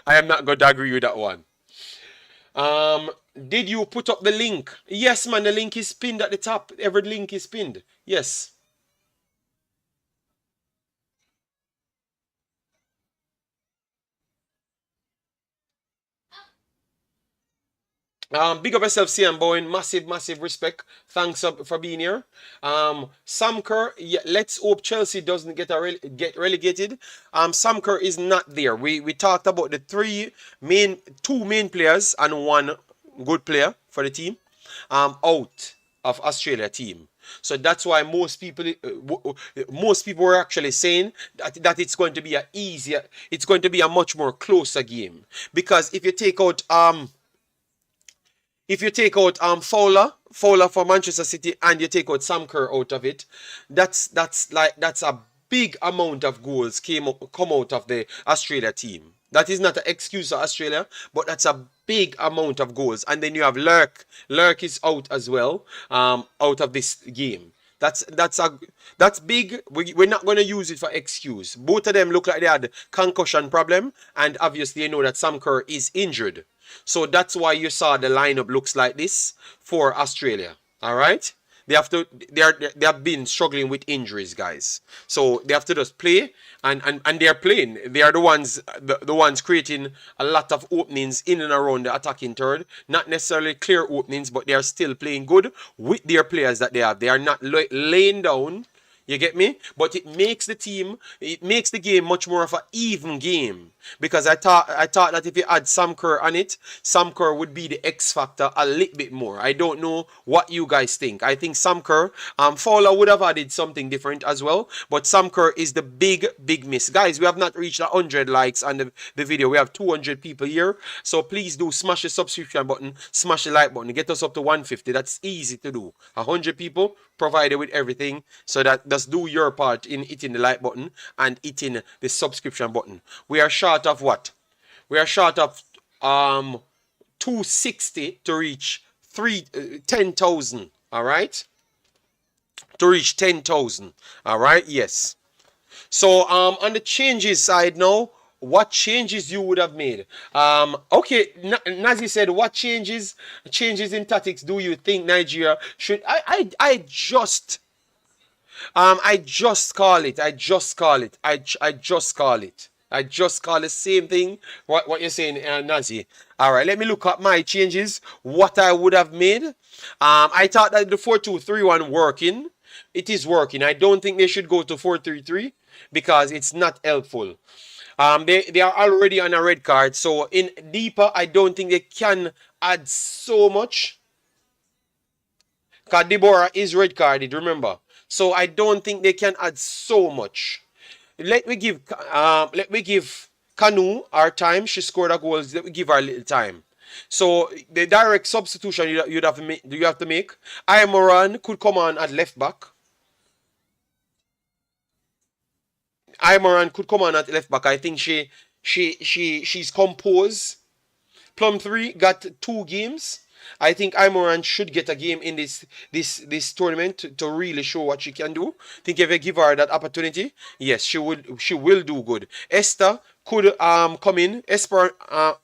I am not going to agree with that one. Did you put up the link? Yes, man, the link is pinned at the top. Every link is pinned. Yes. Big up yourself, CM Bowen. Massive respect. Thanks for being here. Sam Kerr, yeah, let's hope Chelsea doesn't get relegated. Sam Kerr is not there. We talked about the two main players and one good player for the team out of Australia team. So that's why most people were actually saying that it's going to be it's going to be a much more closer game, because if you take out Fowler for Manchester City, and you take out Sam Kerr out of it, that's a big amount of goals come out of the Australia team. That is not an excuse for Australia, but that's a big amount of goals. And then you have Lurk. Lurk is out as well, out of this game. That's big. We're not going to use it for excuse. Both of them look like they had concussion problem, and obviously you know that Sam Kerr is injured. So that's why you saw the lineup looks like this for Australia. All right, they have been struggling with injuries, guys. So they have to just play, and they are playing. They are the ones creating a lot of openings in and around the attacking third. Not necessarily clear openings, but they are still playing good with their players that they have. They are not laying down. You get me? But it makes the game much more of an even game. Because I thought that if you add Sam Kerr on it, Sam Kerr would be the X factor a little bit more. I don't know what you guys think. I think Sam Kerr, Fowler would have added something different as well. But Sam Kerr is the big miss. Guys, we have not reached 100 likes on the video. We have 200 people here. So please do smash the subscription button, smash the like button, get us up to 150. That's easy to do. 100 people provided with everything, so that just do your part in hitting the like button and hitting the subscription button. We are short of what? We are short of 260 to reach 10,000. All right, to reach 10,000. All right, yes. So on the changes side now, what changes you would have made? Okay, Nazi said, what changes in tactics do you think Nigeria should? I just call it. I just call it. I just call it. I just call the same thing. What you're saying, Nazi. All right, let me look at my changes. What I would have made. I thought that the 4-2-3-1 working. It is working. I don't think they should go to 4-3-3 because it's not helpful. They are already on a red card, so in deeper, I don't think they can add so much. Because Deborah is red carded, remember. So I don't think they can add so much. Let me give Kanu our time. She scored a goal. Let me give her a little time. So the direct substitution you have to make. Moran could come on at left back. Moran could come on at left back. I think she's composed. Plum 3 got 2 games. I think Moran should get a game in this tournament to really show what she can do. I think if you give her that opportunity, yes, she will do good. Esther could come in.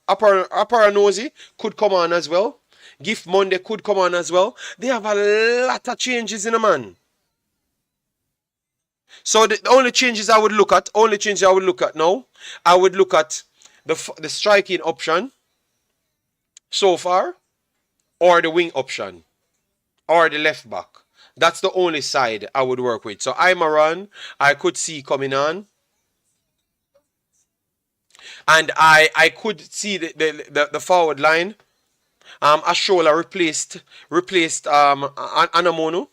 Aparanosi could come on as well. Gift Monday could come on as well. They have a lot of changes in a man. So the only changes I would look at now, I would look at the striking option so far, or the wing option, or the left back. That's the only side I would work with. So Moran, I could see coming on. And I could see the forward line. Ashola replaced Anamono.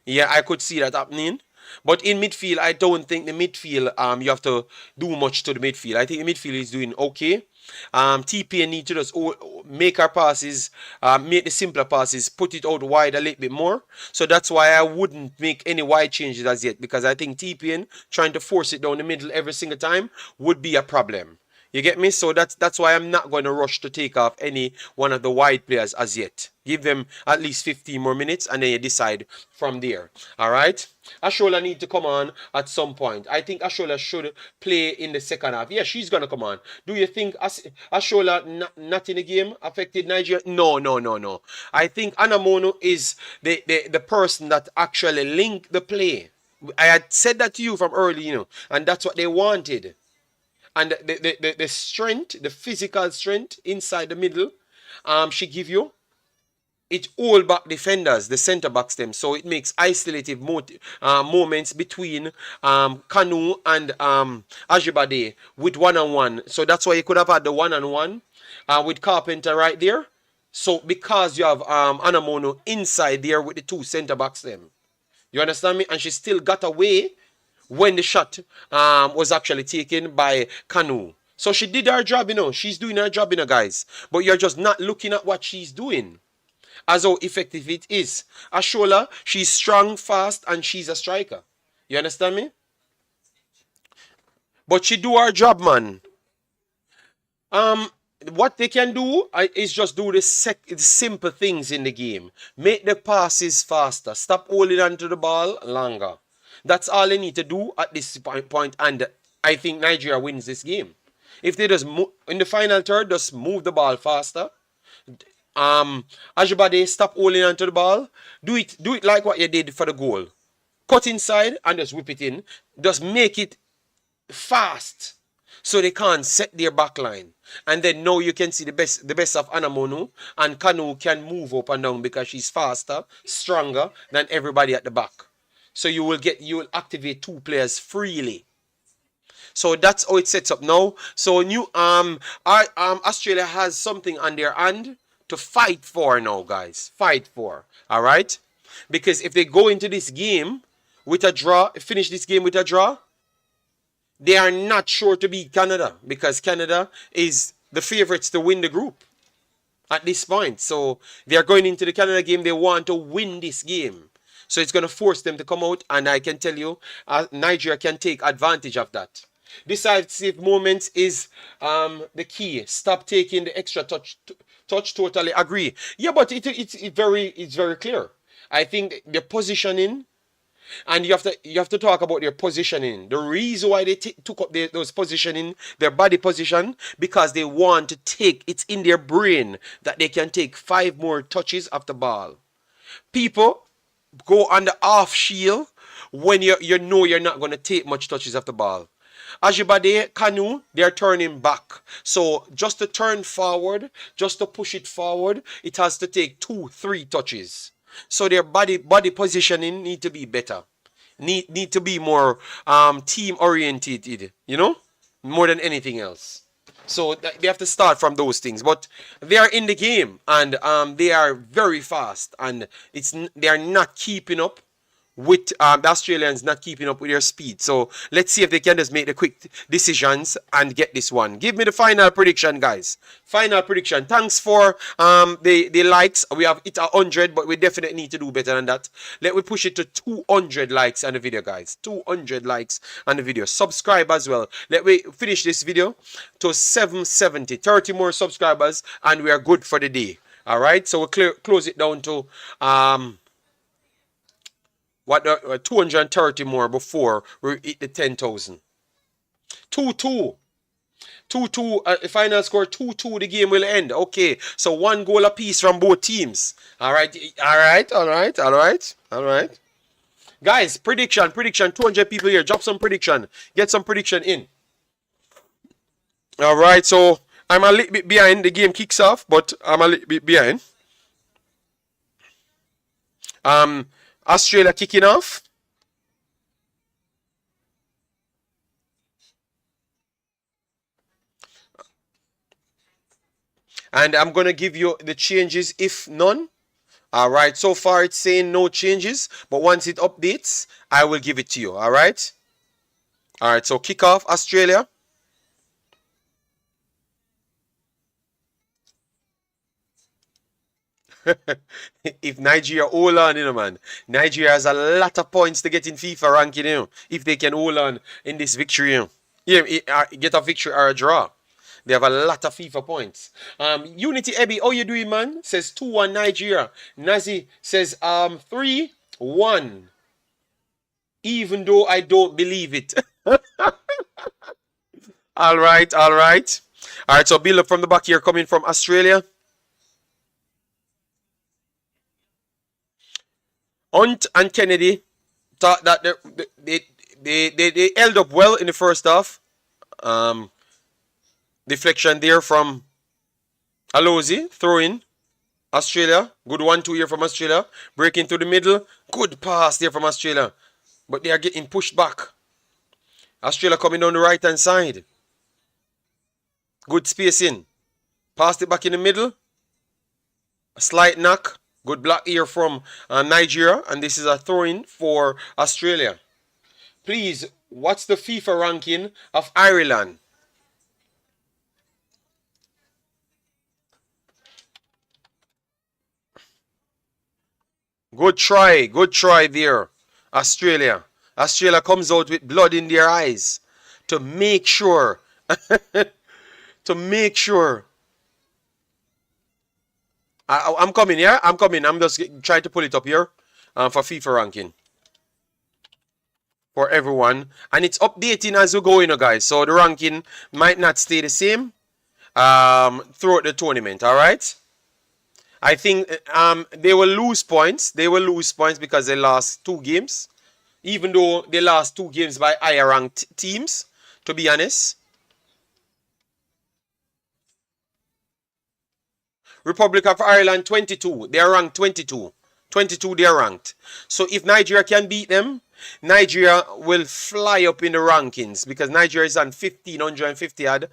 Yeah, I could see that happening. But in midfield, I don't think the midfield, you have to do much to the midfield. I think the midfield is doing okay. TP need to just make our passes, make the simpler passes, put it out wide a little bit more. So that's why I wouldn't make any wide changes as yet, because I think TPN trying to force it down the middle every single time would be a problem. You get me? So that's why I'm not going to rush to take off any one of the wide players as yet. Give them at least 15 more minutes and then you decide from there. All right? Ashola need to come on at some point. I think Ashola should play in the second half. Yeah, she's going to come on. Do you think Ashola not in the game affected Nigeria? No. I think Anamono is the person that actually linked the play. I had said that to you from early, and that's what they wanted. And the strength, the physical strength inside the middle, she give you. It all back defenders, the centre backs them. So it makes isolative moments between Kanu and Ajibade with one-on-one. So that's why you could have had the one-on-one with Carpenter right there. So because you have Anamono inside there with the 2 centre backs them. You understand me? And she still got away when the shot was actually taken by Kanu. So she did her job, She's doing her job, guys. But you're just not looking at what she's doing as how effective it is. Ashola, she's strong, fast, and she's a striker. You understand me? But she do her job, man. What they can do is just do the simple things in the game. Make the passes faster. Stop holding onto the ball longer. That's all they need to do at this point, and I think Nigeria wins this game. If they just in the final third, just move the ball faster. Ajibade, stop holding onto the ball. Do it like what you did for the goal. Cut inside and just whip it in. Just make it fast so they can't set their back line. And then now you can see the best of Anamono, and Kanu can move up and down because she's faster, stronger than everybody at the back. So you will activate 2 players freely. So that's how it sets up now. So Australia has something on their hand to fight for now, guys. Fight for. All right? Because if they go into this game with a draw, finish this game with a draw, they are not sure to beat Canada because Canada is the favorites to win the group at this point. So they are going into the Canada game. They want to win this game. So it's going to force them to come out. And I can tell you, Nigeria can take advantage of that. Decisive moments is the key. Stop taking the extra touch. Totally agree. Yeah, but it's very clear. I think the positioning, and you have to talk about their positioning. The reason why they took up those positioning, their body position, because they want to take, it's in their brain that they can take 5 more touches of the ball. People go on the off shield when you know you're not going to take much touches of the ball. Ajibade, Kanu, they're turning back. So just to turn forward, just to push it forward, it has to take 2-3 touches. So their body positioning need to be better. Need to be more team oriented, more than anything else. So they have to start from those things. But they are in the game and they are very fast and they are not keeping up with the Australians not keeping up with their speed. So let's see if they can just make the quick decisions and get this one. Give me the final prediction, guys. Final prediction. Thanks for the likes. We have hit 100, but we definitely need to do better than that. Let me push it to 200 likes on the video, guys. 200 likes on the video. Subscribe as well. Let me finish this video to 770. 30 more subscribers and we are good for the day. All right. So we'll close it down to 230 more before we hit the 10,000. 2-2. 2-2. Final score 2-2. The game will end. Okay. So 1 goal apiece from both teams. All right. Guys, prediction. 200 people here. Drop some prediction. Get some prediction in. All right. So I'm a little bit behind. The game kicks off, but I'm a little bit behind. Australia kicking off. And I'm going to give you the changes if none. All right. So far it's saying no changes. But once it updates, I will give it to you. All right. All right. So kick off Australia. If Nigeria hold on, man. Nigeria has a lot of points to get in FIFA ranking, if they can hold on in this victory, get a victory or a draw. They have a lot of FIFA points. Unity Ebby, how you doing, man? Says 2-1 Nigeria. Nazi says 3-1. Even though I don't believe it. All right. All right, so build up from the back here coming from Australia. Hunt and Kennedy thought that they held up well in the first half. Deflection there from Alozi, throw in. Australia, good 1-2 here from Australia. Breaking through the middle, good pass there from Australia. But they are getting pushed back. Australia coming down the right hand side. Good spacing. Passed it back in the middle. A slight knock. Good block here from Nigeria. And this is a throw-in for Australia. Please, what's the FIFA ranking of Ireland? Good try there, Australia. Australia comes out with blood in their eyes to make sure, I'm coming, yeah? I'm coming. I'm just trying to pull it up here for FIFA ranking for everyone. And it's updating as we go, guys. So the ranking might not stay the same throughout the tournament, all right? I think they will lose points. They will lose points because they lost 2 games. Even though they lost 2 games by higher ranked teams, to be honest. Republic of Ireland 22. They are ranked 22. 22 they are ranked. So if Nigeria can beat them, Nigeria will fly up in the rankings because Nigeria is on 1550 odd.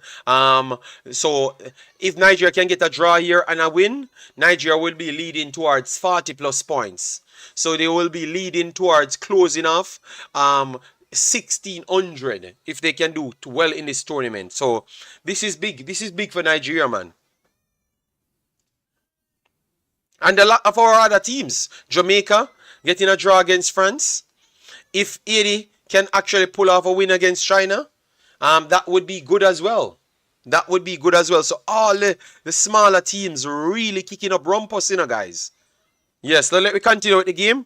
So if Nigeria can get a draw here and a win, Nigeria will be leading towards 40 plus points. So they will be leading towards closing off 1600 if they can do well in this tournament. So this is big. This is big for Nigeria, man. And a lot of our other teams, Jamaica getting a draw against France. If Haiti can actually pull off a win against China, that would be good as well. That would be good as well. So all the smaller teams really kicking up rumpus, guys. Yes, let me continue with the game.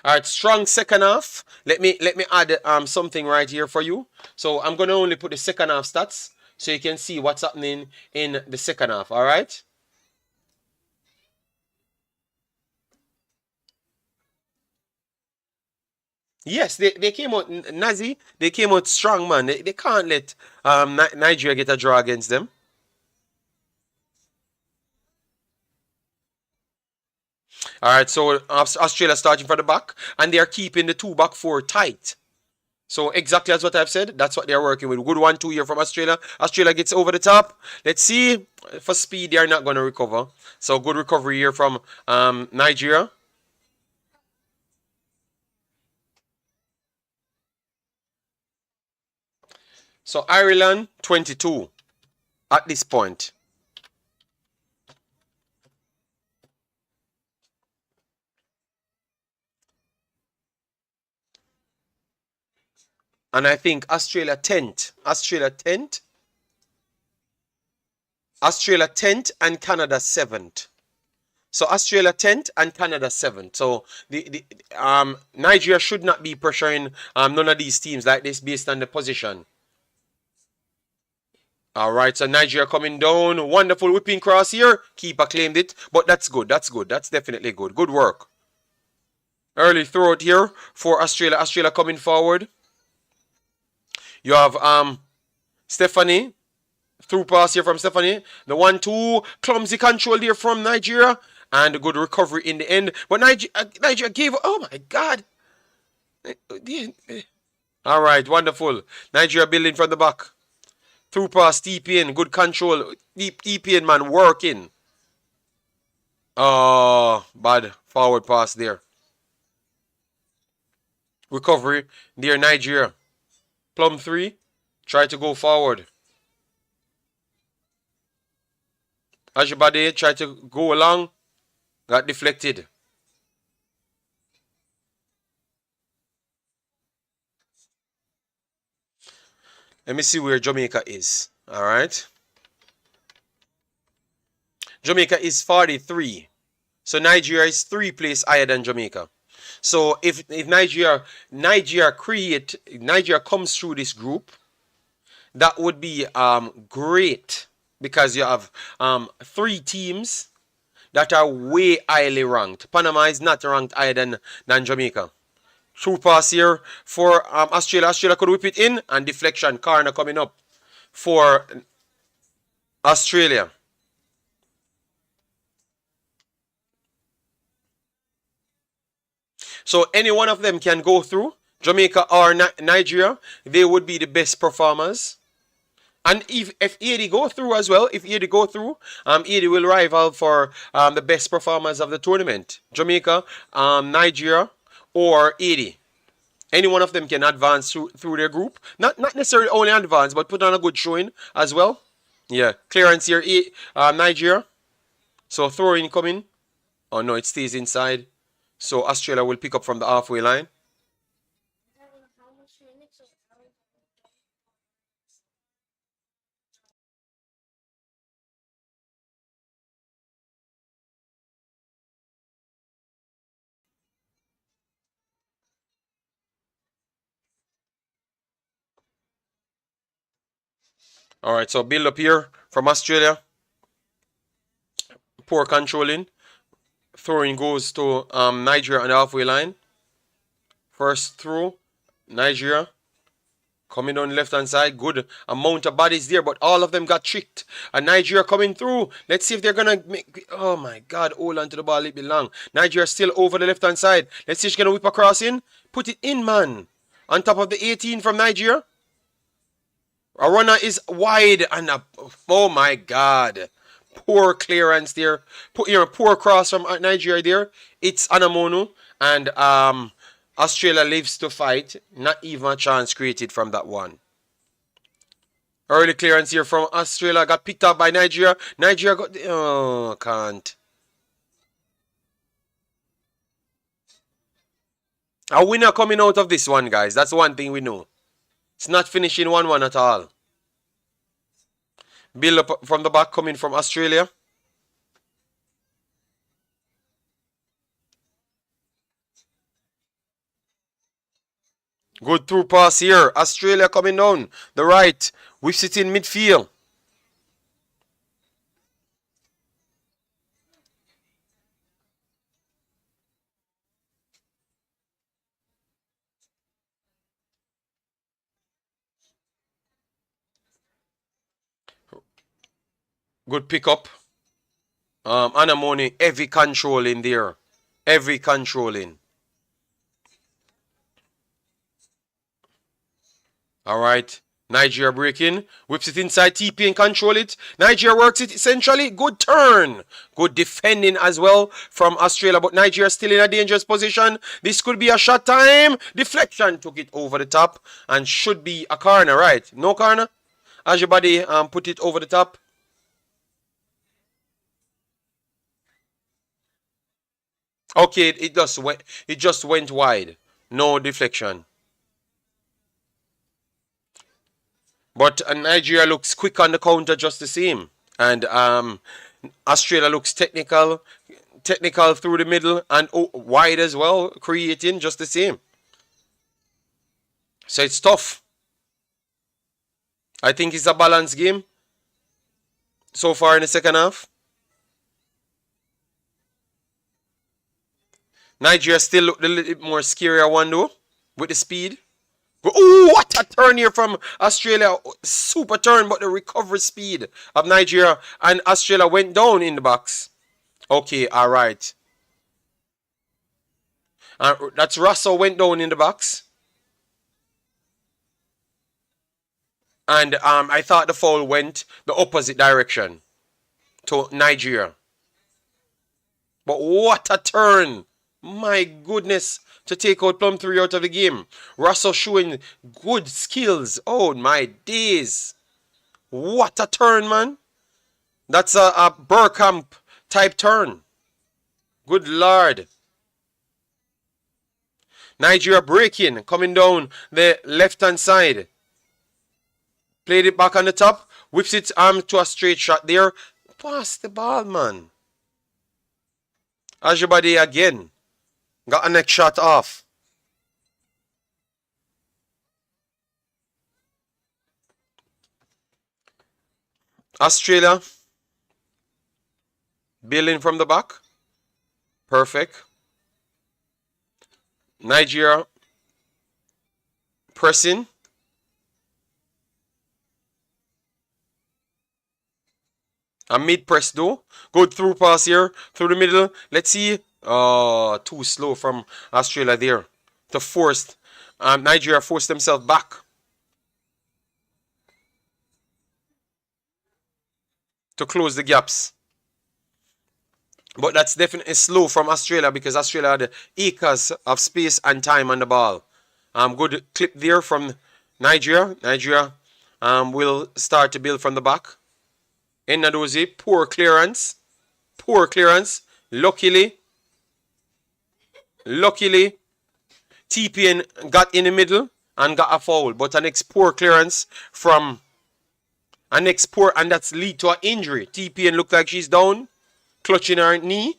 All right, strong second half. Let me add something right here for you. So I'm gonna only put the second half stats so you can see what's happening in the second half. All right. Yes, they came out Nazi. They came out strong, man. They can't let Nigeria get a draw against them. All right, so Australia starting from the back, and they are keeping the two back four tight. So exactly as what I've said, that's what they're working with. Good 1-2 here from Australia. Australia gets over the top. Let's see. For speed, they are not going to recover. So good recovery here from Nigeria. So Ireland 22 at this point. And I think Australia 10th. Australia 10th. Australia 10th and Canada 7th. So Australia 10th and Canada 7th. So the Nigeria should not be pressuring none of these teams like this based on the position. All right, so Nigeria coming down. Wonderful whipping cross here. Keeper claimed it, but that's good. That's good. That's definitely good. Good work. Early throw it here for Australia. Australia coming forward. You have Stephanie. Through pass here from Stephanie. The 1-2. Clumsy control here from Nigeria. And a good recovery in the end. But Nigeria gave... Oh, my God. All right, wonderful. Nigeria building from the back. Through pass, TPN. Good control. TPN, man, working. Oh, bad forward pass there. Recovery there, Nigeria. Plum 3. Try to go forward. Ajibade tried to go along. Got deflected. Let me see where Jamaica is. All right. Jamaica is 43. So Nigeria is 3 places higher than Jamaica. So if Nigeria comes through this group, that would be great because you have 3 teams that are way highly ranked. Panama is not ranked higher than Jamaica. Through pass here for Australia. Australia could whip it in and deflection. Corner coming up for Australia. So any one of them can go through. Jamaica or Nigeria, they would be the best performers. And if Haiti go through as well, Haiti will rival for the best performers of the tournament. Jamaica, Nigeria, or Haiti. Any one of them can advance through their group. Not necessarily only advance, but put on a good showing as well. Yeah, clearance here, Nigeria. So throwing coming. Oh no, it stays inside. So Australia will pick up from the halfway line. All right, so build up here from Australia. Poor controlling. Throwing goes to Nigeria on the halfway line. First throw, Nigeria. Coming on the left hand side, good amount of bodies there, but all of them got tricked. And Nigeria coming through. Let's see if they're gonna make. Oh my God! Hold on to the ball, it be long. Nigeria still over the left hand side. Let's see if she's gonna whip across in. Put it in, man. On top of the 18 from Nigeria. A runner is wide and oh my God! Poor clearance there. Poor cross from Nigeria there. It's Anamono and Australia lives to fight. Not even a chance created from that one. Early clearance here from Australia. Got picked up by Nigeria. Nigeria got... Oh, can't. A winner coming out of this one, guys. That's one thing we know. It's not finishing 1-1 at all. Build up from the back coming from Australia. Good through pass here. Australia coming down. The right. We sit in midfield. Good pickup. Anamoni, heavy control in there. Heavy controlling. Alright. Nigeria breaking. Whips it inside TP and control it. Nigeria works it centrally. Good turn. Good defending as well from Australia. But Nigeria still in a dangerous position. This could be a shot time. Deflection took it over the top. And should be a corner, right? No corner? As your body put it over the top. Okay, it just went wide. No deflection. But Nigeria looks quick on the counter just the same. And Australia looks technical through the middle and wide as well, creating just the same. So it's tough. I think it's a balanced game so far in the second half. Nigeria still looked a little bit more scarier one though, with the speed. Oh, what a turn here from Australia. Super turn, but the recovery speed of Nigeria and Australia went down in the box. Okay, all right. That's Russell went down in the box. And I thought the foul went the opposite direction to Nigeria. But what a turn. My goodness. To take out Plum 3 out of the game. Russell showing good skills. Oh my days. What a turn, man. That's a Burkamp type turn. Good Lord. Nigeria breaking. Coming down the left hand side. Played it back on the top. Whips it to a straight shot there. Pass the ball, man. Ajibade again. Got a next shot off. Australia. Building from the back. Perfect. Nigeria. Pressing. A mid press though. Good through pass here. Through the middle. Let's see. Oh, too slow from Australia there to force. Nigeria forced themselves back. To close the gaps. But that's definitely slow from Australia because Australia had acres of space and time on the ball. Good clip there from Nigeria. Nigeria will start to build from the back. Enadozie, poor clearance. Poor clearance. Luckily, TPN got in the middle and got a foul. But an next poor clearance from an next poor, and that's lead to an injury. TPN looked like she's down, clutching her knee.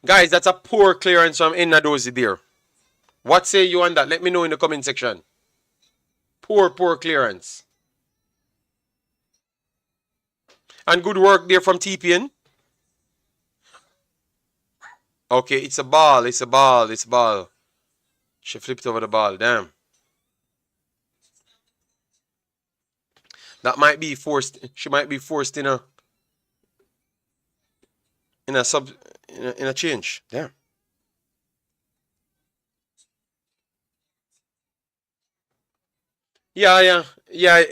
Guys, that's a poor clearance from Enadozie there. What say you on that? Let me know in the comment section. Poor clearance. And good work there from TPN. Okay, it's a ball. She flipped over the ball. Damn. That might be forced. She might be forced in a sub in a change. Damn. Yeah, yeah, yeah,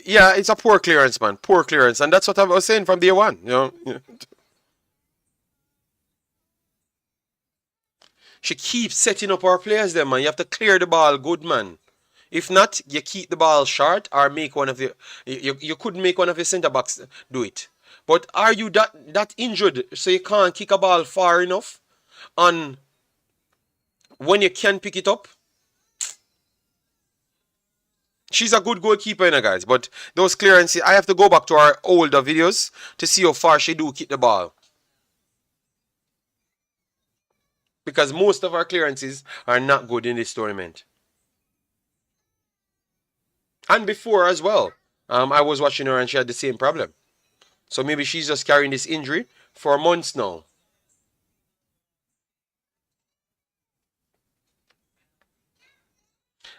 yeah. It's a poor clearance, man. Poor clearance, and that's what I was saying from day one. She keeps setting up our players, there, man. You have to clear the ball, good man. If not, you keep the ball short or make one of the. You could make one of your centre backs do it. But are you that injured so you can't kick a ball far enough? On when you can pick it up? She's a good goalkeeper, guys. But those clearances, I have to go back to our older videos to see how far she do kick the ball. Because most of our clearances are not good in this tournament. And before as well. I was watching her and she had the same problem. So maybe she's just carrying this injury for months now.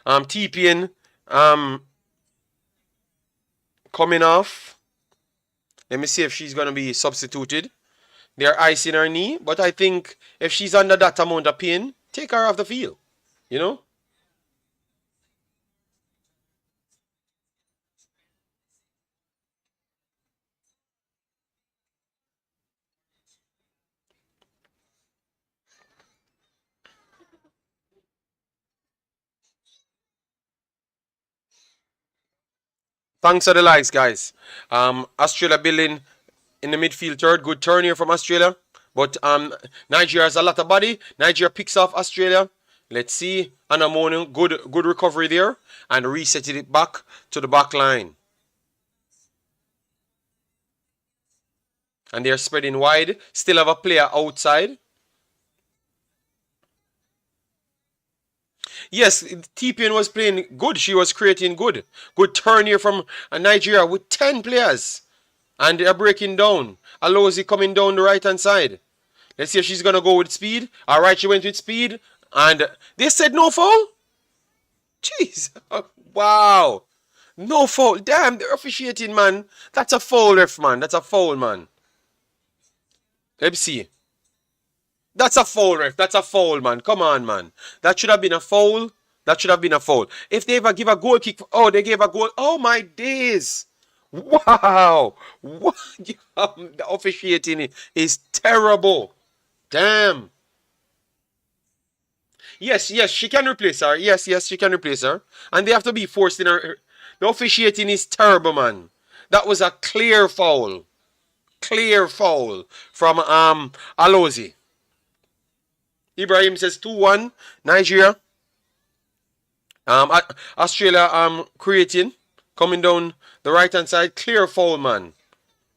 TPN coming off. Let me see if she's going to be substituted. They're icing her knee, but I think if she's under that amount of pain, take her off the field. You know? Thanks for the likes, guys. Australia building in the midfield third. Good turn here from Australia. But Nigeria has a lot of body. Nigeria picks off Australia. Let's see. Anamonu, good recovery there. And resetting it back to the back line. And they're spreading wide. Still have a player outside. Yes, TPN was playing good. She was creating good. Good turn here from Nigeria with 10 players. And they're breaking down. Alozi coming down the right hand side. Let's see if she's going to go with speed. Alright, she went with speed. And they said no foul? Jeez. Wow. No foul. Damn, they're officiating, man. That's a foul, ref, man. That's a foul, man. Let's see. That's a foul, ref. That's a foul, man. Come on, man. That should have been a foul. That should have been a foul. If they ever give a goal kick. Oh, they gave a goal. Oh, my days. Wow. What? The officiating is terrible. Damn. Yes, yes, she can replace her. Yes, yes, she can replace her. And they have to be forced in her. The officiating is terrible, man. That was a clear foul. Clear foul from Alozi. Ibrahim says 2-1. Nigeria. Australia creating. Coming down the right hand side. Clear foul, man.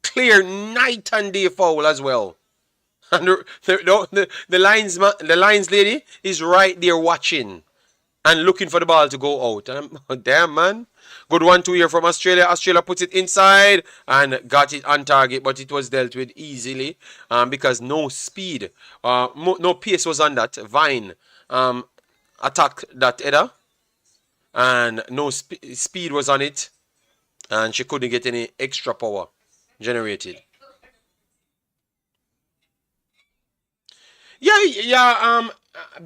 Clear night and day foul as well. And the lines lady is right there watching and looking for the ball to go out. Damn, man. Good 1-2 here from Australia. Australia puts it inside and got it on target, but it was dealt with easily because no speed, no pace was on that. Vine attacked that header and no speed was on it, and she couldn't get any extra power generated. Yeah, yeah.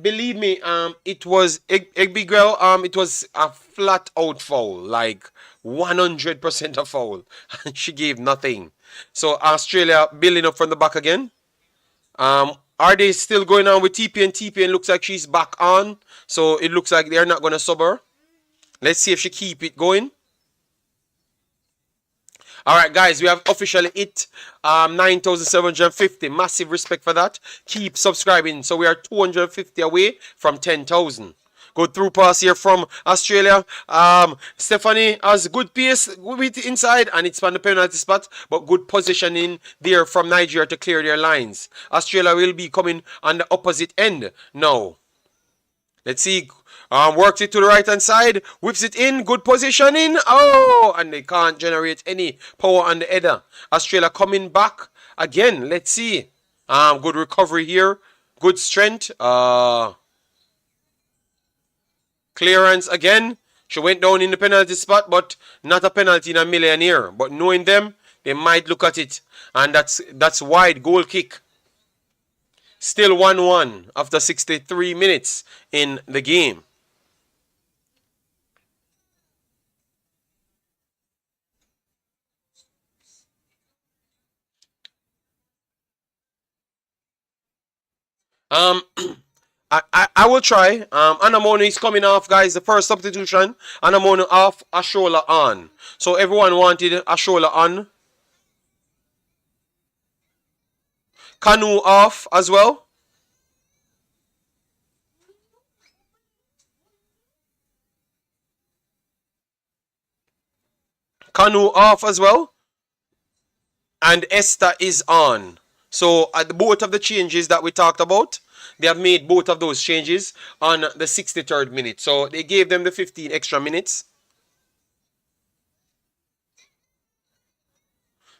Believe me. It was Egby girl. It was a flat out foul, like 100% a foul. She gave nothing. So Australia building up from the back again. Are they still going on with TPN? TPN looks like she's back on. So it looks like they're not gonna sub her. Let's see if she keep it going. Alright, guys, we have officially hit 9,750. Massive respect for that. Keep subscribing. So we are 250 away from 10,000. Good through pass here from Australia. Stephanie has good pace with inside, and it's on the penalty spot, but good positioning there from Nigeria to clear their lines. Australia will be coming on the opposite end now. Let's see. Works it to the right hand side. Whips it in. Good positioning. Oh, and they can't generate any power on the header. Australia coming back again. Let's see. Good recovery here. Good strength. Clearance again. She went down in the penalty spot, but not a penalty in a million year. But knowing them, they might look at it. And that's wide goal kick. Still 1-1 after 63 minutes in the game. Um, I will try. Anamono is coming off, guys. The first substitution. Anamono off, Ashola on. So everyone wanted Ashola on. Kanu off as well. Kanu off as well. And Esther is on. So at both of the changes that we talked about, they have made both of those changes on the 63rd minute. So they gave them the 15 extra minutes.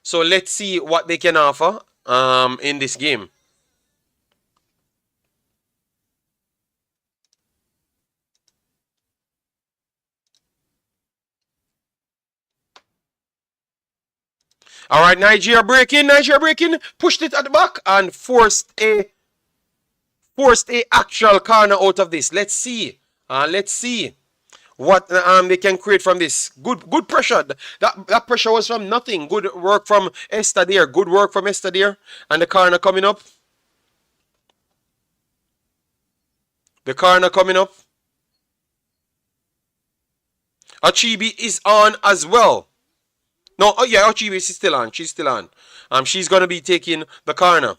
So let's see what they can offer in this game. All right, Nigeria breaking, pushed it at the back and forced a actual corner out of this. Let's see what they can create from this. Good pressure. That pressure was from nothing. Good work from Esther there. And the corner coming up. Achibi is on as well. No, oh yeah, Achibi is still on. She's still on. She's gonna be taking the corner.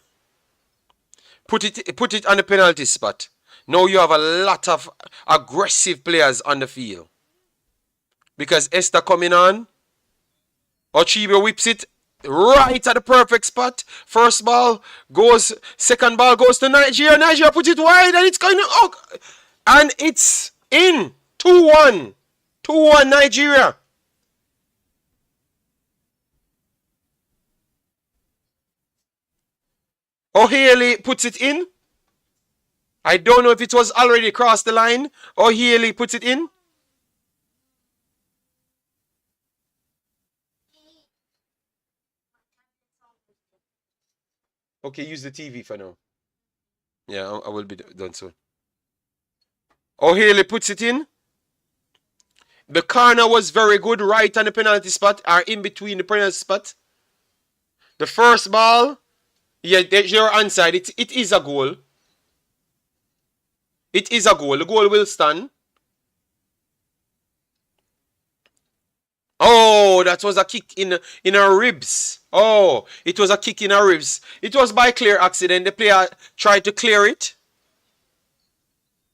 Put it on the penalty spot. Now you have a lot of aggressive players on the field. Because Esther coming on. Achibi whips it right at the perfect spot. First ball goes, second ball goes to Nigeria. Nigeria put it wide and it's going out. And it's in. 2-1. 2-1 Nigeria. O'Haley puts it in. I don't know if it was already crossed the line. O'Haley puts it in. Okay, use the TV for now. Yeah, I will be done soon. O'Haley puts it in. The corner was very good, right on the penalty spot, or in between the penalty spot. The first ball, yeah, you're onside. It is a goal. It is a goal. The goal will stand. Oh, that was a kick in her ribs. Oh, it was a kick in her ribs. It was by clear accident. The player tried to clear it.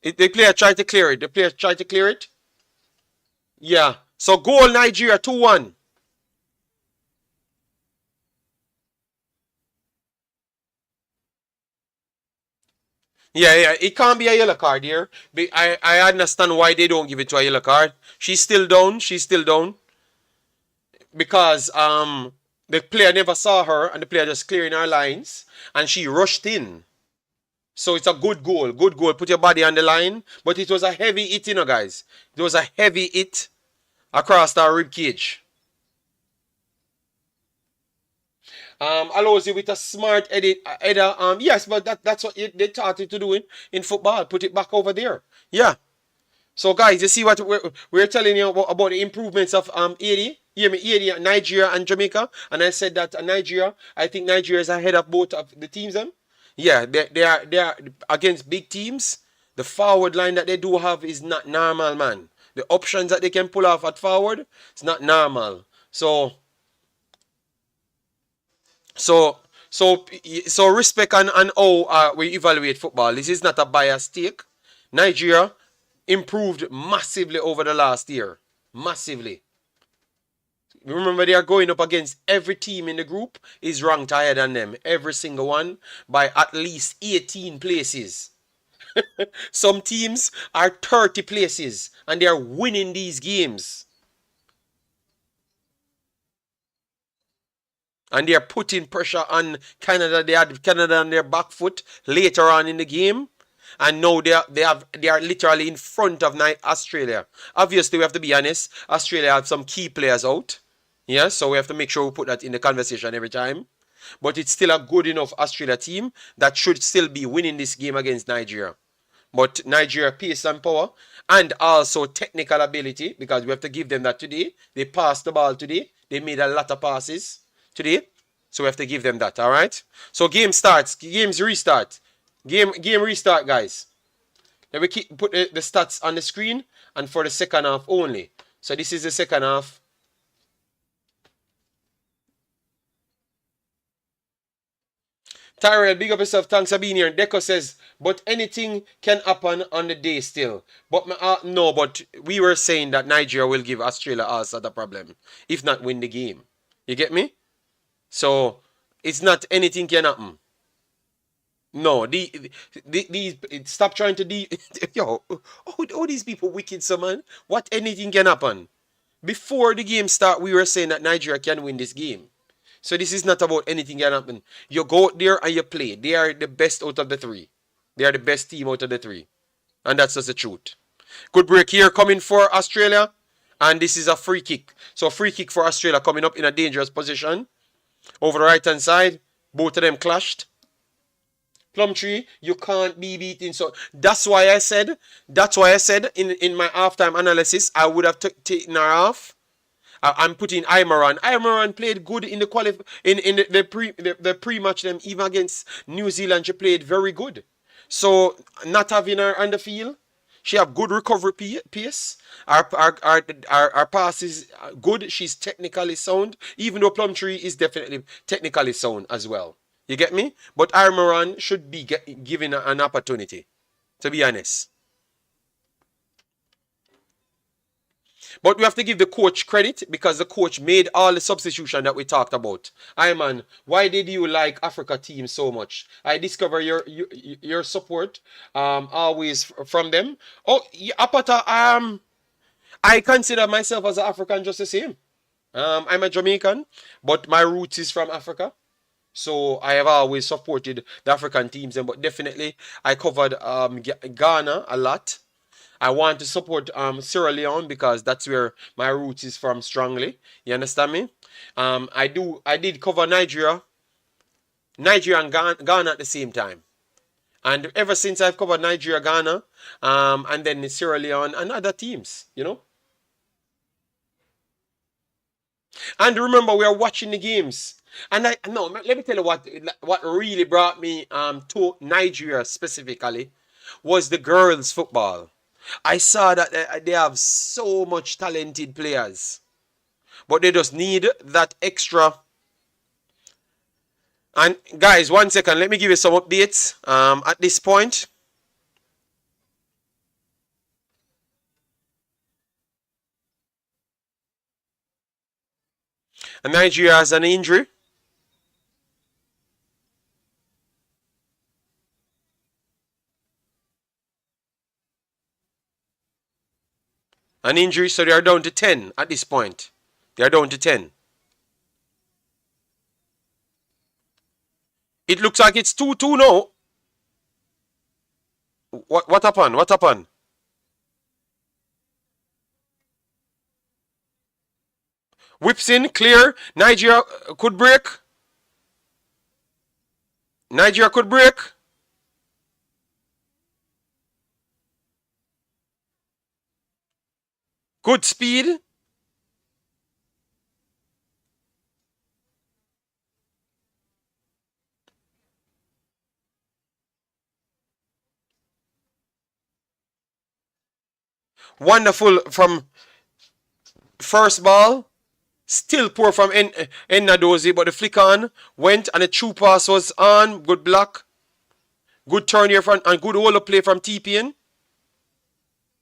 The player tried to clear it. Yeah. So goal Nigeria 2-1. Yeah, it can't be a yellow card here. I understand why they don't give it to a yellow card. She's still down. Because the player never saw her and the player just clearing her lines and she rushed in. So it's a good goal. Put your body on the line. But it was a heavy hit, guys. It was a heavy hit across the rib cage. Allows you with a smart header. Yes, but that's what they taught you to do in football. Put it back over there. Yeah. So guys, you see what we're telling you about the improvements of 80. Hear me, 80, Nigeria and Jamaica. And I said that I think Nigeria is ahead of both of the teams. Yeah, they are against big teams. The forward line that they do have is not normal, man. The options that they can pull off at forward, it's not normal. So respect and how we evaluate football. This is not a biased take. Nigeria improved massively over the last year. Massively. Remember, they are going up against every team in the group is ranked higher than them. Every single one by at least 18 places. Some teams are 30 places and they are winning these games. And they are putting pressure on Canada. They had Canada on their back foot later on in the game. and now they are literally in front of Australia. Obviously, we have to be honest. Australia have some key players out. Yeah, so we have to make sure we put that in the conversation every time. But it's still a good enough Australia team that should still be winning this game against Nigeria. But Nigeria pace and power and also technical ability, because we have to give them that today. They passed the ball today. They made a lot of passes today. So we have to give them that, all right? So game starts. Games restart. Game restart, guys. Let me put the stats on the screen and for the second half only. So this is the second half. Tyrell, big up yourself. Thanks for being here. Deco says, but anything can happen on the day still. But no, but we were saying that Nigeria will give Australia also the problem, if not win the game. You get me? So it's not anything can happen. No, these stop trying to yo. All these people wicked, so man. What anything can happen? Before the game start, we were saying that Nigeria can win this game. So this is not about anything can happen. You go out there and you play. They are the best out of the three. They are the best team out of the three. And that's just the truth. Good break here coming for Australia. And this is a free kick. So free kick for Australia coming up in a dangerous position. Over the right hand side. Both of them clashed. Plumtree, you can't be beaten. So that's why I said in my halftime analysis, I would have taken her off. I'm putting Imaran. Imaran played good in the the pre-match them, even against New Zealand. She played very good. So not having her on the field, she have good recovery pace. Our pass is good. She's technically sound, even though Plumtree is definitely technically sound as well. You get me? But Imaran should be given an opportunity, to be honest. But we have to give the coach credit because the coach made all the substitution that we talked about. Ayman, why did you like Africa team so much? I discover your support always from them. Oh, Apata, I consider myself as an African just the same. I'm a Jamaican, but my roots is from Africa. So I have always supported the African teams, but definitely I covered Ghana a lot. I want to support Sierra Leone because that's where my roots is from strongly. You understand me? I did cover Nigeria and Ghana at the same time. And ever since I've covered Nigeria, Ghana, and then Sierra Leone and other teams, you know. And remember, we are watching the games. And let me tell you what really brought me to Nigeria specifically was the girls' football. I saw that they have so much talented players, but they just need that extra. And guys, 1 second, let me give you some updates at this point. And Nigeria has an injury. An injury, so they are down to 10 at this point. They are down to 10. It looks like it's 2-2 now. What happened? What happened? Whips in, clear. Nigeria could break. Nigeria could break. Good speed. Wonderful from first ball. Still poor from Nadozi, but the flick on went and the true pass was on. Good block. Good turn here front and good hold play from TPN.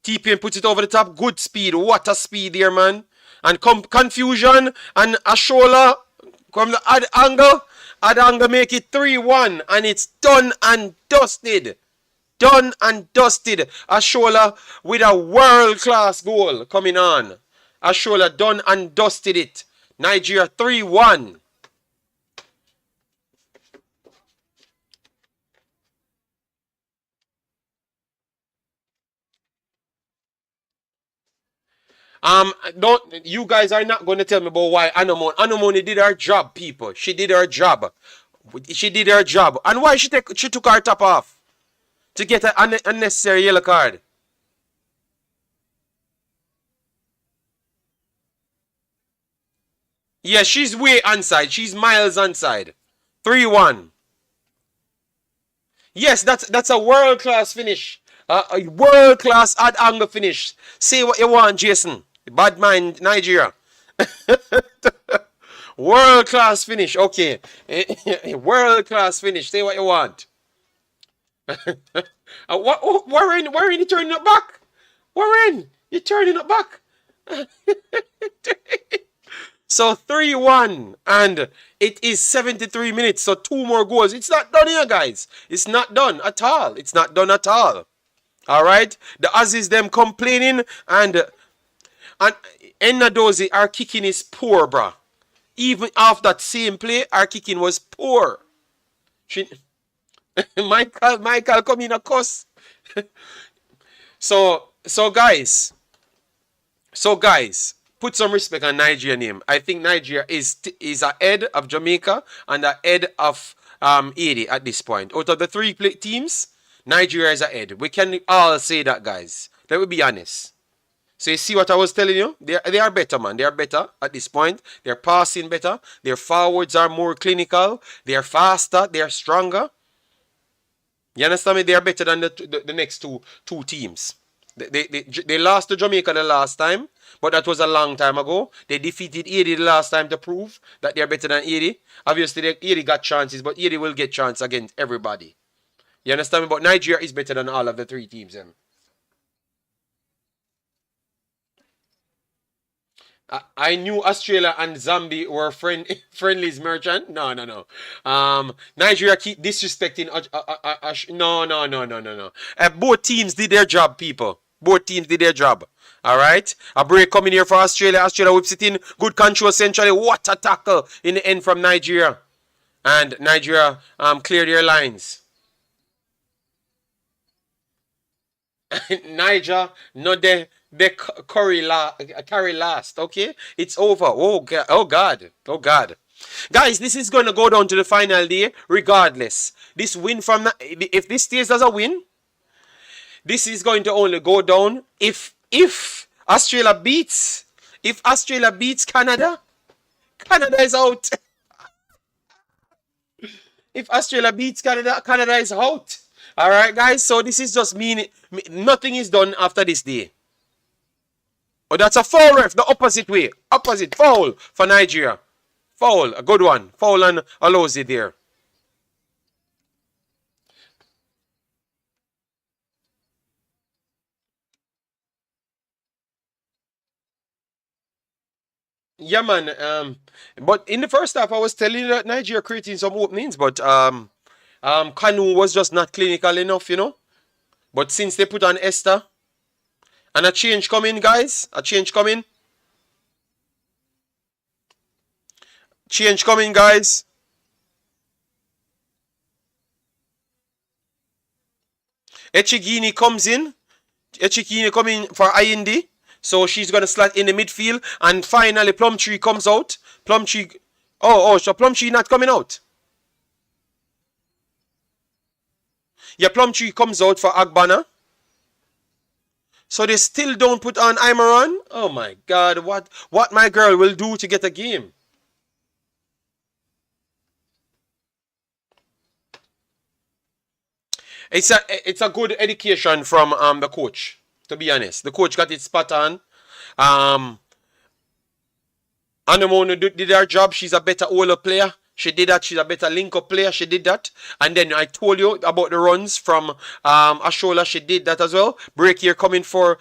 TPN puts it over the top. Good speed. What a speed there, man. And confusion. And Ashola from the odd angle. Odd angle make it 3-1. And it's done and dusted. Done and dusted. Ashola with a world-class goal coming on. Ashola done and dusted it. Nigeria 3-1. Don't you guys are not going to tell me about why Anomone did her job, people. She did her job. She did her job. And why she took her top off to get an unnecessary yellow card? Yeah, she's way onside. She's miles onside. 3-1. Yes, that's a world class finish. A world class ad angle finish. Say what you want, Jason. Bad mind, Nigeria. World class finish. Okay. World class finish. Say what you want. Warren, you turning it back. Warren, you turning it back. So 3-1, and it is 73 minutes, so two more goals. It's not done here, guys. It's not done at all. It's not done at all. All right? The Aussies, them complaining, and Enadozi, our kicking is poor, bruh. Even after that same play, our kicking was poor. She, Michael come in a cuss. So guys, put some respect on Nigeria name. I think Nigeria is ahead of Jamaica and ahead of 80 at this point. Out of the three teams, Nigeria is ahead. We can all say that, guys. Let me be honest. So you see what I was telling you? They are better, man. They are better at this point. They're passing better. Their forwards are more clinical. They are faster. They are stronger. You understand me? They are better than the next two teams. They lost to Jamaica the last time, but that was a long time ago. They defeated 80 the last time to prove that they're better than 80. Obviously, 80 got chances, but 80 will get chance against everybody. You understand me? But Nigeria is better than all of the three teams. I knew Australia and Zambia were friendlies merchant. No. Nigeria keep disrespecting. No. Both teams did their job, people. Both teams did their job. All right. A break coming here for Australia. Australia whips it in. Good control centrally. What a tackle in the end from Nigeria. And Nigeria cleared their lines. Niger, no, they carry last. Okay, it's over. Oh God, oh God. Guys, this is gonna go down to the final day. Regardless, this win from if this stays as a win, this is going to only go down if Australia beats Canada. Canada is out. If Australia beats Canada, Canada is out. All right, guys. So this is just meaning nothing is done after this day. Oh, that's a foul, ref. The opposite way. Opposite. Foul for Nigeria. Foul. A good one. Foul on Alozi there. Yeah, man. But in the first half, I was telling you that Nigeria creating some openings, but Kanu was just not clinical enough, you know. But since they put on Esther, and a change coming, guys. A change coming. Change coming, guys. Echigini comes in. Echigini coming for IND. So she's going to slot in the midfield. And finally, Plumtree comes out. Plumtree. So Plumtree not coming out. Yeah, Plumtree comes out for Agbana. So they still don't put on Imaran? Oh my God, what my girl will do to get a game. It's a good education from the coach, to be honest. The coach got it spot on. Anemone did her job. She's a better older player. She did that. She's a better link-up player. She did that. And then I told you about the runs from Ashola. She did that as well. Break here coming for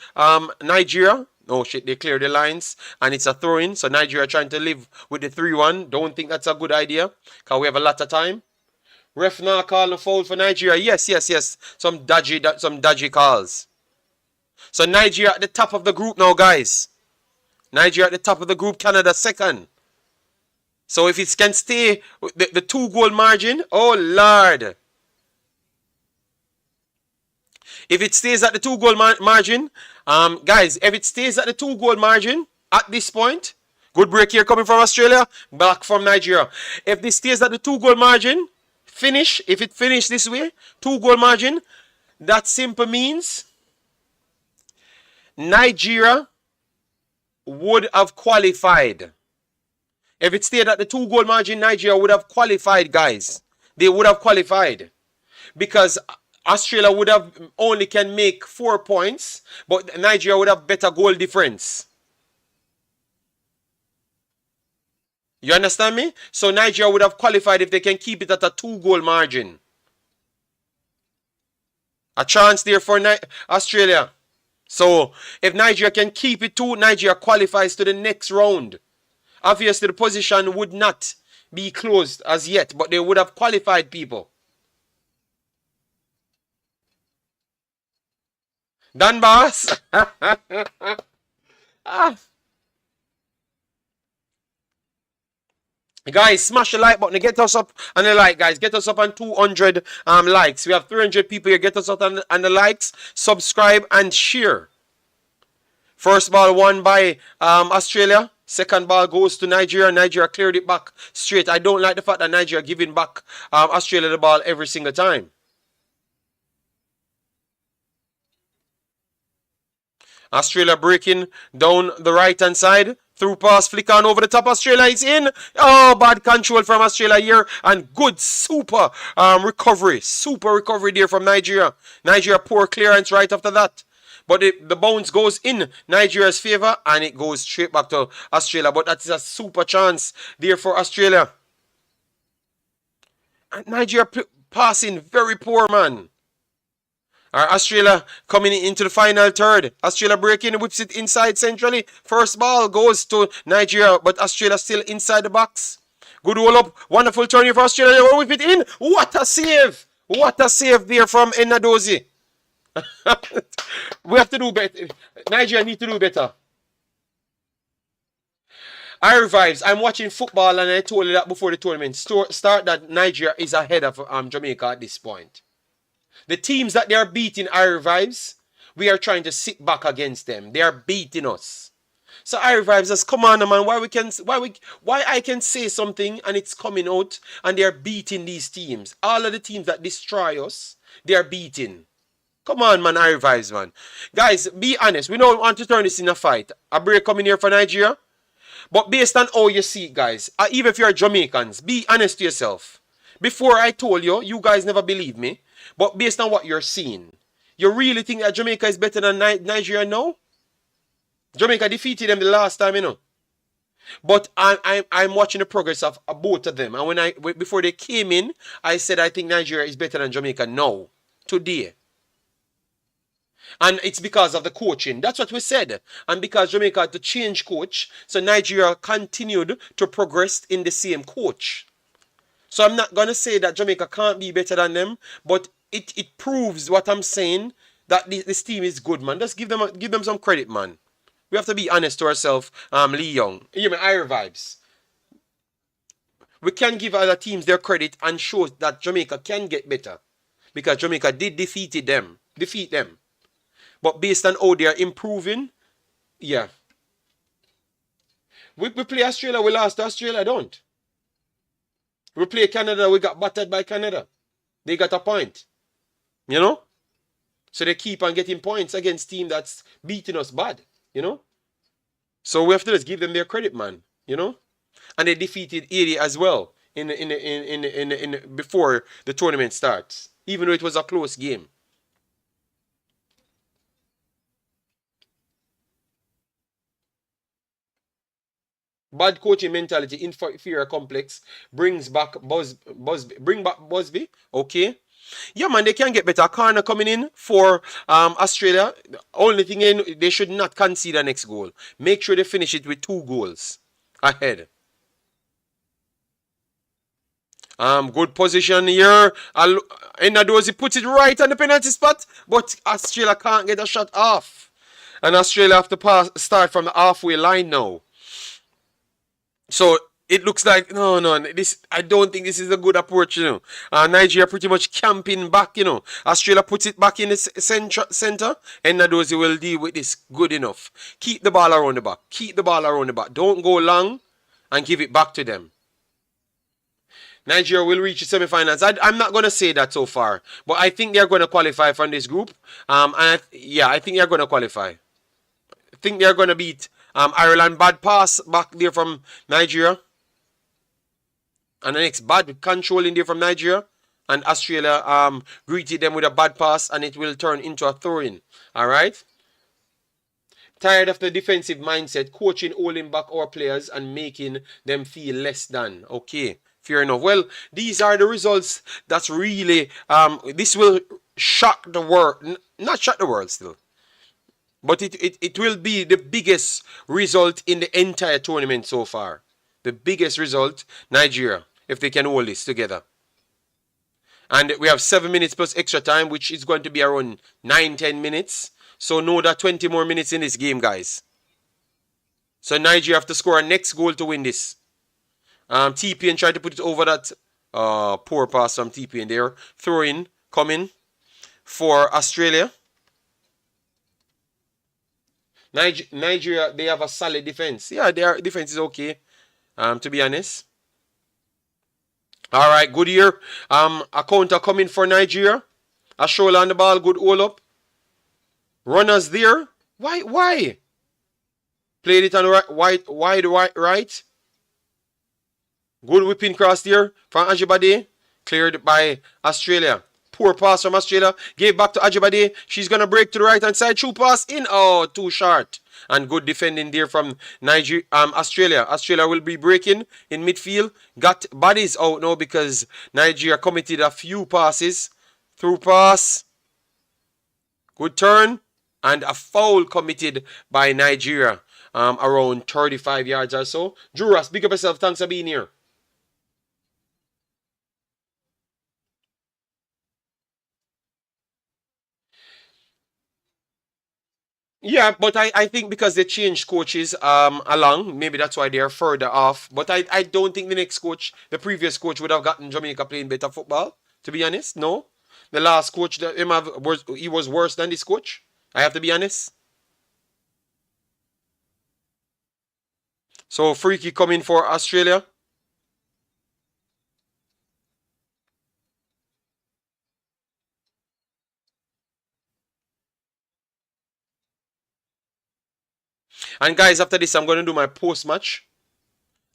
Nigeria. Oh shit, they cleared the lines. And it's a throw-in. So Nigeria trying to live with the 3-1. Don't think that's a good idea. Because we have a lot of time. Ref now call a foul for Nigeria. Yes. Some dodgy calls. So Nigeria at the top of the group now, guys. Nigeria at the top of the group. Canada second. So if it can stay the 2-goal margin, oh Lord. If it stays at the 2 goal margin, guys, if it stays at the 2 goal margin at this point, good break here coming from Australia, back from Nigeria. If this stays at the 2 goal margin, if it finish this way, 2 goal margin, that simply means Nigeria would have qualified. If it stayed at the 2 goal margin, Nigeria would have qualified, guys. They would have qualified. Because Australia would have only can make 4 points, but Nigeria would have better goal difference. You understand me? So Nigeria would have qualified if they can keep it at a 2 goal margin. A chance there for Australia. So if Nigeria can keep it to, Nigeria qualifies to the next round. Obviously, the position would not be closed as yet, but they would have qualified, people. Done, boss. Guys, smash the like button. Get us up on the like, guys. Get us up on 200 likes. We have 300 people here. Get us up on the likes. Subscribe and share. First ball won by Australia. Second ball goes to Nigeria. Nigeria cleared it back straight. I don't like the fact that Nigeria giving back Australia the ball every single time. Australia breaking down the right-hand side. Through pass, flick on over the top. Australia is in. Oh, bad control from Australia here. And good, super recovery. Super recovery there from Nigeria. Nigeria poor clearance right after that. But the bounce goes in Nigeria's favor. And it goes straight back to Australia. But that is a super chance there for Australia. And Nigeria passing very poor, man. Australia coming into the final third. Australia breaking, whips it inside centrally. First ball goes to Nigeria, but Australia still inside the box. Good roll up. Wonderful turn here for Australia. They will whip it in. What a save. What a save there from Enadozie. We have to do better. Nigeria need to do better. I revives. I'm watching football and I told you that before the tournament start that Nigeria is ahead of Jamaica at this point. The teams that they are beating our revives, we are trying to sit back against them. They are beating us. So our revives us, come on, man. Why I can say something and it's coming out and they are beating these teams. All of the teams that destroy us, they are beating. Come on, man, our revives, man. Guys, be honest. We don't want to turn this in a fight. A break coming here for Nigeria. But based on how you see it, guys, even if you're Jamaicans, be honest to yourself. Before I told you, you guys never believed me. But based on what you're seeing, you really think that Jamaica is better than Nigeria now? Jamaica defeated them the last time, you know. But I'm watching the progress of both of them. And before they came in, I said I think Nigeria is better than Jamaica now, today. And it's because of the coaching. That's what we said. And because Jamaica had to change coach, so Nigeria continued to progress in the same coach. So I'm not going to say that Jamaica can't be better than them, but it proves what I'm saying, that this team is good, man. Just give them some credit, man. We have to be honest to ourselves, Lee Young. You mean Ira vibes. We can give other teams their credit and show that Jamaica can get better. Because Jamaica did defeat them. But based on how they are improving, yeah. We play Australia, we lost to Australia, don't. We play Canada, we got battered by Canada. They got a point. You know? So they keep on getting points against team that's beating us bad. You know? So we have to just give them their credit, man. You know? And they defeated 80 as well before the tournament starts. Even though it was a close game. Bad coaching mentality, inferior complex, bring back Busby. Okay. Yeah, man, they can get better. Corner coming in for Australia. Only thing they should not concede the next goal. Make sure they finish it with 2 goals ahead. Good position here. Enadozie puts it right on the penalty spot, but Australia can't get a shot off. And Australia have to start from the halfway line now. So It looks like no. This I don't think this is a good approach. Nigeria pretty much camping back. Australia puts it back in the center, and Nadozi will deal with this good enough. Keep the ball around the back. Keep the ball around the back. Don't go long, and give it back to them. Nigeria will reach the semi-finals. I'm not going to say that so far, but I think they're going to qualify from this group. Yeah, I think they're going to qualify. I think they're going to beat Ireland. Bad pass back there from Nigeria. And the next bad control in there from Nigeria. And Australia greeted them with a bad pass, and it will turn into a throw-in. All right? Tired of the defensive mindset, coaching holding back our players and making them feel less than. Okay, fair enough. Well, these are the results that's really, this will shock the world. Not shock the world still. But it will be the biggest result in the entire tournament so far. The biggest result, Nigeria, if they can hold this together. And we have 7 minutes plus extra time, which is going to be around 9-10 minutes. So know that 20 more minutes in this game, guys. So Nigeria have to score a next goal to win this. TPN tried to put it over that. Poor pass from TPN there. Throw in, coming for Australia. Nigeria, they have a solid defense. Yeah, their defense is okay, to be honest. All right, good here. A counter coming for Nigeria. A shoulder on the ball, good hold up. Runners there. Why? Played it on the wide right. Good whipping cross there from Ajibade. Cleared by Australia. Poor pass from Australia. Gave back to Ajibade. She's going to break to the right hand side. True pass in. Oh, too short. And good defending there from Australia. Australia will be breaking in midfield. Got bodies out now because Nigeria committed a few passes. Through pass. Good turn. And a foul committed by Nigeria. Around 35 yards or so. Juras, big up yourself. Thanks for being here. Yeah, but I think because they changed coaches along, maybe that's why they're further off. But I don't think the next coach, the previous coach, would have gotten Jamaica playing better football. To be honest, no. The last coach that he was worse than this coach. I have to be honest. So free kick coming for Australia. And guys, after this, I'm going to do my post match.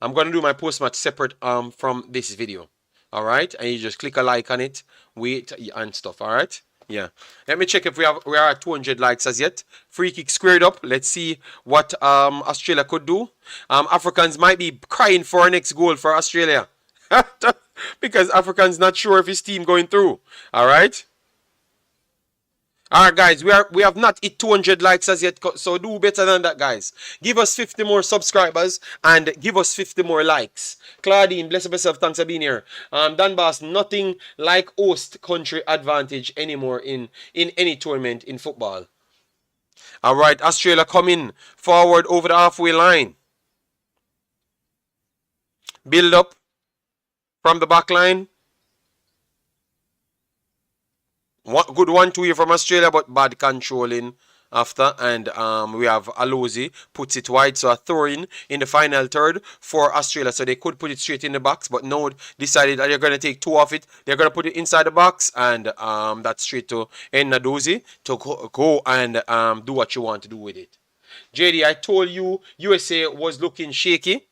I'm going to do my post match separate from this video. All right, and you just click a like on it, wait and stuff. All right. Yeah. Let me check if we are at 200 likes as yet. Free kick squared up. Let's see what Australia could do. Africans might be crying for our next goal for Australia. Because Africans not sure if his team going through. All right. All right, guys, we have not hit 200 likes as yet, so do better than that, guys. Give us 50 more subscribers and give us 50 more likes. Claudine, bless up yourself, thanks for being here. Dan Bass, nothing like host country advantage anymore in any tournament in football. All right, Australia coming forward over the halfway line. Build up from the back line. Good 1-2 here from Australia, but bad controlling after. And we have Alozi puts it wide, so a throw in the final third for Australia. So they could put it straight in the box, but no, decided that they're going to take two off it. They're going to put it inside the box, and that's straight to Nadozi to go and do what you want to do with it. JD, I told you USA was looking shaky.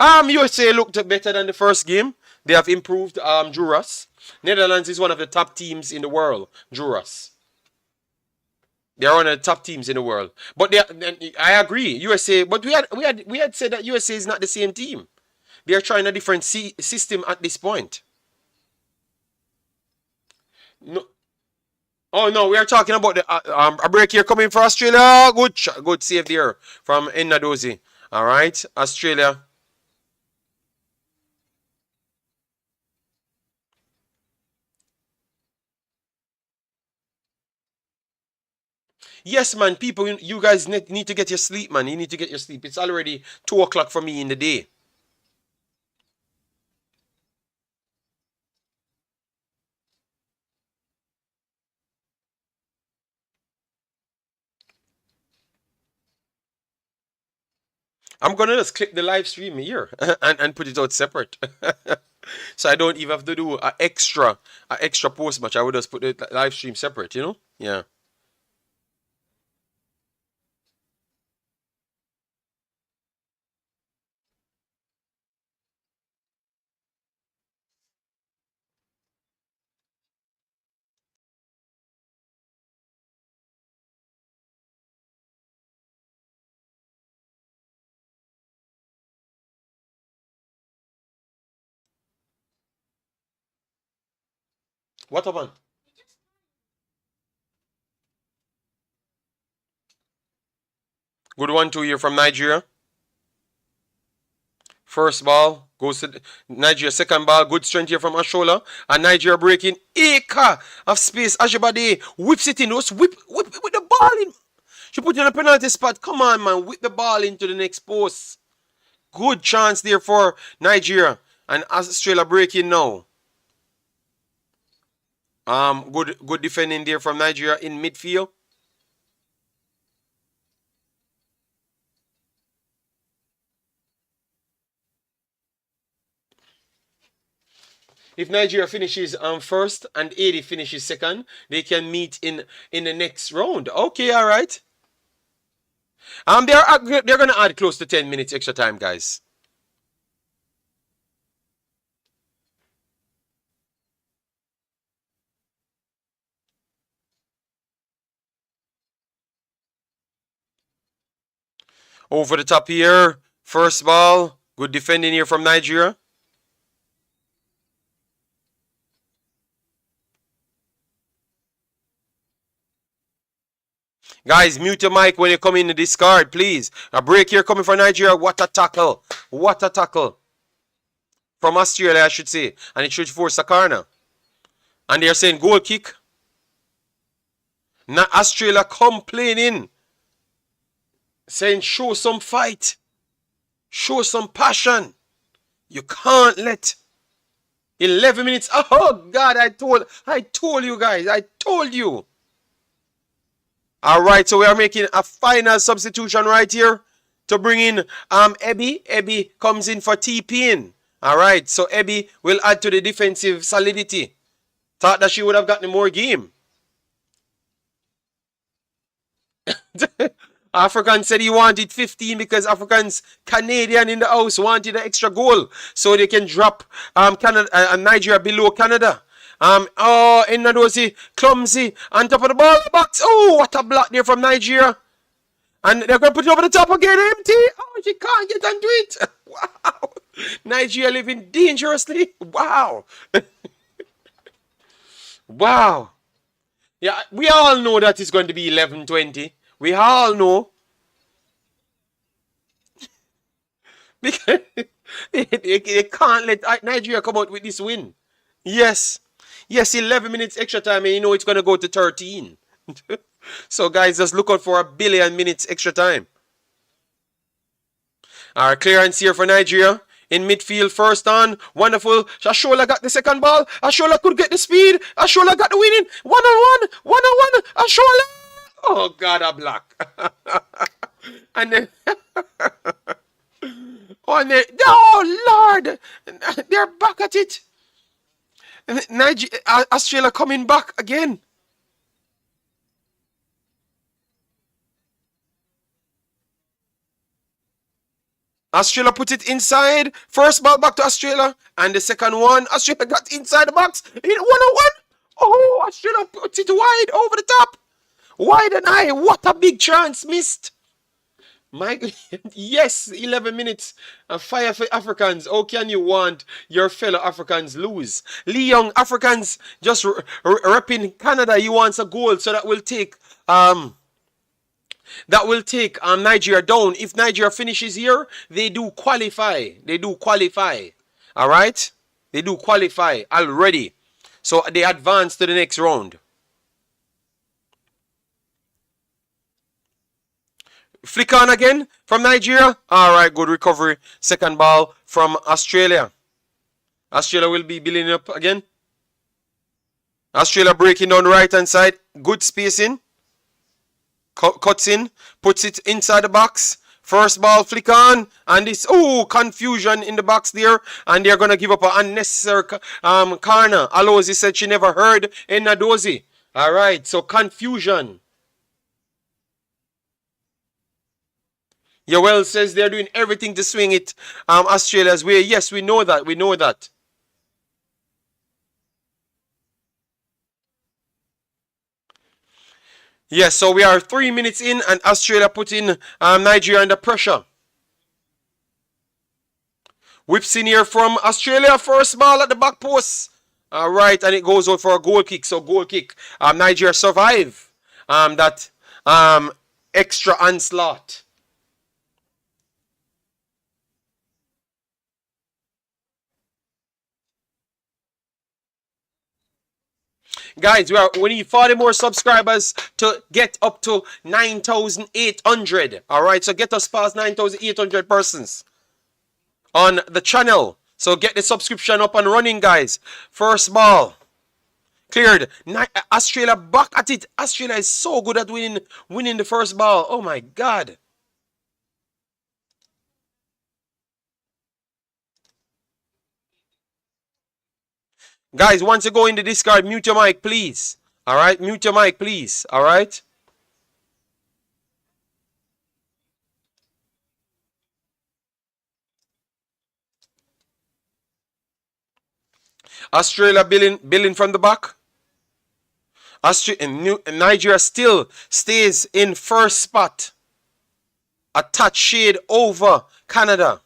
USA looked better than the first game. They have improved Juras. Netherlands is one of the top teams in the world. Juras. They are one of the top teams in the world. But I agree, USA. But we had said that USA is not the same team. They are trying a different system at this point. No. Oh no, we are talking about a break here coming for Australia. Good save there from Nadozi. All right, Australia. Yes, man, people, you guys need to get your sleep, man. You need to get your sleep. It's already 2 o'clock for me in the day. I'm gonna just click the live stream here and put it out separate. So I don't even have to do a extra post match. I would just put the live stream separate, you know? Yeah. What happened? Good 1-2 here from Nigeria. First ball goes to Nigeria. Second ball, good strength here from Ashola. And Nigeria breaking acre of space. Ajibade whips it in. Just whip with the ball in. She put it in a penalty spot. Come on, man. Whip the ball into the next post. Good chance there for Nigeria. And Australia breaking now. Good defending there from Nigeria in midfield. If Nigeria finishes first and 80 finishes second, they can meet in the next round. Okay, all right. They're gonna add close to 10 minutes extra time, guys. Over the top here. First ball. Good defending here from Nigeria. Guys, mute your mic when you come in the discard, please. A break here coming from Nigeria. What a tackle. What a tackle. From Australia, I should say. And it should force a corner. And they're saying goal kick. Now Australia complaining. Saying show some fight. Show some passion. You can't let 11 minutes. Oh God, I told you guys. I told you. All right, so we are making a final substitution right here to bring in Ebby. Ebby comes in for TP. All right, so Ebby will add to the defensive solidity. Thought that she would have gotten more game. African said he wanted 15 because Africans Canadian in the house wanted an extra goal so they can drop Canada Nigeria below Canada. Nadosi clumsy on top of the ball box. Oh, what a block there from Nigeria. And they're going to put it over the top again, empty. Oh, she can't get onto it. Wow. Nigeria living dangerously. Wow. Wow. Yeah, we all know that it's going to be 11-20. We all know. Because they can't let Nigeria come out with this win. Yes. Yes, 11 minutes extra time and you know it's going to go to 13. So guys, just look out for a billion minutes extra time. Alright, clearance here for Nigeria. In midfield, first on. Wonderful. Ashola got the second ball. Ashola could get the speed. Ashola got the winning. One-on-one. One-on-one. Ashola. Oh, God, a block. And then... oh, Lord. They're back at it. Australia coming back again. Australia put it inside. First ball back to Australia. And the second one, Australia got inside the box. One-on-one. Oh, Australia put it wide over the top. Wide and high. What a big chance missed. Yes, 11 minutes. Fire for Africans. How can you want your fellow Africans lose? Lee Young, Africans just repping Canada. He wants a goal, so that will take Nigeria down. If Nigeria finishes here, they do qualify. All right? They do qualify already. So they advance to the next round. Flick on again from Nigeria. All right, good recovery. Second ball from Australia. Australia will be building up again. Australia breaking down the right-hand side. Good spacing. Cuts in. Puts it inside the box. First ball flick on, and this confusion in the box there, and they're gonna give up an unnecessary corner. Alozi said she never heard Enadozi. All right, so confusion. Yoel says they're doing everything to swing it Australia's way. Yes, we know that. We know that. Yes, so we are 3 minutes in, and Australia putting Nigeria under pressure. Whips in here from Australia. First ball at the back post. All right, and it goes out for a goal kick. So goal kick. Nigeria survive that extra onslaught. Guys, we need 40 more subscribers to get up to 9,800. All right, so get us past 9,800 persons on the channel. So get the subscription up and running, guys. First ball cleared. Australia back at it. Australia is so good at winning the first ball. Oh my God. Guys, once you go in the discard, mute your mic, please. All right, mute your mic, please. All right. Australia billing from the back. Nigeria still stays in first spot. A touch shade over Canada.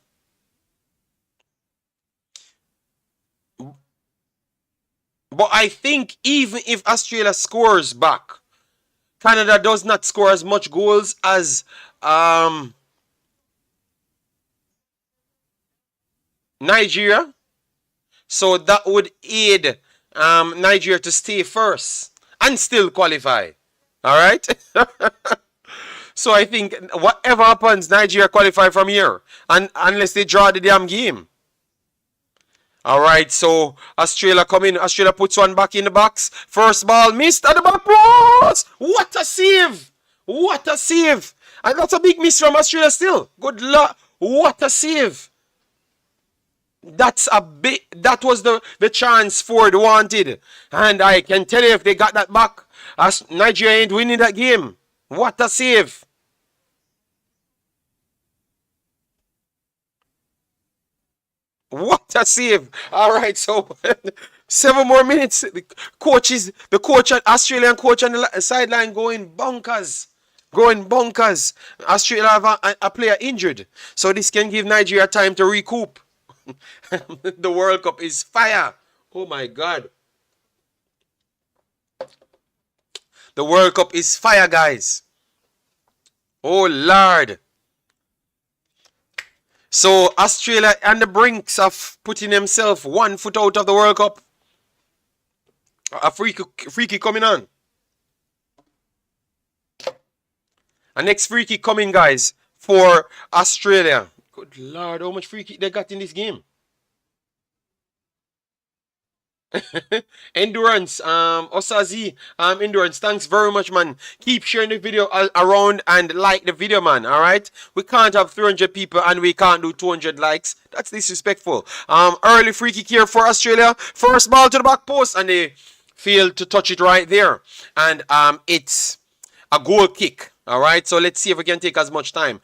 But I think even if Australia scores back, Canada does not score as much goals as Nigeria. So that would aid Nigeria to stay first and still qualify. All right? So I think whatever happens, Nigeria qualify from here. And unless they draw the damn game. All right, so Australia come in. Australia puts one back in the box. First ball missed at the back post. What a save! What a save! And that's a big miss from Australia still. Good luck. What a save! That's a big. That was the chance Ford wanted, and I can tell you if they got that back, Nigeria ain't winning that game. What a save! What a save! All right, so 7 more minutes. The coach, Australian coach on the sideline going bonkers. Going bonkers. Australia have a player injured. So this can give Nigeria time to recoup. The World Cup is fire. Oh my God. The World Cup is fire, guys. Oh Lord. So Australia on the brinks of putting themselves 1 foot out of the World Cup. A free kick coming on. A next free kick coming, guys, for Australia. Good Lord, how much free kick they got in this game? Endurance, Osazi, Endurance, thanks very much, man. Keep sharing the video around and like the video, man. All right, we can't have 300 people and we can't do 200 likes. That's disrespectful. Early free kick here for Australia. First ball to the back post and they failed to touch it right there, and it's a goal kick. All right, so let's see if we can take as much time.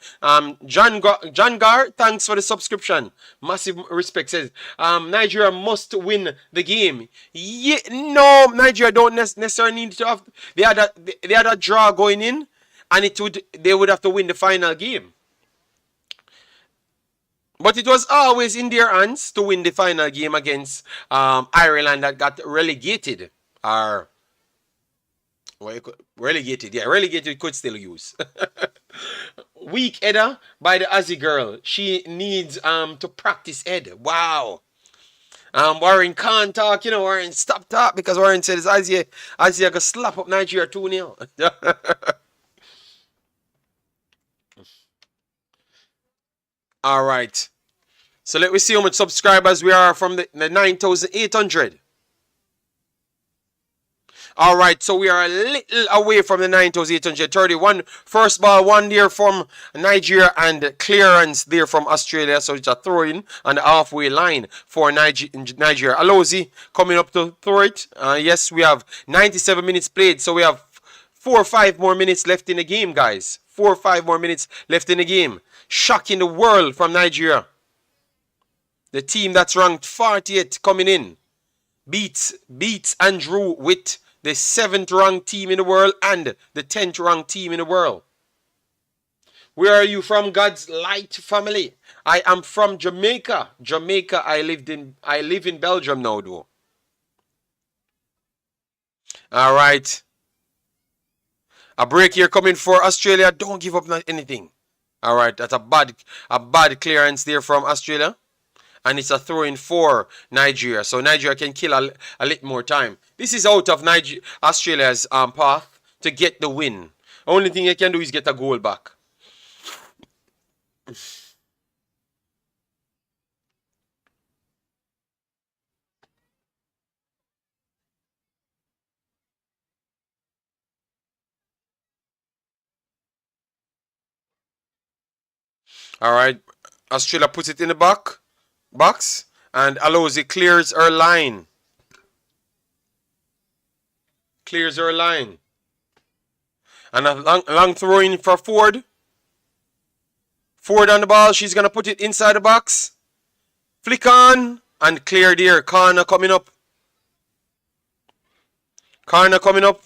John Gar, thanks for the subscription. Massive respect. Says Nigeria must win the game. Yeah, no, Nigeria don't necessarily need to have. They had a draw going in, and they would have to win the final game. But it was always in their hands to win the final game against Ireland that got relegated. Or relegated, yeah, relegated could still use. Weak header by the Aussie girl. She needs to practice head. Wow. Warren can't talk, Warren stop talk because Warren said it's Aussie gonna slap up Nigeria 2-0. All right. So let me see how much subscribers we are from the 9,800. All right, so we are a little away from the 9,831. First ball, one there from Nigeria and clearance there from Australia. So it's a throw in on the halfway line for Nigeria. Alozi coming up to throw it. Yes, we have 97 minutes played. So we have 4 or 5 more minutes left in the game, guys. 4 or 5 more minutes left in the game. Shocking the world from Nigeria. The team that's ranked 40th coming in. Beats Andrew with the 7th ranked team in the world and the 10th ranked team in the world. Where are you from, God's light family? I am from Jamaica. Jamaica, I live in Belgium now though. Alright. A break here coming for Australia. Don't give up anything. Alright, that's a bad clearance there from Australia. And it's a throw in for Nigeria. So Nigeria can kill a little more time. This is out of Australia's path to get the win. Only thing they can do is get a goal back. Alright. Australia puts it in the box. And Alozi clears her line. Clears her line. And a long throw in for Ford. Ford on the ball. She's going to put it inside the box. Flick on. And clear there. Corner coming up. Corner coming up.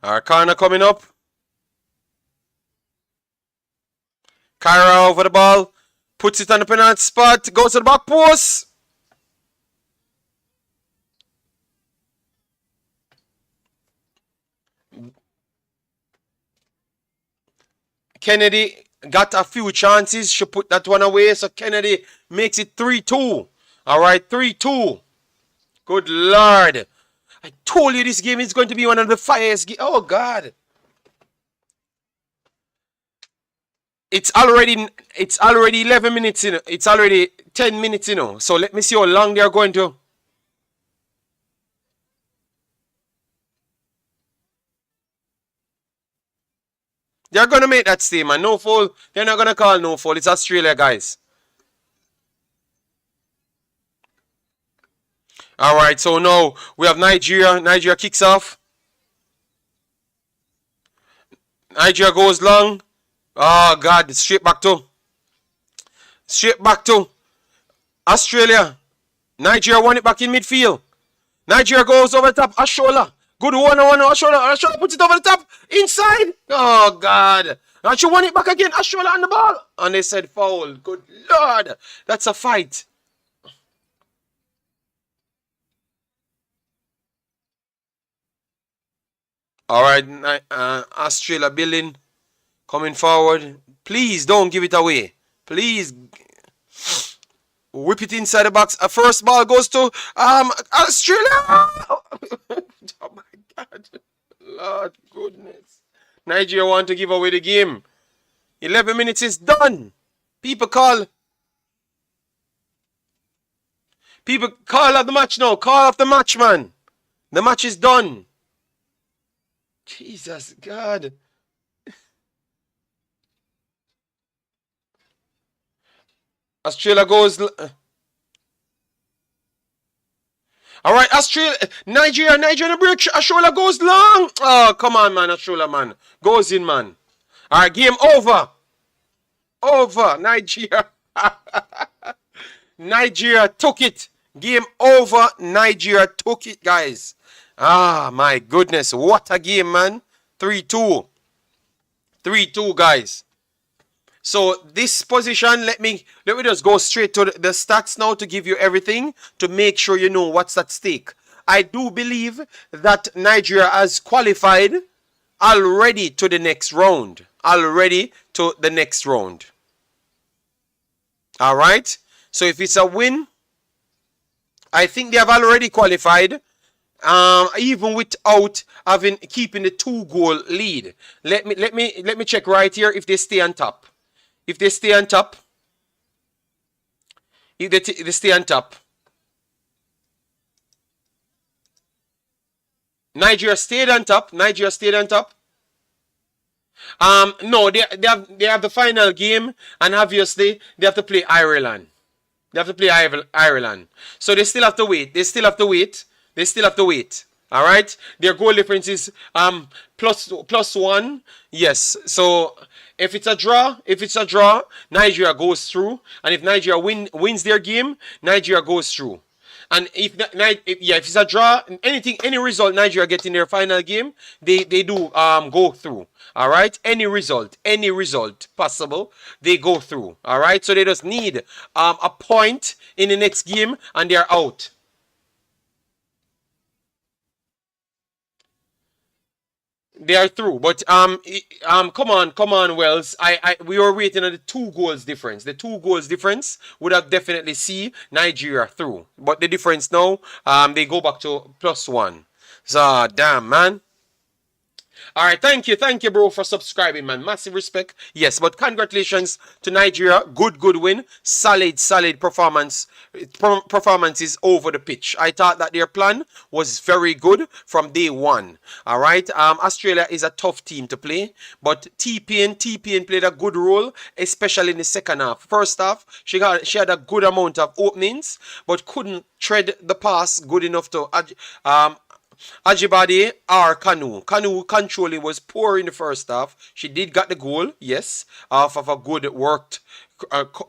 Our corner coming up. Kyra over the ball. Puts it on the penalty spot. Goes to the back post. Kennedy got a few chances. She put that one away. So Kennedy makes it 3-2. Alright, 3-2. Good Lord. I told you this game is going to be one of the fires. Oh, God. It's already 11 minutes, you know. It's already 10 minutes, you know. So let me see how long they're going to. They're going to make that statement. No foul. They're not going to call no foul. It's Australia, guys. Alright, so now we have Nigeria. Nigeria kicks off. Nigeria goes long. Oh, God. Straight back to Australia. Nigeria won it back in midfield. Nigeria goes over the top. Ashola. Good one-on-one. Ashola puts it over the top. Inside. Oh, God. And she won it back again. Ashola on the ball. And they said foul. Good Lord. That's a fight. Alright, Australia building. Coming forward. Please don't give it away. Please. Whip it inside the box. A first ball goes to Australia. Oh my God. Lord goodness. Nigeria want to give away the game. 11 minutes is done. People call up the match now. Call off the match, man. The match is done. Jesus God. Australia goes. Alright, Australia. Nigeria in a break. Australia goes long. Oh, come on, man. Australia, man. Goes in, man. Alright, game over. Over. Nigeria. Nigeria took it. Game over. Nigeria took it, guys. Ah, my goodness. What a game, man. 3-2. 3-2, guys. So this position, let me just go straight to the stats now to give you everything to make sure you know what's at stake. I do believe that Nigeria has qualified already to the next round. Already to the next round. Alright? So if it's a win, I think they have already qualified. even without having keeping the 2-goal lead. Let me check right here if they stay on top. If they stay on top, if they stay on top, Nigeria stayed on top. Nigeria stayed on top. No, they have the final game, and obviously they have to play Ireland. They have to play Ireland. So they still have to wait. They still have to wait. They still have to wait. All right. Their goal difference is plus one. Yes. So if it's a draw, Nigeria goes through, and if Nigeria wins their game, Nigeria goes through. And if it's a draw, any result Nigeria get in their final game, they do go through. All right, any result possible, they go through. All right, so they just need a point in the next game and they're out. They are through, but come on, Wells. We were waiting on the 2 goals difference. The 2 goals difference would have definitely see Nigeria through, but the difference now, they go back to plus one. So damn, man. All right, thank you, bro, for subscribing, man. Massive respect. Yes, but congratulations to Nigeria. Good win. Solid performance. Performances over the pitch. I thought that their plan was very good from day one. All right. Australia is a tough team to play, but TPN played a good role, especially in the second half. First half, she had a good amount of openings, but couldn't tread the pass good enough to Ajibade or Kanu. Kanu controlling was poor in the first half. She did get the goal, yes, off of a good worked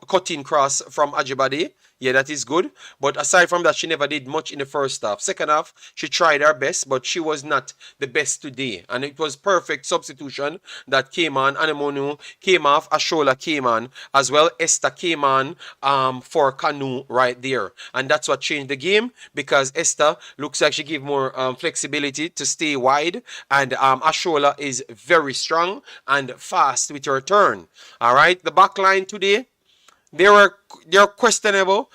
cutting cross from Ajibade. Yeah, that is good. But aside from that, she never did much in the first half. Second half, she tried her best, but she was not the best today. And it was perfect substitution that came on. Anemonu came off. Ashola came on as well. Esther came on for Kanu right there. And that's what changed the game, because Esther looks like she gave more flexibility to stay wide. And Ashola is very strong and fast with her turn. All right, the back line today, they're questionable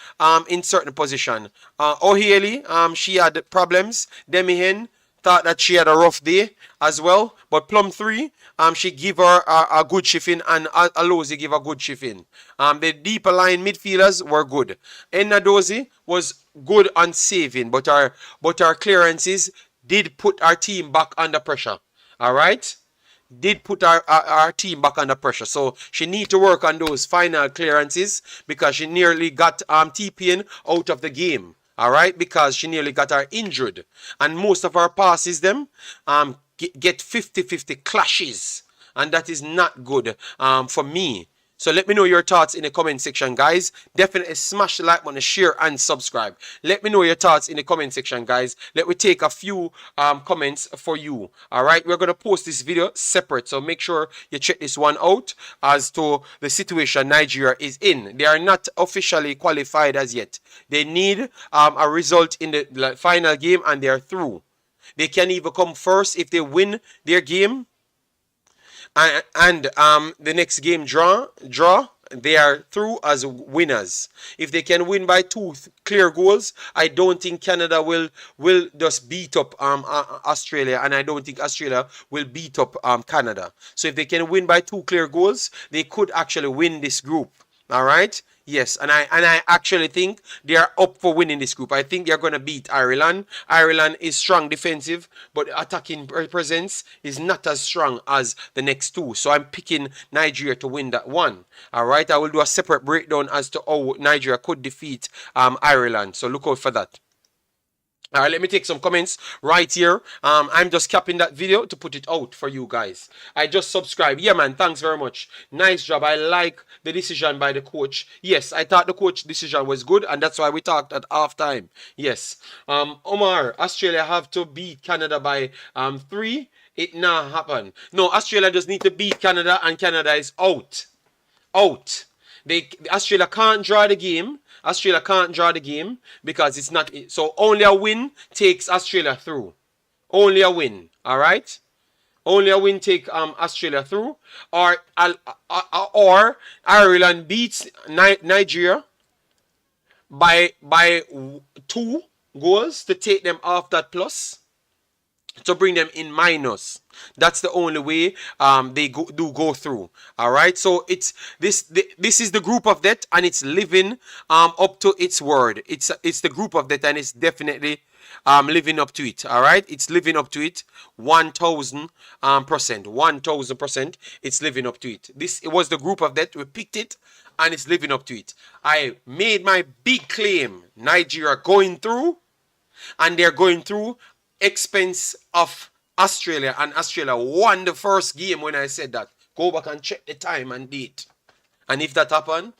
in certain position. O'Haley, she had problems. Demihen thought that she had a rough day as well. But Plum 3, she give her a good shift in, and Alozi give a good shift in. The deeper line midfielders were good. Enadozi was good on saving, but our clearances did put our team back under pressure. All right, did put our team back under pressure. So she need to work on those final clearances, because she nearly got TPN out of the game. All right, because she nearly got her injured. And most of our passes them get 50-50 clashes. And that is not good for me. So let me know your thoughts in the comment section, guys. Definitely smash the like button, share, and subscribe. Let me know your thoughts in the comment section, guys. Let me take a few comments for you. All right, we're going to post this video separate, so make sure you check this one out as to the situation Nigeria is in. They are not officially qualified as yet. They need a result in the final game, and they are through. They can even come first if they win their game. And the next game draw, they are through as winners. If they can win by 2 clear goals, I don't think Canada will just beat up Australia, and I don't think Australia will beat up Canada. So if they can win by 2 clear goals, they could actually win this group. All right. Yes, and I actually think they are up for winning this group. I think they're going to beat Ireland. Ireland is strong defensive, but attacking presence is not as strong as the next two. So I'm picking Nigeria to win that one. All right, I will do a separate breakdown as to how Nigeria could defeat Ireland. So look out for that. All right, let me take some comments right here. I'm just capping that video to put it out for you guys. I just subscribed. Yeah, man, thanks very much. Nice job. I like the decision by the coach. Yes, I thought the coach decision was good, and that's why we talked at halftime. Yes. Omar, Australia have to beat Canada by 3. It not happen. No, Australia just need to beat Canada, and Canada is out. Out. Australia can't draw the game. Australia can't draw the game because it's not. So only a win takes Australia through. Only a win. All right. Only a win take Australia through, or Ireland beats Nigeria by 2, goals to take them off that plus, to bring them in minus. That's the only way they go through. All right. So it's this is the group of death, and it's living up to its word. It's the group of death, and it's definitely living up to it. All right. It's living up to it 1,000%. 1,000%. It's living up to it. It was the group of death. We picked it, and it's living up to it. I made my big claim. Nigeria going through, and they're going through expense of Australia, and Australia won the first game when I said that. Go back and check the time and date. And if that happened,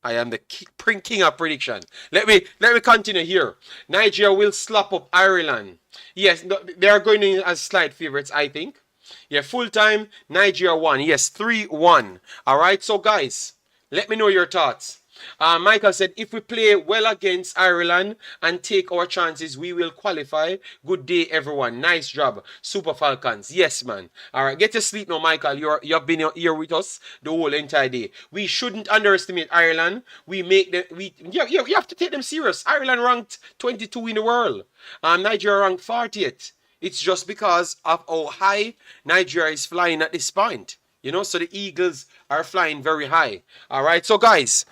I am the king of prediction. Let me continue here. Nigeria will slap up Ireland. Yes, they are going in as slight favorites, I think. Yeah, full time, Nigeria won. Yes, 3-1. All right, so guys, let me know your thoughts. Michael said, if we play well against Ireland and take our chances, we will qualify. Good day, everyone. Nice job. Super Falcons. Yes, man. All right, get to sleep now, Michael. You've been here with us the whole entire day. We shouldn't underestimate Ireland. You have to take them serious. Ireland ranked 22 in the world. Nigeria ranked 40th. It's just because of how high Nigeria is flying at this point. You know, so the Eagles are flying very high. All right, so guys,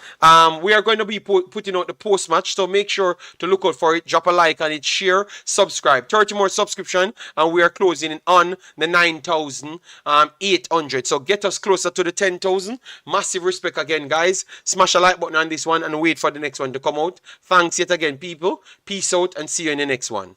we are going to be putting out the post match, so make sure to look out for it. Drop a like on it, share, subscribe. 30 more subscription, and we are closing on the 9,800. So get us closer to the 10,000. Massive respect again, guys. Smash a like button on this one and wait for the next one to come out. Thanks yet again, people. Peace out and see you in the next one.